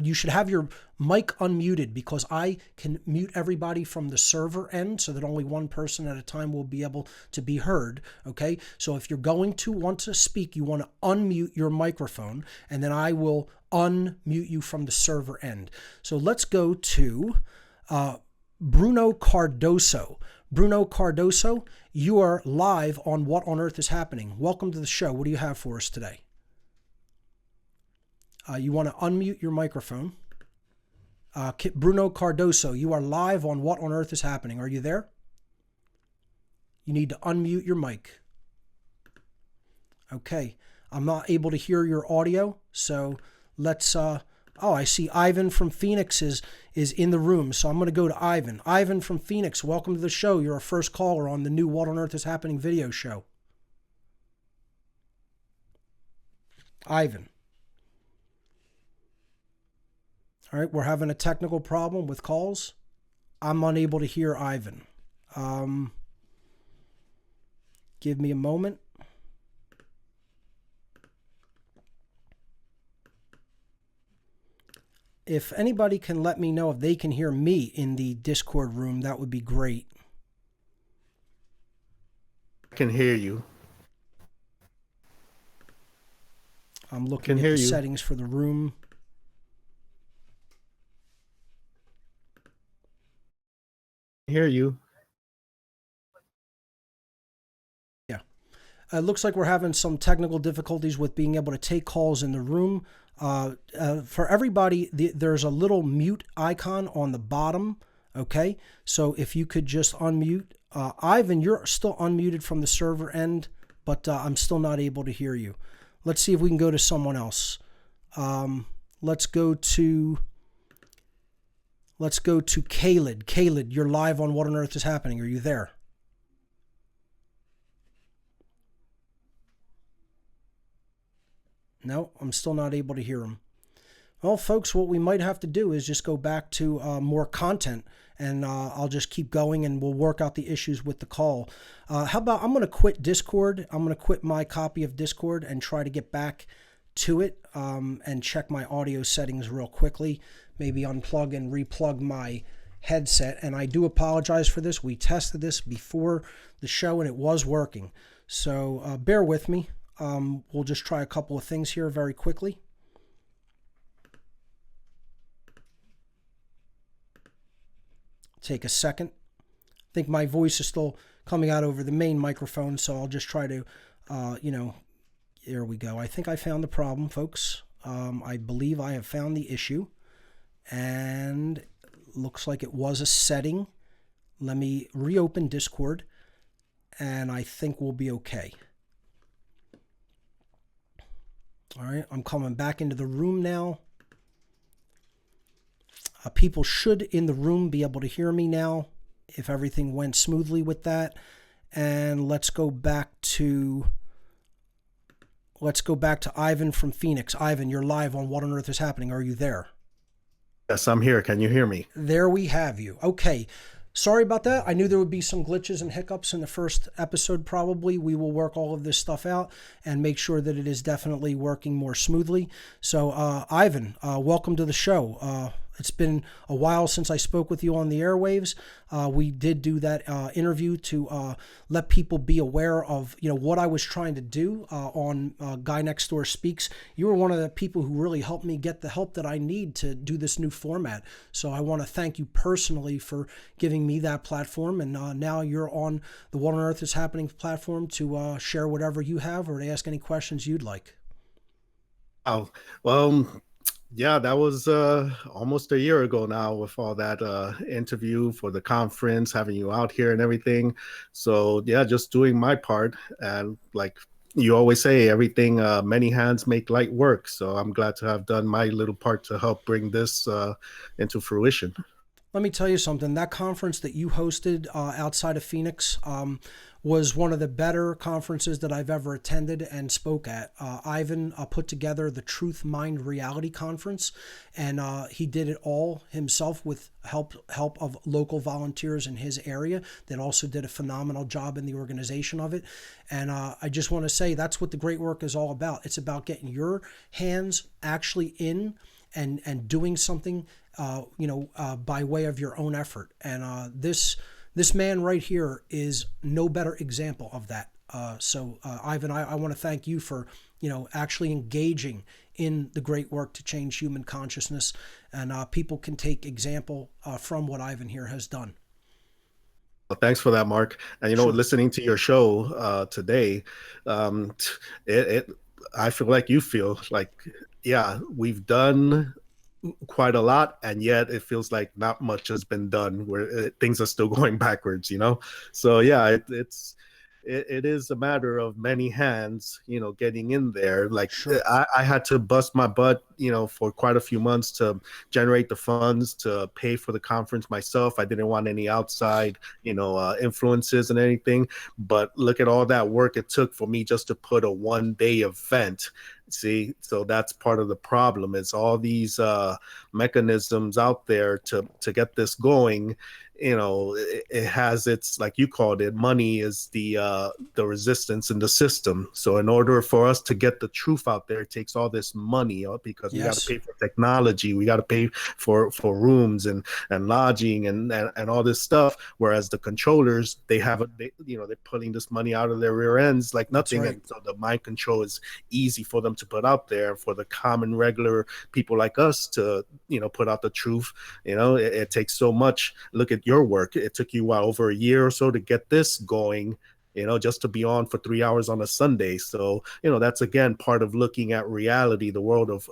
you should have your mic unmuted, because I can mute everybody from the server end so that only one person at a time will be able to be heard. Okay. So if you're going to want to speak, you want to unmute your microphone, and then I will unmute you from the server end. So let's go to, Bruno Cardoso. Bruno Cardoso, you are live on What on Earth is Happening. Welcome to the show. What do you have for us today? You want to unmute your microphone. Bruno Cardoso, you are live on What on Earth is Happening. Are you there? You need to unmute your mic. Okay. I'm not able to hear your audio, so let's... I see Ivan from Phoenix is in the room, so I'm going to go to Ivan. Ivan from Phoenix, welcome to the show. You're our first caller on the new What on Earth is Happening video show. Ivan. All right, we're having a technical problem with calls. I'm unable to hear Ivan. Give me a moment. If anybody can let me know if they can hear me in the Discord room, that would be great. I can hear you. I'm looking at the settings for the room. Hear you. Yeah. It looks like we're having some technical difficulties with being able to take calls in the room. For everybody, there's a little mute icon on the bottom. Okay. So if you could just unmute, Ivan, you're still unmuted from the server end, but I'm still not able to hear you. Let's see if we can go to someone else. Let's go to Khaled. Khaled, you're live on What on Earth is Happening. Are you there? No, I'm still not able to hear him. Well, folks, what we might have to do is just go back to more content, and I'll just keep going, and we'll work out the issues with the call. How about I'm going to quit Discord. I'm going to quit my copy of Discord and try to get back to it and check my audio settings real quickly. Maybe unplug and replug my headset. And I do apologize for this. We tested this before the show, and it was working. So bear with me. We'll just try a couple of things here very quickly. Take a second. I think my voice is still coming out over the main microphone, so I'll just try to, there we go. I think I found the problem, folks. I believe I have found the issue, and looks like it was a setting. Let me reopen Discord, and I think we'll be okay. All right, I'm coming back into the room now. People should in the room be able to hear me now if everything went smoothly with that. And let's go back to Ivan from Phoenix. Ivan, you're live on What on Earth is Happening. Are you there? Yes, I'm here. Can you hear me? There we have you. Okay. Sorry about that. I knew there would be some glitches and hiccups in the first episode probably. We will work all of this stuff out and make sure that it is definitely working more smoothly. So, Ivan, welcome to the show. It's been a while since I spoke with you on the airwaves. We did do that interview to let people be aware of, what I was trying to do on Guy Next Door Speaks. You were one of the people who really helped me get the help that I need to do this new format. So I want to thank you personally for giving me that platform. And now you're on the What on Earth is Happening platform to share whatever you have or to ask any questions you'd like. Oh, well, yeah, that was almost a year ago now with all that interview for the conference, having you out here and everything. So, yeah, just doing my part. And like you always say, everything, many hands make light work. So I'm glad to have done my little part to help bring this into fruition. Let me tell you something. That conference that you hosted outside of Phoenix was one of the better conferences that I've ever attended and spoke at. Ivan put together the Truth Mind Reality Conference, and he did it all himself with help of local volunteers in his area that also did a phenomenal job in the organization of it. And I just want to say that's what the great work is all about. It's about getting your hands actually in and doing something by way of your own effort. And this man right here is no better example of that. So Ivan, I want to thank you for, actually engaging in the great work to change human consciousness. And people can take example from what Ivan here has done. Well, thanks for that, Mark. And, Sure. Listening to your show today, I feel like you feel like, yeah, we've done quite a lot, and yet it feels like not much has been done, where things are still going backwards, So yeah, it is a matter of many hands, getting in there. Like, Sure. I had to bust my butt, for quite a few months to generate the funds to pay for the conference myself. I didn't want any outside, influences and anything. But look at all that work it took for me just to put a one-day event. See, so that's part of the problem. Is all these mechanisms out there to get this going. It has its, like you called it, money is the resistance in the system. So in order for us to get the truth out there, it takes all this money, because we got to pay for technology, we got to pay for rooms and lodging and all this stuff. Whereas the controllers, they're pulling this money out of their rear ends like nothing. Right. And so the mind control is easy for them to put out there. For the common regular people like us to put out the truth, it takes so much. Look at your work. It took you over a year or so to get this going, just to be on for 3 hours on a Sunday. So, that's again part of looking at reality, the world of,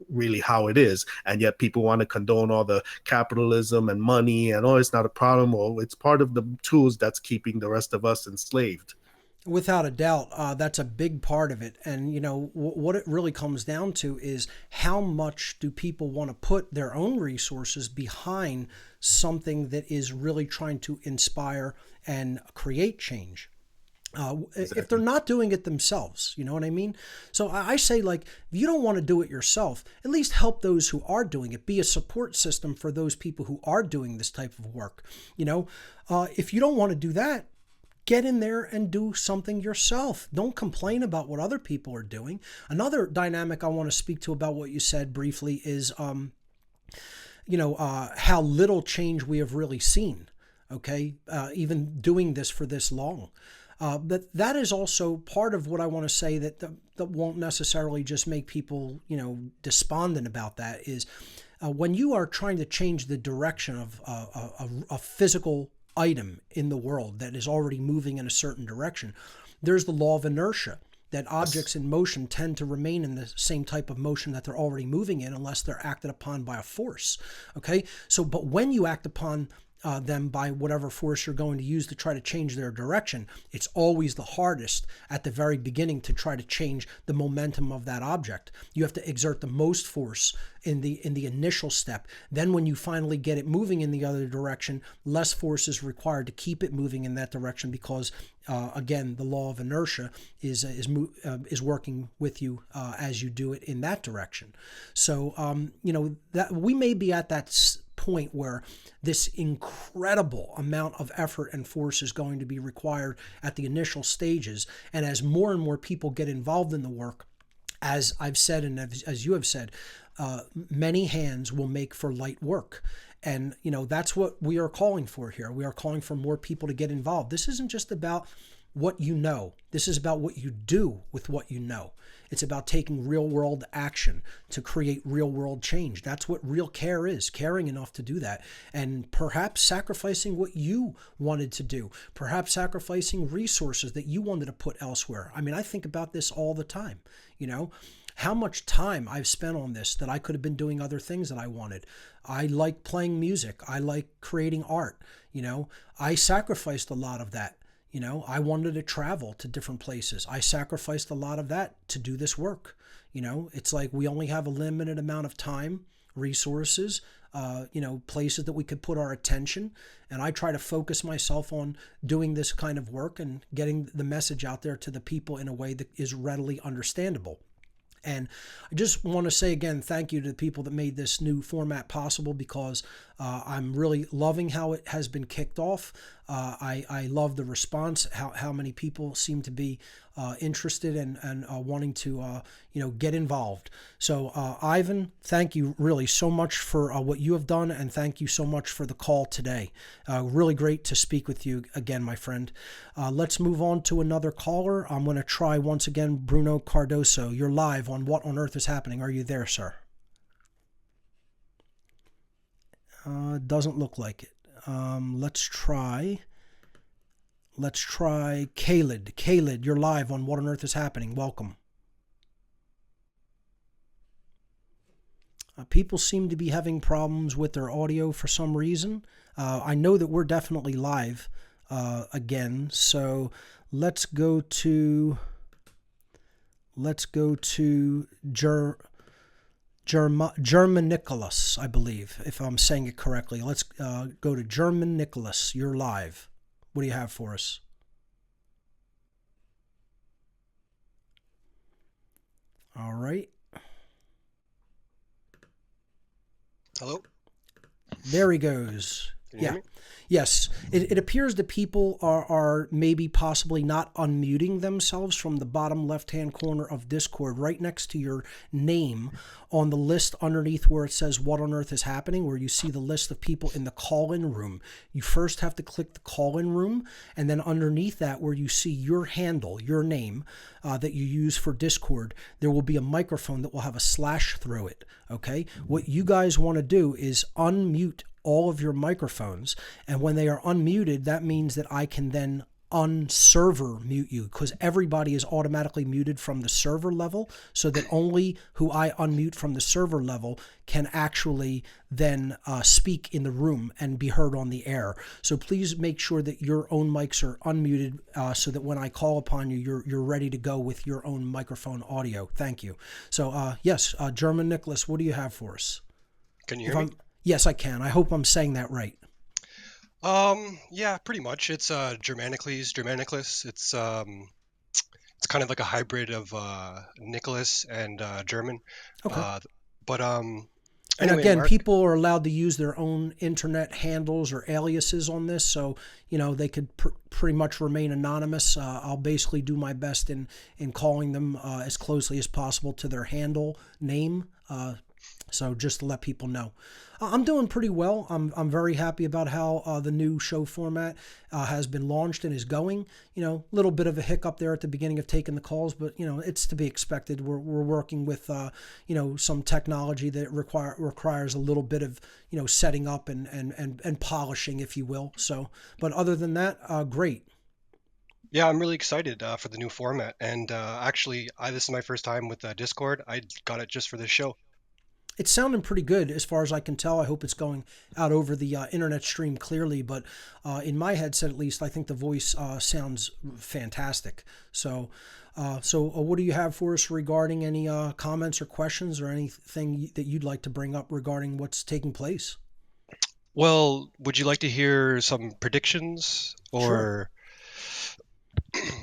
really how it is. And yet people want to condone all the capitalism and money and, it's not a problem. Well, it's part of the tools that's keeping the rest of us enslaved. Without a doubt, that's a big part of it. And, what it really comes down to is how much do people want to put their own resources behind something that is really trying to inspire and create change. If they're not doing it themselves, you know what I mean? So I say, like, if you don't want to do it yourself, at least help those who are doing it. Be a support system for those people who are doing this type of work. You know, if you don't want to do that, get in there and do something yourself. Don't complain about what other people are doing. Another dynamic I want to speak to about what you said briefly is, how little change we have really seen. Okay, even doing this for this long. But that is also part of what I want to say that won't necessarily just make people, despondent about that is when you are trying to change the direction of a physical item in the world that is already moving in a certain direction, there's the law of inertia that objects in motion tend to remain in the same type of motion that they're already moving in unless they're acted upon by a force. Okay, so but when you act upon them by whatever force you're going to use to try to change their direction, it's always the hardest at the very beginning to try to change the momentum of that object. You have to exert the most force in the initial step. Then when you finally get it moving in the other direction, less force is required to keep it moving in that direction because again, the law of inertia is working with you as you do it in that direction. So that we may be at that point where this incredible amount of effort and force is going to be required at the initial stages, and as more and more people get involved in the work, as I've said and as you have said, many hands will make for light work. And that's what we are calling for here. We are calling for more people to get involved. This isn't just about what you know. This is about what you do with what you know. It's about taking real world action to create real world change. That's what real care is, caring enough to do that. And perhaps sacrificing what you wanted to do, perhaps sacrificing resources that you wanted to put elsewhere. I mean, I think about this all the time, how much time I've spent on this that I could have been doing other things that I wanted. I like playing music. I like creating art. I sacrificed a lot of that. I wanted to travel to different places. I sacrificed a lot of that to do this work. It's like we only have a limited amount of time, resources, places that we could put our attention. And I try to focus myself on doing this kind of work and getting the message out there to the people in a way that is readily understandable. And I just want to say again, thank you to the people that made this new format possible, because I'm really loving how it has been kicked off. I love the response, how many people seem to be interested and wanting to get involved. So Ivan, thank you really so much for what you have done, and thank you so much for the call today. Really great to speak with you again, my friend. Let's move on to another caller. I'm going to try once again Bruno Cardoso. You're live on What on Earth is Happening. Are you there, sir? Doesn't look like it. Let's try Khaled. Khaled, you're live on What on Earth is Happening. Welcome. People seem to be having problems with their audio for some reason. I know that we're definitely live again, so let's go to German Nicholas, I believe, if I'm saying it correctly. Let's go to German Nicholas. You're live. What do you have for us? All right. Hello? There he goes. Can you hear me? Yes. It appears that people are maybe possibly not unmuting themselves from the bottom left-hand corner of Discord, right next to your name on the list underneath where it says What on Earth is Happening, where you see the list of people in the call-in room. You first have to click the call-in room, and then underneath that, where you see your handle, your name that you use for Discord, there will be a microphone that will have a slash through it. Okay? What you guys want to do is unmute all of your microphones, and when they are unmuted, that means that I can then unserver mute you, because everybody is automatically muted from the server level, so that only who I unmute from the server level can actually then speak in the room and be heard on the air. So please make sure that your own mics are unmuted so that when I call upon you, you're ready to go with your own microphone audio. Thank you. So yes, German Nicholas, what do you have for us? Can you hear me? Yes, I can. I hope I'm saying that right. Yeah, pretty much. It's Germanicles, Germanicus. It's kind of like a hybrid of Nicholas and German. Okay. Uh, but And anyway, again, Mark. people are allowed to use their own internet handles or aliases on this, so they could pretty much remain anonymous. I'll basically do my best in calling them as closely as possible to their handle name. So just to let people know, I'm doing pretty well. I'm very happy about how the new show format has been launched and is going. Little bit of a hiccup there at the beginning of taking the calls, but it's to be expected. We're working with some technology that requires a little bit of setting up and polishing, if you will. So, but other than that, great. Yeah, I'm really excited for the new format. And actually, this is my first time with Discord. I got it just for this show. It's sounding pretty good as far as I can tell. I hope it's going out over the internet stream clearly, but in my headset at least, I think the voice sounds fantastic. So, what do you have for us regarding any comments or questions or anything that you'd like to bring up regarding what's taking place? Well, would you like to hear some predictions Sure. or?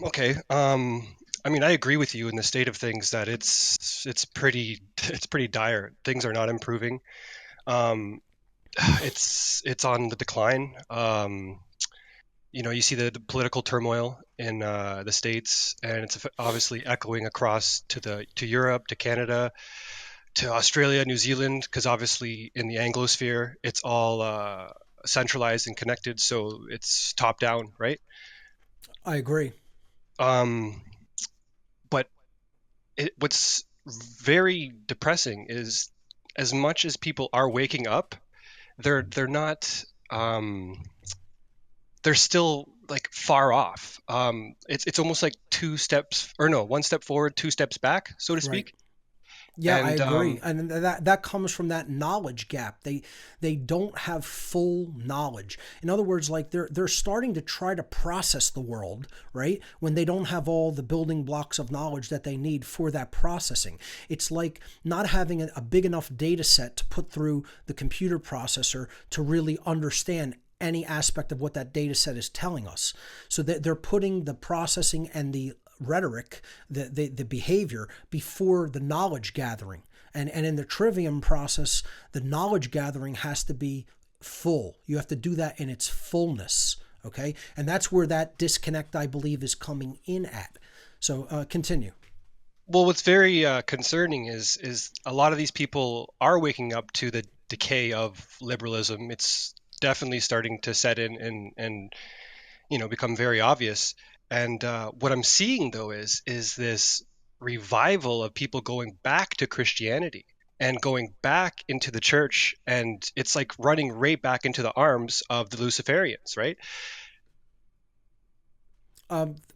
Okay. I mean, I agree with you in the state of things that it's pretty it's pretty dire. Things are not improving. Um, it's on the decline. You see the political turmoil in the states, and it's obviously echoing across to Europe, to Canada, to Australia, New Zealand, because obviously in the Anglosphere, it's all centralized and connected, so it's top down, right? I agree. Um, but what's very depressing is as much as people are waking up, they're not. They're still like far off. It's almost like two steps, or no, one step forward, two steps back, so to Right. speak. Yeah, I And agree, and that comes from that knowledge gap. They don't have full knowledge. In other words, like they're starting to try to process the world, right? When they don't have all the building blocks of knowledge that they need for that processing. It's like not having a big enough data set to put through the computer processor to really understand any aspect of what that data set is telling us. So that they're putting the processing and the rhetoric, the behavior before the knowledge gathering. And in the trivium process, the knowledge gathering has to be full. You have to do that in its fullness. Okay. And that's where that disconnect, I believe, is coming in at. So continue. well, what's very concerning is a lot of these people are waking up to the decay of liberalism. It's definitely starting to set in and become very obvious. And what I'm seeing though is this revival of people going back to Christianity and going back into the church, and it's like running right back into the arms of the Luciferians, right?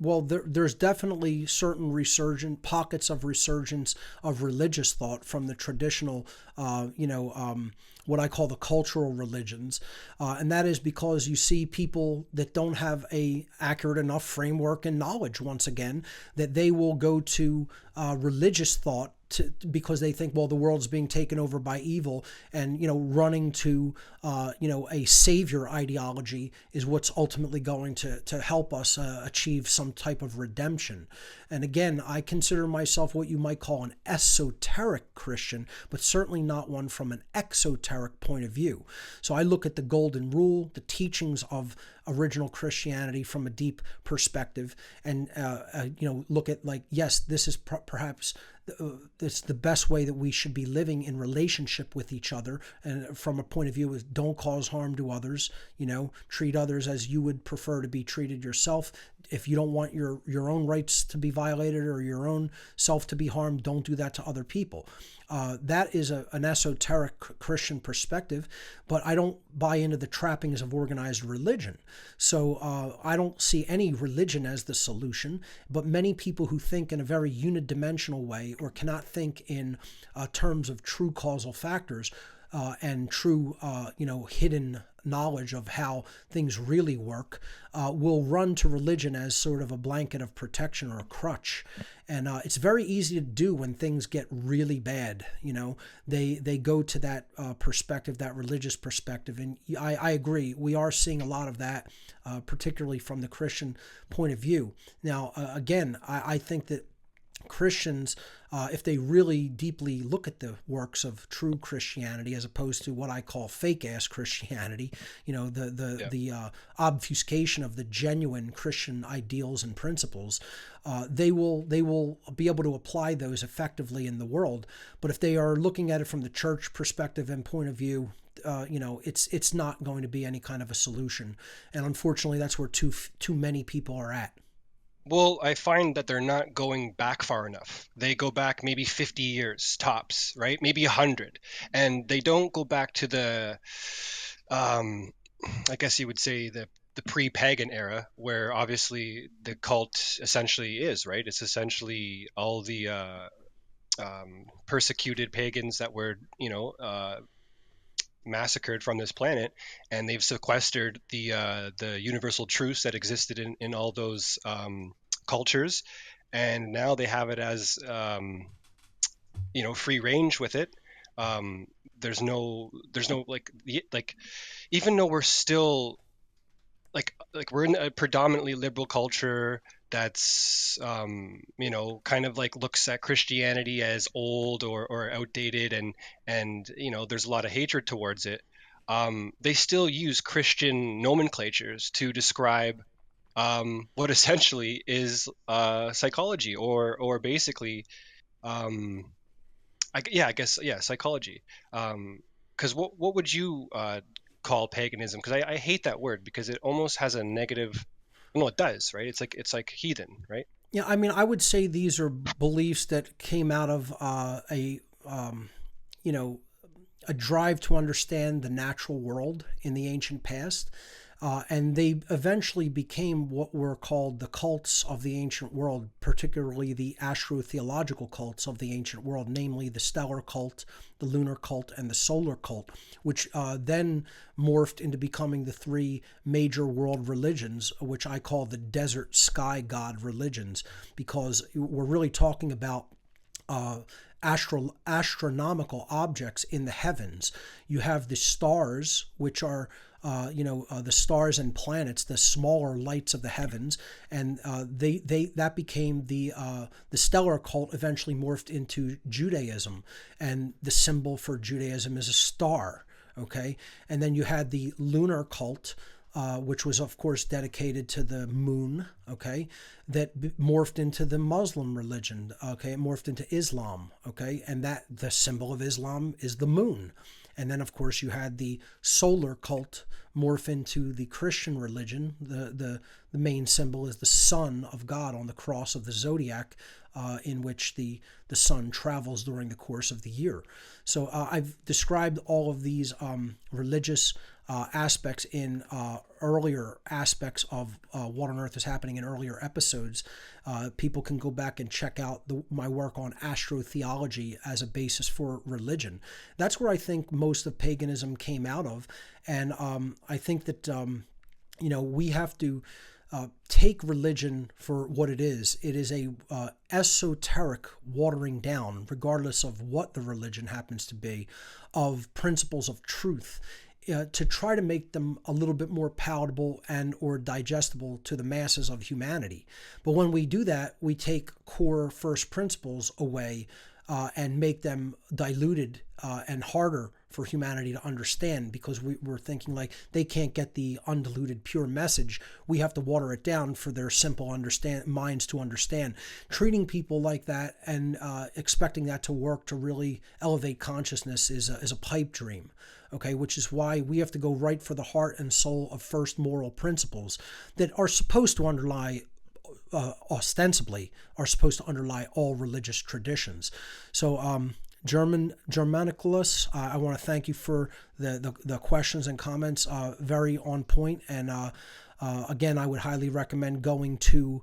Well, there's definitely certain resurgent pockets of resurgence of religious thought from the traditional, what I call the cultural religions, and that is because you see people that don't have a accurate enough framework and knowledge. Once again, that they will go to religious thought because they think, well, the world's being taken over by evil, and running to a savior ideology is what's ultimately going to help us achieve some type of redemption. And again, I consider myself what you might call an esoteric Christian, but certainly not one from an exoteric point of view. So I look at the golden rule, the teachings of original Christianity from a deep perspective, and look at, like, yes, this is perhaps it's the best way that we should be living in relationship with each other, and from a point of view is don't cause harm to others. Treat others as you would prefer to be treated yourself. If you don't want your own rights to be violated or your own self to be harmed, don't do that to other people. That is an esoteric Christian perspective, but I don't buy into the trappings of organized religion. So I don't see any religion as the solution, but many people who think in a very unidimensional way or cannot think in terms of true causal factors and true, hidden knowledge of how things really work will run to religion as sort of a blanket of protection or a crutch. And it's very easy to do when things get really bad. They go to that perspective, that religious perspective. And I agree. We are seeing a lot of that, particularly from the Christian point of view. Now, again, I think that Christians, if they really deeply look at the works of true Christianity as opposed to what I call fake-ass Christianity, the obfuscation of the genuine Christian ideals and principles, they will be able to apply those effectively in the world. But if they are looking at it from the church perspective and point of view, it's not going to be any kind of a solution. And unfortunately, that's where too many people are at. Well, I find that they're not going back far enough. They go back maybe 50 years tops, right? Maybe 100. And they don't go back to the, I guess you would say the pre-pagan era, where obviously the cult essentially is, right? It's essentially all the persecuted pagans that were, massacred from this planet, and they've sequestered the universal truths that existed in all those cultures, and now they have it as free range with it. There's no like even though we're still like we're in a predominantly liberal culture that's kind of like looks at Christianity as old or outdated, and there's a lot of hatred towards it. They still use Christian nomenclatures to describe what essentially is psychology or basically psychology. Because what would you call paganism? Because I hate that word because it almost has a negative. No, it does, right? It's like heathen, right? Yeah, I mean, I would say these are beliefs that came out of a drive to understand the natural world in the ancient past. And they eventually became what were called the cults of the ancient world, particularly the astrotheological cults of the ancient world, namely the stellar cult, the lunar cult, and the solar cult, which then morphed into becoming the three major world religions, which I call the desert sky god religions, because we're really talking about astronomical objects in the heavens. You have the stars, which are the stars and planets, the smaller lights of the heavens, and that became the stellar cult. Eventually morphed into Judaism, and the symbol for Judaism is a star. Okay, and then you had the lunar cult, which was of course dedicated to the moon. Okay, that morphed into the Muslim religion. Okay, it morphed into Islam. Okay, and that the symbol of Islam is the moon. And then, of course, you had the solar cult morph into the Christian religion. The main symbol is the Son of God on the cross of the zodiac, in which the sun travels during the course of the year. So I've described all of these religious aspects in earlier aspects of What on Earth is Happening in earlier episodes. People can go back and check out my work on astrotheology as a basis for religion. That's where I think most of paganism came out of. And I think that, we have to take religion for what it is. It is a esoteric watering down, regardless of what the religion happens to be, of principles of truth. To try to make them a little bit more palatable and or digestible to the masses of humanity. But when we do that, we take core first principles away and make them diluted and harder for humanity to understand, because we're thinking like they can't get the undiluted pure message. We have to water it down for their simple minds to understand. Treating people like that and expecting that to work to really elevate consciousness is a pipe dream. Okay, which is why we have to go right for the heart and soul of first moral principles that are supposed to ostensibly are supposed to underlie all religious traditions. So, Germanicus, I want to thank you for the questions and comments. Very on point. And again, I would highly recommend going to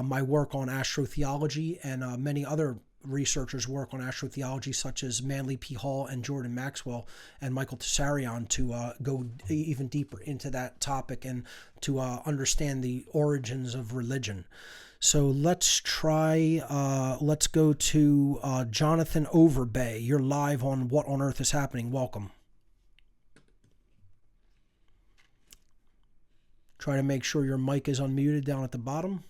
my work on astrotheology and many other researchers work on astrotheology, such as Manly P. Hall and Jordan Maxwell and Michael Tessarion, to go even deeper into that topic and to understand the origins of religion. So let's go to Jonathan Overbay. You're live on What on Earth is Happening. Welcome. Try to make sure your mic is unmuted down at the bottom.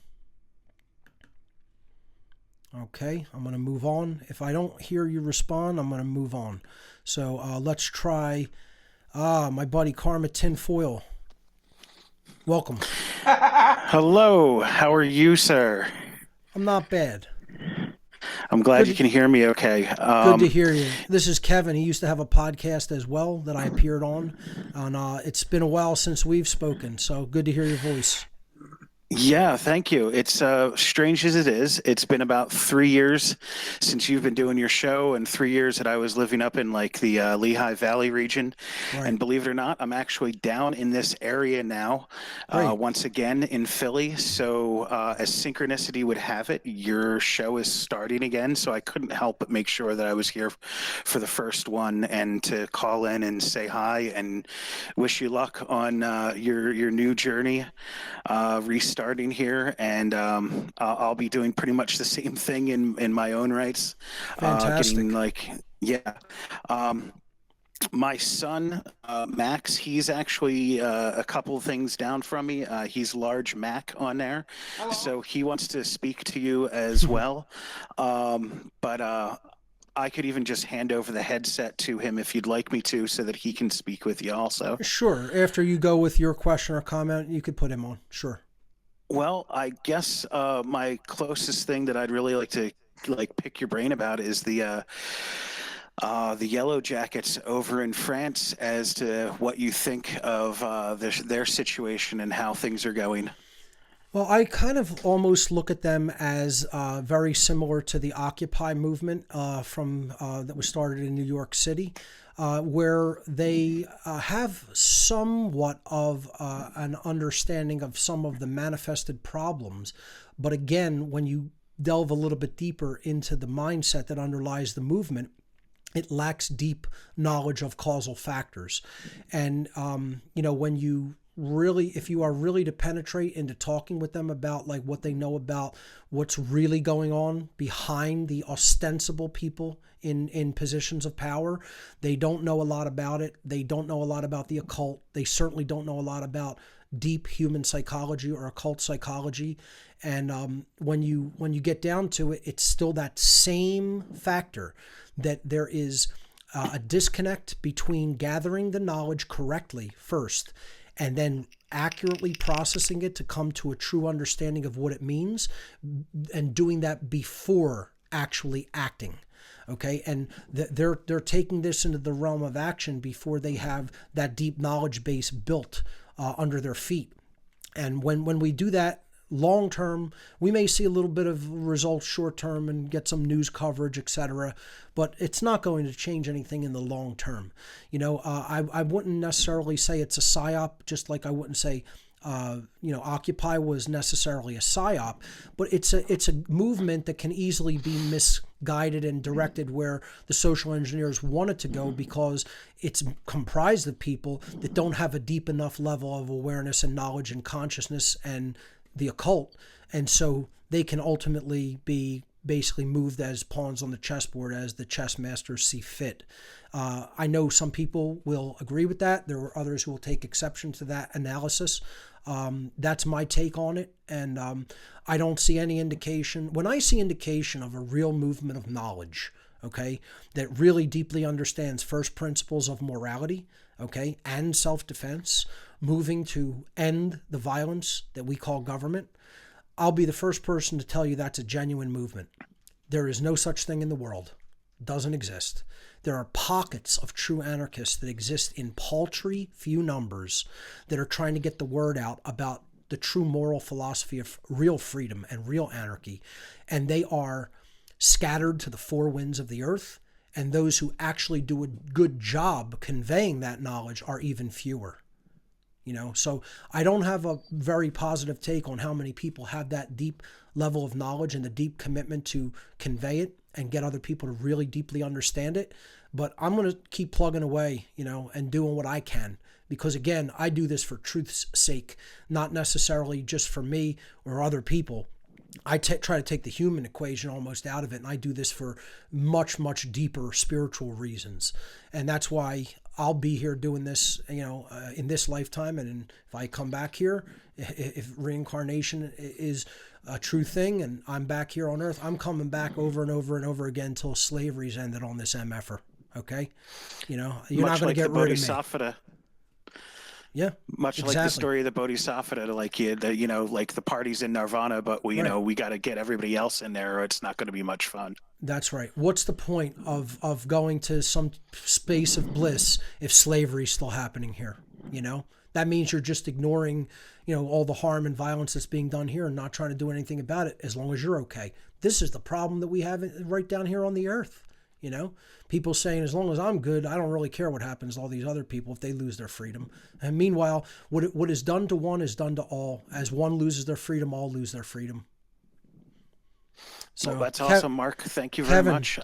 Okay, I'm going to move on. If I don't hear you respond, I'm going to move on. So let's try my buddy Karma Tinfoil. Welcome. Hello, how are you, sir? I'm not bad. I'm glad you can hear me okay. Good to hear you. This is Kevin. He used to have a podcast as well that I appeared on. And it's been a while since we've spoken, so good to hear your voice. Yeah, thank you. It's strange as it is. It's been about 3 years since you've been doing your show, and 3 years that I was living up in like the Lehigh Valley region. Right. And believe it or not, I'm actually down in this area now, once again in Philly. So as synchronicity would have it, your show is starting again. So I couldn't help but make sure that I was here for the first one and to call in and say hi and wish you luck on your new journey. Restarting here, and I'll be doing pretty much the same thing in my own rights. Fantastic. My son, Max, he's actually a couple things down from me. He's Large Mac on there. Hello. So he wants to speak to you as well. But I could even just hand over the headset to him if you'd like me to, so that he can speak with you also. Sure. After you go with your question or comment, you could put him on. Sure. Well, I guess my closest thing that I'd really like to pick your brain about is the Yellow Jackets over in France, as to what you think of their situation and how things are going. Well, I kind of almost look at them as very similar to the Occupy movement that was started in New York City, where they have somewhat of an understanding of some of the manifested problems. But again, when you delve a little bit deeper into the mindset that underlies the movement, it lacks deep knowledge of causal factors. And, when you if you are really to penetrate into talking with them about like what they know about what's really going on behind the ostensible people in positions of power, they don't know a lot about it. They don't know a lot about the occult. They certainly don't know a lot about deep human psychology or occult psychology. And when you get down to it, it's still that same factor that there is a disconnect between gathering the knowledge correctly first and then accurately processing it to come to a true understanding of what it means, and doing that before actually acting. Okay, and they're taking this into the realm of action before they have that deep knowledge base built under their feet. And when we do that long term, we may see a little bit of results short term and get some news coverage, etc. But it's not going to change anything in the long term. I wouldn't necessarily say it's a psyop, just like I wouldn't say Occupy was necessarily a psyop, but it's a movement that can easily be misguided and directed where the social engineers want it to go, because it's comprised of people that don't have a deep enough level of awareness and knowledge and consciousness and the occult, and so they can ultimately be basically moved as pawns on the chessboard as the chess masters see fit. I know some people will agree with that. There are others who will take exception to that analysis. That's my take on it, and I don't see any indication. When I see indication of a real movement of knowledge, okay, that really deeply understands first principles of morality, okay, and self-defense, moving to end the violence that we call government, I'll be the first person to tell you that's a genuine movement. There is no such thing in the world. It doesn't exist. There are pockets of true anarchists that exist in paltry few numbers that are trying to get the word out about the true moral philosophy of real freedom and real anarchy. And they are scattered to the four winds of the earth. And those who actually do a good job conveying that knowledge are even fewer. So I don't have a very positive take on how many people have that deep level of knowledge and the deep commitment to convey it. and get other people to really deeply understand it. But I'm going to keep plugging away, and doing what I can. Because again, I do this for truth's sake, not necessarily just for me or other people. I try to take the human equation almost out of it, and I do this for much, much deeper spiritual reasons. And that's why I'll be here doing this, in this lifetime. And if I come back here, if reincarnation is a true thing and I'm back here on Earth, I'm coming back over and over and over again until slavery's ended on this MFer. Okay? You're not going to get rid of me. Yeah, much exactly. Like the story of the Bodhisattva, like the party's in Nirvana, but we got to get everybody else in there, or it's not going to be much fun. That's right. What's the point of going to some space of bliss if slavery's still happening here? That means you're just ignoring, all the harm and violence that's being done here and not trying to do anything about it as long as you're okay. This is the problem that we have right down here on the earth. People saying, as long as I'm good, I don't really care what happens to all these other people if they lose their freedom. And meanwhile, what is done to one is done to all. As one loses their freedom, all lose their freedom. So that's awesome, Mark. Thank you very much.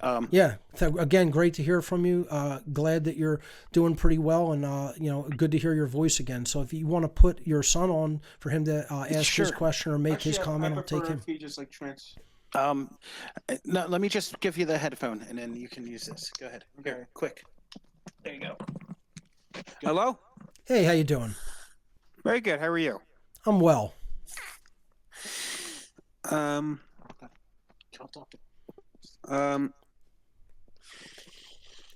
Again, great to hear from you. Glad that you're doing pretty well, and good to hear your voice again. So if you want to put your son on for him to ask his question or make his comment, I'll take him. No, let me just give you the headphone, and then you can use this. Go ahead. Here, quick. There you go. Hello? Hey, how you doing? Very good. How are you? I'm well.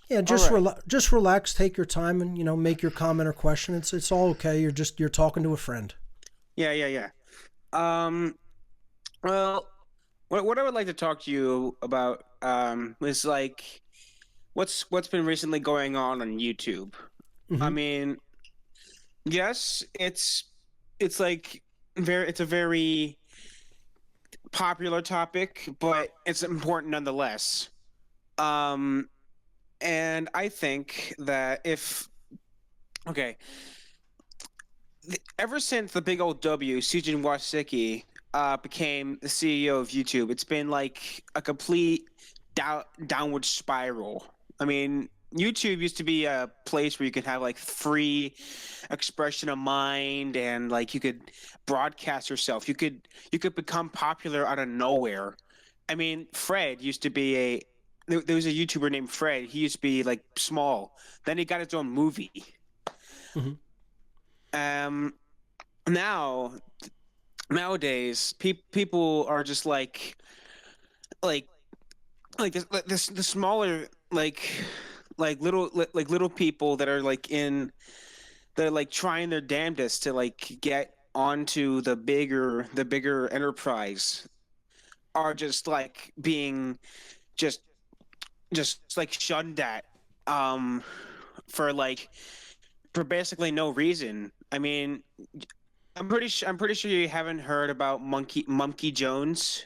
Yeah, just relax, take your time, and make your comment or question. It's all okay. You're talking to a friend. Yeah. Well, what I would like to talk to you about is like what's been recently going on YouTube. Mm-hmm. I mean, yes, it's a very popular topic, but it's important nonetheless. And I think that ever since the big old W, Sujin Wasicki, became the CEO of YouTube, it's been like a complete downward spiral. I mean, YouTube used to be a place where you could have like free expression of mind, and like you could broadcast yourself. You could become popular out of nowhere. I mean, Fred used to be there was a YouTuber named Fred. He used to be like small. Then he got his own movie. Mm-hmm. Nowadays, people are just like the smaller little people that are trying their damnedest to like get onto the bigger enterprise are just like being just like shunned at for basically no reason. I mean, I'm pretty sure you haven't heard about Monkey Jones.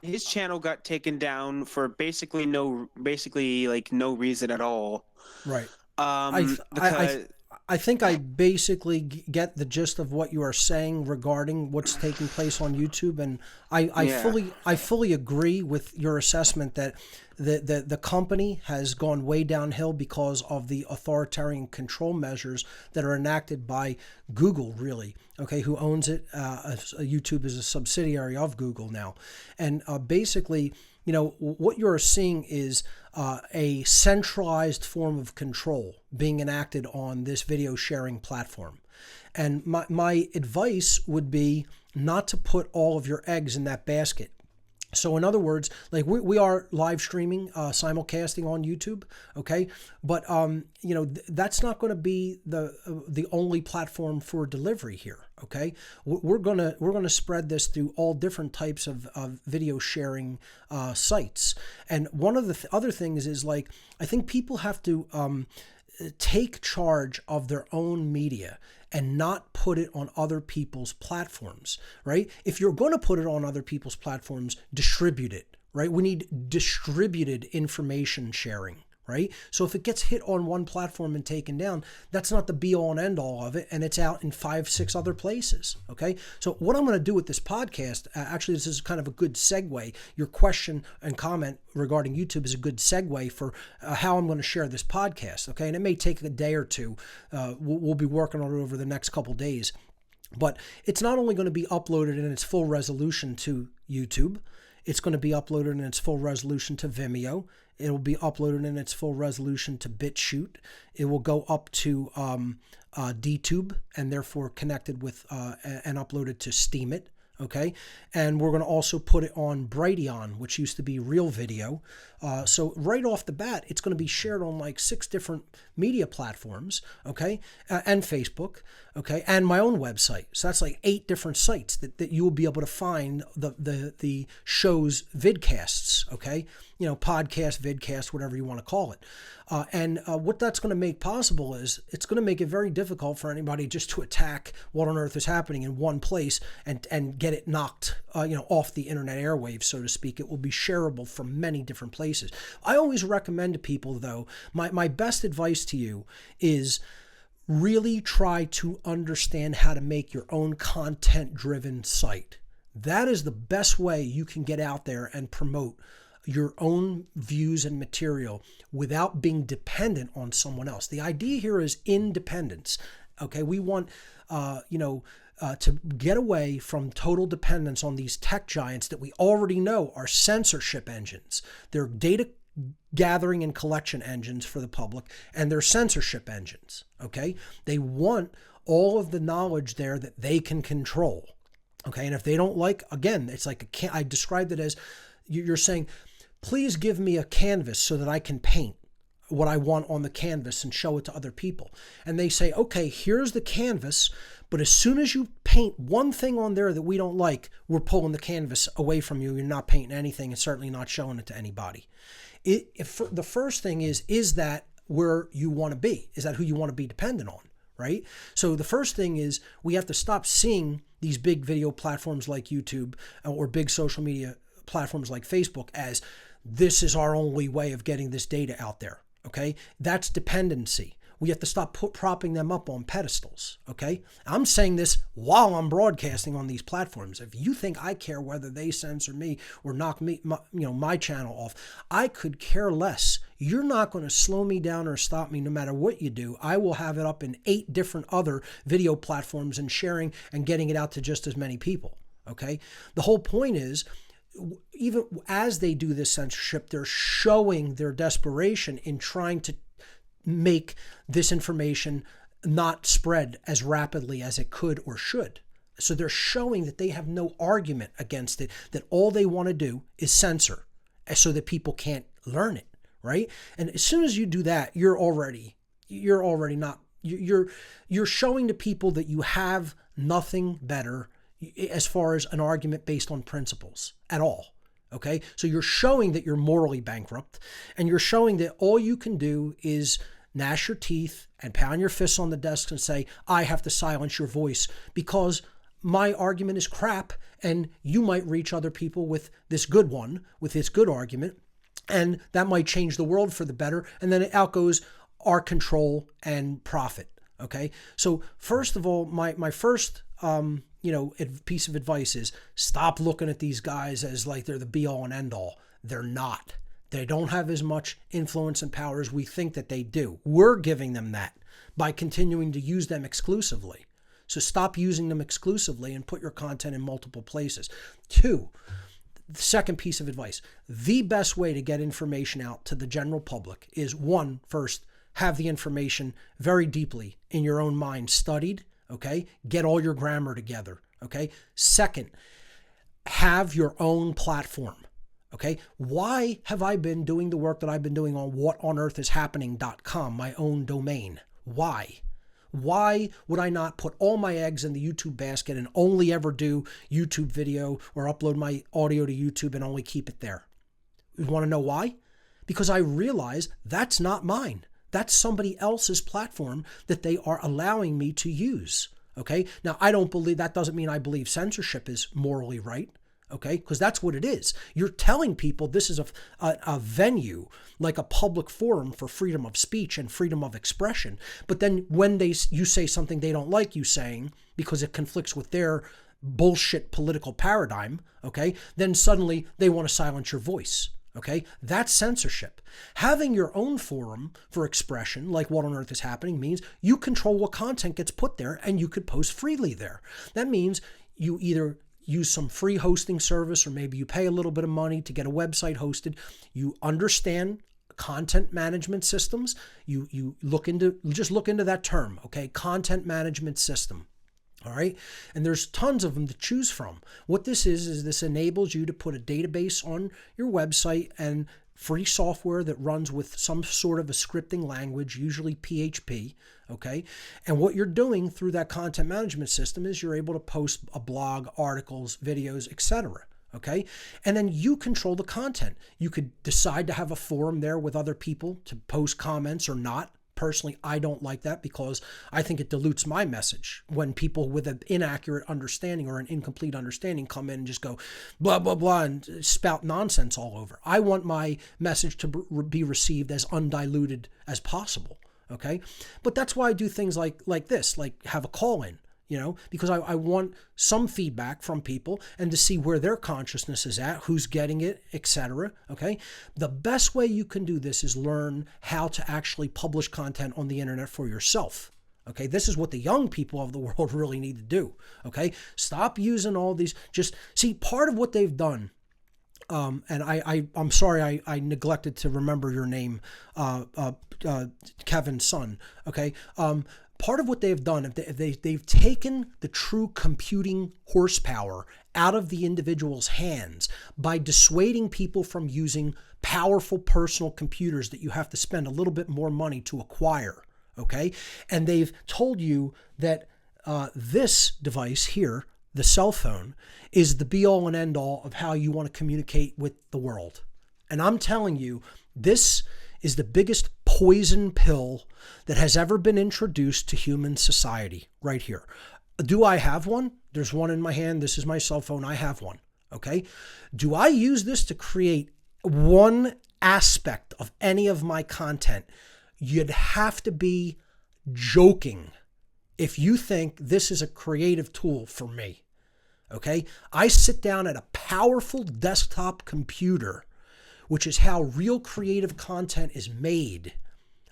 His channel got taken down for basically no reason at all. Right. I think I basically get the gist of what you are saying regarding what's taking place on YouTube, and I fully agree with your assessment that the company has gone way downhill because of the authoritarian control measures that are enacted by Google, really, okay, who owns it. YouTube is a subsidiary of Google now. And basically, what you're seeing is a centralized form of control being enacted on this video sharing platform. And my advice would be not to put all of your eggs in that basket. So in other words, like we are live streaming, simulcasting on YouTube, okay? But that's not going to be the only platform for delivery here, okay? We're gonna spread this through all different types of video sharing sites. And one of the other things is, like, I think people have to take charge of their own media and not put it on other people's platforms, right? If you're going to put it on other people's platforms, distribute it, right? We need distributed information sharing, right? So if it gets hit on one platform and taken down, that's not the be all and end all of it, and it's out in 5, 6 other places, okay? So what I'm going to do with this podcast, actually this is kind of a good segue. Your question and comment regarding YouTube is a good segue for how I'm going to share this podcast, okay? And it may take a day or two. We'll be working on it over the next couple days. But it's not only going to be uploaded in its full resolution to YouTube, it's going to be uploaded in its full resolution to Vimeo. It will be uploaded in its full resolution to BitChute. It will go up to DTube and therefore connected with and uploaded to Steemit. Okay, and we're going to also put it on Brighteon, which used to be Real Video. So right off the bat, it's going to be shared on like 6 different media platforms, okay, and Facebook, okay, and my own website. So that's like 8 different sites that you will be able to find the show's vidcasts, okay, podcast, vidcast, whatever you want to call it. And what that's going to make possible is it's going to make it very difficult for anybody just to attack what on earth is happening in one place and get it knocked off the internet airwaves, so to speak. It will be shareable from many different places. I always recommend to people, though, my best advice to you is really try to understand how to make your own content-driven site. That is the best way you can get out there and promote your own views and material without being dependent on someone else. The idea here is independence. Okay, we want to get away from total dependence on these tech giants that we already know are censorship engines. They're data gathering and collection engines for the public, and they're censorship engines. Okay, they want all of the knowledge there that they can control. Okay, and if they don't like, again, it's like I described it as you're saying, please give me a canvas so that I can paint what I want on the canvas and show it to other people. And they say, okay, here's the canvas, but as soon as you paint one thing on there that we don't like, we're pulling the canvas away from you. You're not painting anything and certainly not showing it to anybody. The first thing is that where you want to be? Is that who you want to be dependent on, right? So the first thing is we have to stop seeing these big video platforms like YouTube or big social media platforms like Facebook as this is our only way of getting this data out there, okay? That's dependency. We have to stop propping them up on pedestals, okay? I'm saying this while I'm broadcasting on these platforms. If you think I care whether they censor me or knock my channel off, I could care less. You're not going to slow me down or stop me no matter what you do. I will have it up in 8 different other video platforms and sharing and getting it out to just as many people, okay? The whole point is, even as they do this censorship, they're showing their desperation in trying to make this information not spread as rapidly as it could or should. So they're showing that they have no argument against it, that all they want to do is censor so that people can't learn it, right? And as soon as you do that, you're showing to people that you have nothing better as far as an argument based on principles at all. Okay, so you're showing that you're morally bankrupt, and you're showing that all you can do is gnash your teeth and pound your fists on the desk and say, I have to silence your voice because my argument is crap, and you might reach other people with this good one, with this good argument, and that might change the world for the better, and then out goes our control and profit. Okay, so first of all, my first piece of advice is stop looking at these guys as like they're the be all and end all. They're not. They don't have as much influence and power as we think that they do. We're giving them that by continuing to use them exclusively. So stop using them exclusively and put your content in multiple places. 2, the second piece of advice, the best way to get information out to the general public is 1, first, have the information very deeply in your own mind studied. Okay, get all your grammar together. Okay, second, have your own platform. Okay, why have I been doing the work that I've been doing on whatonearthishappening.com, my own domain? Why? Why would I not put all my eggs in the YouTube basket and only ever do YouTube video or upload my audio to YouTube and only keep it there? You want to know why? Because I realize that's not mine. That's somebody else's platform that they are allowing me to use. Okay. Now, I don't believe, that doesn't mean I believe censorship is morally right. Okay, because that's what it is. You're telling people this is a venue, like a public forum for freedom of speech and freedom of expression. But then when you say something they don't like you saying because it conflicts with their bullshit political paradigm, okay, then suddenly they want to silence your voice. Okay, that's censorship. Having your own forum for expression, like What on Earth is Happening, means you control what content gets put there and you could post freely there. That means you either use some free hosting service, or maybe you pay a little bit of money to get a website hosted. You understand content management systems. You look into that term, okay? Content management system. All right. And there's tons of them to choose from. What this is this enables you to put a database on your website and free software that runs with some sort of a scripting language, usually PHP. Okay. And what you're doing through that content management system is you're able to post a blog, articles, videos, etc. Okay. And then you control the content. You could decide to have a forum there with other people to post comments or not. Personally, I don't like that because I think it dilutes my message when people with an inaccurate understanding or an incomplete understanding come in and just go blah, blah, blah and spout nonsense all over. I want my message to be received as undiluted as possible. Okay. But that's why I do things like this, like have a call in. Because I want some feedback from people and to see where their consciousness is at, who's getting it, etc. Okay. The best way you can do this is learn how to actually publish content on the internet for yourself. Okay. This is what the young people of the world really need to do. Okay. Stop using all these, just see part of what they've done. And I'm sorry, I neglected to remember your name, Kevin's son. Okay. Part of what they've done, they've taken the true computing horsepower out of the individual's hands by dissuading people from using powerful personal computers that you have to spend a little bit more money to acquire, okay? And they've told you that this device here, the cell phone, is the be-all and end-all of how you want to communicate with the world. And I'm telling you, this is the biggest poison pill that has ever been introduced to human society right here. Do I have one? There's one in my hand. This is my cell phone. I have one. Okay. Do I use this to create one aspect of any of my content? You'd have to be joking if you think this is a creative tool for me. Okay. I sit down at a powerful desktop computer, which is how real creative content is made.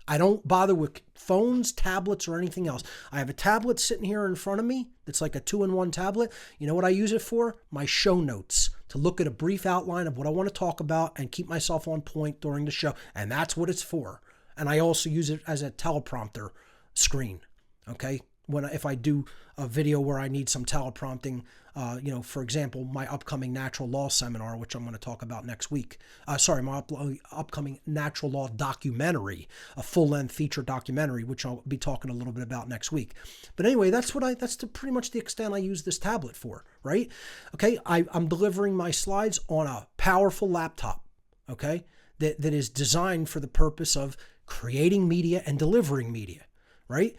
I don't bother with phones, tablets, or anything else. I have a tablet sitting here in front of me that's like a 2-in-1 tablet. You know what I use it for? My show notes, to look at a brief outline of what I want to talk about and keep myself on point during the show. And that's what it's for. And I also use it as a teleprompter screen, okay? If I do a video where I need some teleprompting, for example, my upcoming natural law seminar, which I'm going to talk about next week. My upcoming natural law documentary, a full-length feature documentary, which I'll be talking a little bit about next week. But anyway, that's pretty much the extent I use this tablet for, right? Okay, I'm delivering my slides on a powerful laptop, okay, that is designed for the purpose of creating media and delivering media, right?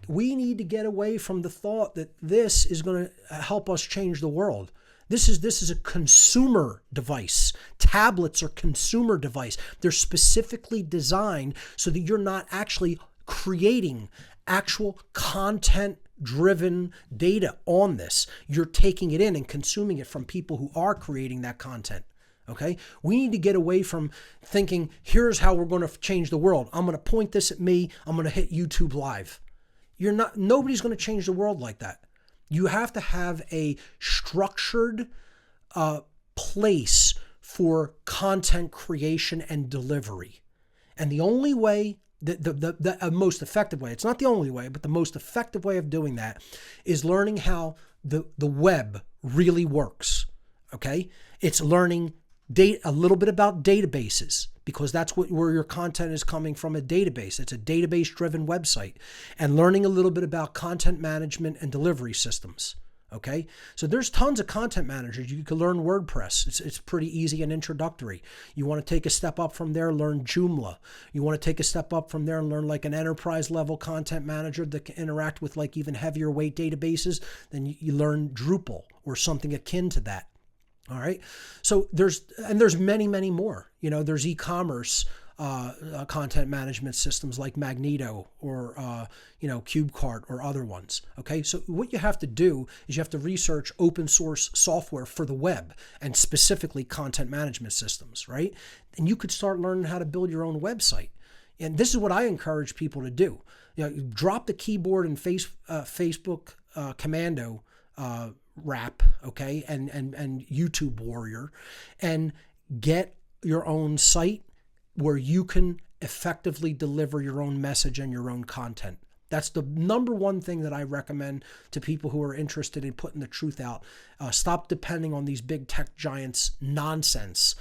We need to get away from the thought that this is going to help us change the world. This is a consumer device. Tablets are consumer device. They're specifically designed so that you're not actually creating actual content-driven data on this. You're taking it in and consuming it from people who are creating that content. Okay? We need to get away from thinking, here's how we're going to change the world. I'm going to point this at me. I'm going to hit YouTube Live. Nobody's going to change the world like that. You have to have a structured place for content creation and delivery. And the only way, the most effective way, it's not the only way, but the most effective way of doing that is learning how the web really works. Okay? It's learning a little bit about databases, because that's where your content is coming from, a database. It's a database-driven website. And learning a little bit about content management and delivery systems. Okay? So there's tons of content managers. You can learn WordPress. It's pretty easy and introductory. You want to take a step up from there, learn Joomla. You want to take a step up from there and learn like an enterprise-level content manager that can interact with like even heavier weight databases. Then you learn Drupal or something akin to that. All right. So there's many, many more. There's e-commerce content management systems like Magneto or CubeCart or other ones. Okay. So what you have to do is you have to research open source software for the web and specifically content management systems, right? And you could start learning how to build your own website. And this is what I encourage people to do. Drop the keyboard and Facebook commando rap, okay, and YouTube warrior, and get your own site where you can effectively deliver your own message and your own content. That's the number one thing that I recommend to people who are interested in putting the truth out. Stop depending on these big tech giants' nonsense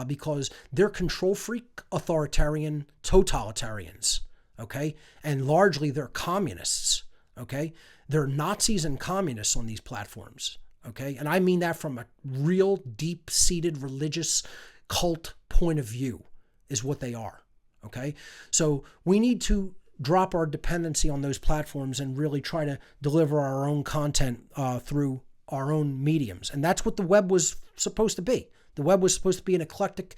because they're control freak, authoritarian, totalitarians, okay? And largely they're communists, okay? They're Nazis and communists on these platforms, okay? And I mean that from a real deep-seated religious cult point of view is what they are, okay? So we need to drop our dependency on those platforms and really try to deliver our own content through our own mediums. And that's what the web was supposed to be. The web was supposed to be an eclectic,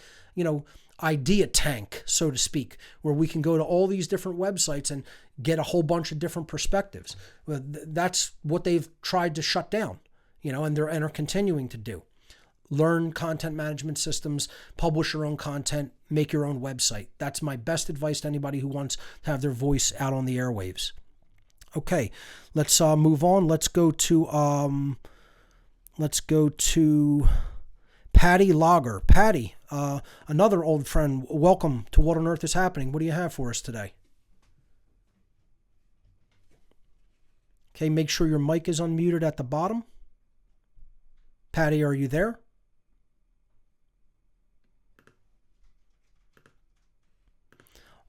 idea tank, so to speak, where we can go to all these different websites and get a whole bunch of different perspectives. That's what they've tried to shut down, and are continuing to do. Learn content management systems, publish your own content, make your own website. That's my best advice to anybody who wants to have their voice out on the airwaves. Okay, let's move on. Let's go to Patty Lager. Patty, another old friend. Welcome to What on Earth is Happening. What do you have for us today? Okay, make sure your mic is unmuted at the bottom. Patty, are you there?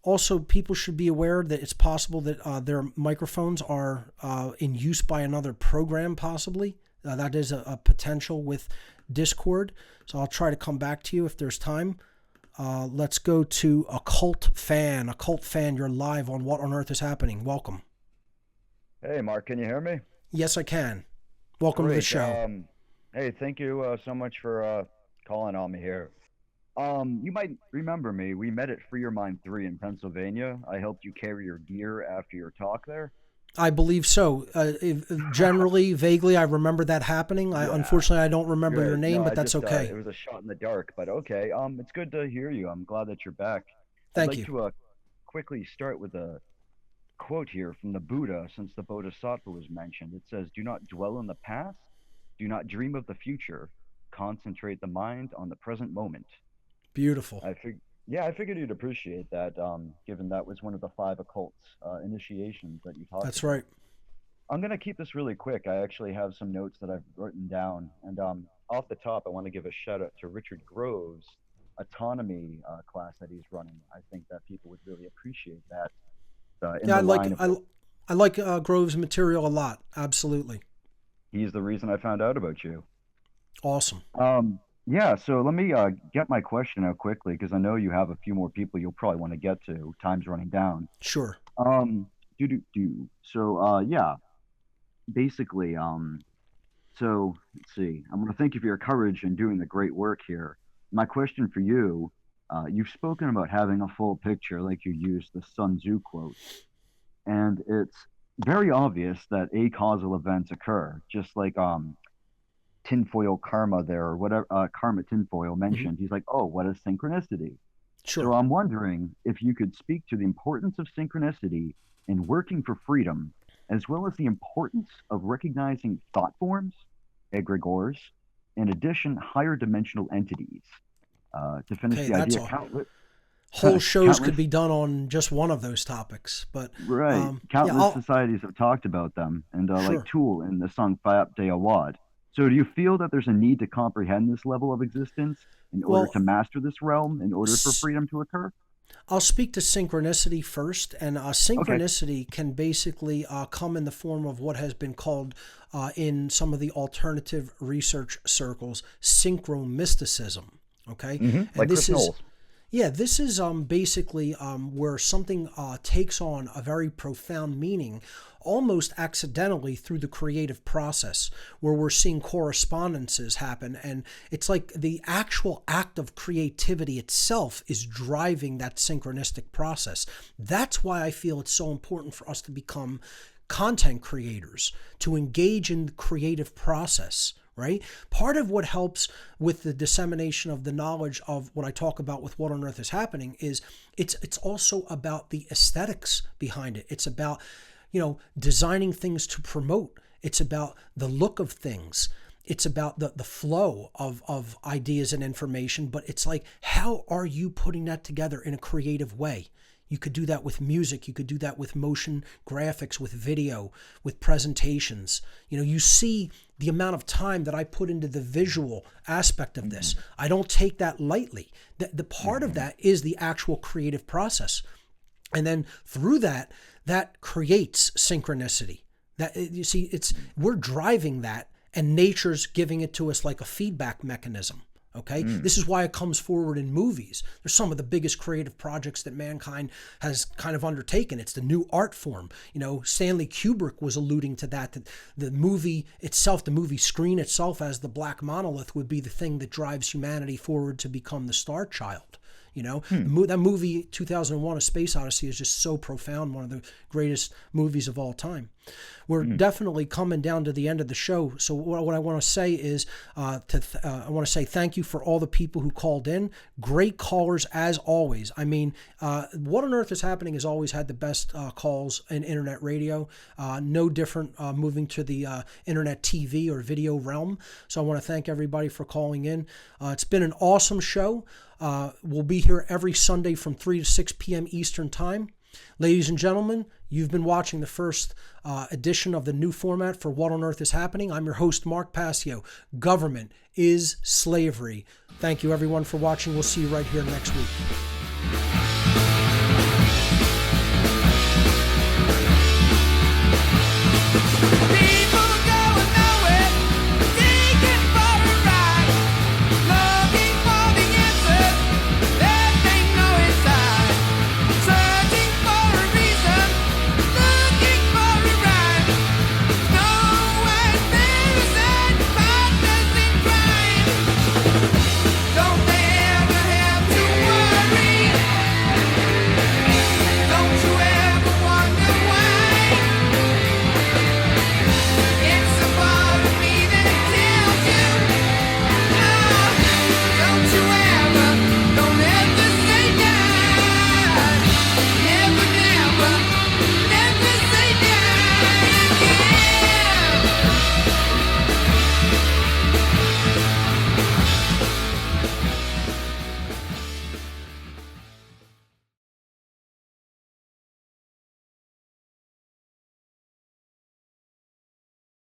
Also, people should be aware that it's possible that their microphones are in use by another program, possibly. That is a potential with Discord. So I'll try to come back to you if there's time. Let's go to Occult Fan. Occult Fan, you're live on What on Earth is Happening. Welcome. Hey, Mark, can you hear me? Yes, I can. Welcome to the show. Hey, thank you so much for calling on me here. You might remember me. We met at Free Your Mind 3 in Pennsylvania. I helped you carry your gear after your talk there. I believe so. Generally, vaguely, I remember that happening. Unfortunately, I don't remember your name, but that's okay. It was a shot in the dark, but okay. It's good to hear you. I'm glad that you're back. Thank you. I'd like to quickly start with a quote here from the Buddha, since the Bodhisattva was mentioned. It says, "Do not dwell in the past. Do not dream of the future. Concentrate the mind on the present moment." Beautiful. I figured you'd appreciate that, given that was one of the 5 occult initiations that you talked about. That's right. I'm going to keep this really quick. I actually have some notes that I've written down. And off the top, I want to give a shout out to Richard Groves' autonomy class that he's running. I think that people would really appreciate that. I like Groves' material a lot. Absolutely. He's the reason I found out about you. Awesome. Yeah, so let me get my question out quickly, because I know you have a few more people you'll probably want to get to. Time's running down. Sure. So, yeah, basically, so let's see. I want to thank you for your courage and doing the great work here. My question for you, you've spoken about having a full picture, like you used the Sun Tzu quote. And it's very obvious that acausal events occur, just like tinfoil karma there, or whatever karma tinfoil mentioned. Mm-hmm. He's like, oh, what is synchronicity? Sure. So I'm wondering if you could speak to the importance of synchronicity in working for freedom, as well as the importance of recognizing thought forms, egregores, in addition, higher dimensional entities. To finish the idea, whole shows could be done on just one of those topics, but right. Countless societies have talked about them, and sure. Like Tool in the song Fayap De Awad. So do you feel that there's a need to comprehend this level of existence in order to master this realm, in order for freedom to occur? I'll speak to synchronicity first, and synchronicity can basically come in the form of what has been called in some of the alternative research circles, synchromysticism. Okay, mm-hmm. And like this Chris Knowles. Yeah, this is basically where something takes on a very profound meaning almost accidentally through the creative process, where we're seeing correspondences happen. And it's like the actual act of creativity itself is driving that synchronistic process. That's why I feel it's so important for us to become content creators, to engage in the creative process. Right? Part of what helps with the dissemination of the knowledge of what I talk about with What on Earth is Happening is it's also about the aesthetics behind it. It's about, designing things to promote. It's about the look of things. It's about the flow of ideas and information, but it's like, how are you putting that together in a creative way? You could do that with music. You could do that with motion graphics, with video, with presentations. You see the amount of time that I put into the visual aspect of this. I don't take that lightly. The part of that is the actual creative process. And then through that creates synchronicity. That, you see, we're driving that, and nature's giving it to us like a feedback mechanism. Okay, this is why it comes forward in movies. They're some of the biggest creative projects that mankind has kind of undertaken. It's the new art form. Stanley Kubrick was alluding to that the movie itself, the movie screen itself as the black monolith would be the thing that drives humanity forward to become the Star Child. That movie 2001 A Space Odyssey is just so profound, one of the greatest movies of all time. We're definitely coming down to the end of the show. So what I want to say is I want to say thank you for all the people who called in. Great callers as always. I mean, What on Earth is Happening has always had the best calls in internet radio. No different moving to the internet TV or video realm. So I want to thank everybody for calling in. It's been an awesome show. We'll be here every Sunday from 3 to 6 p.m. Eastern Time. Ladies and gentlemen, you've been watching the first edition of the new format for What on Earth is Happening. I'm your host, Mark Passio. Government is slavery. Thank you, everyone, for watching. We'll see you right here next week.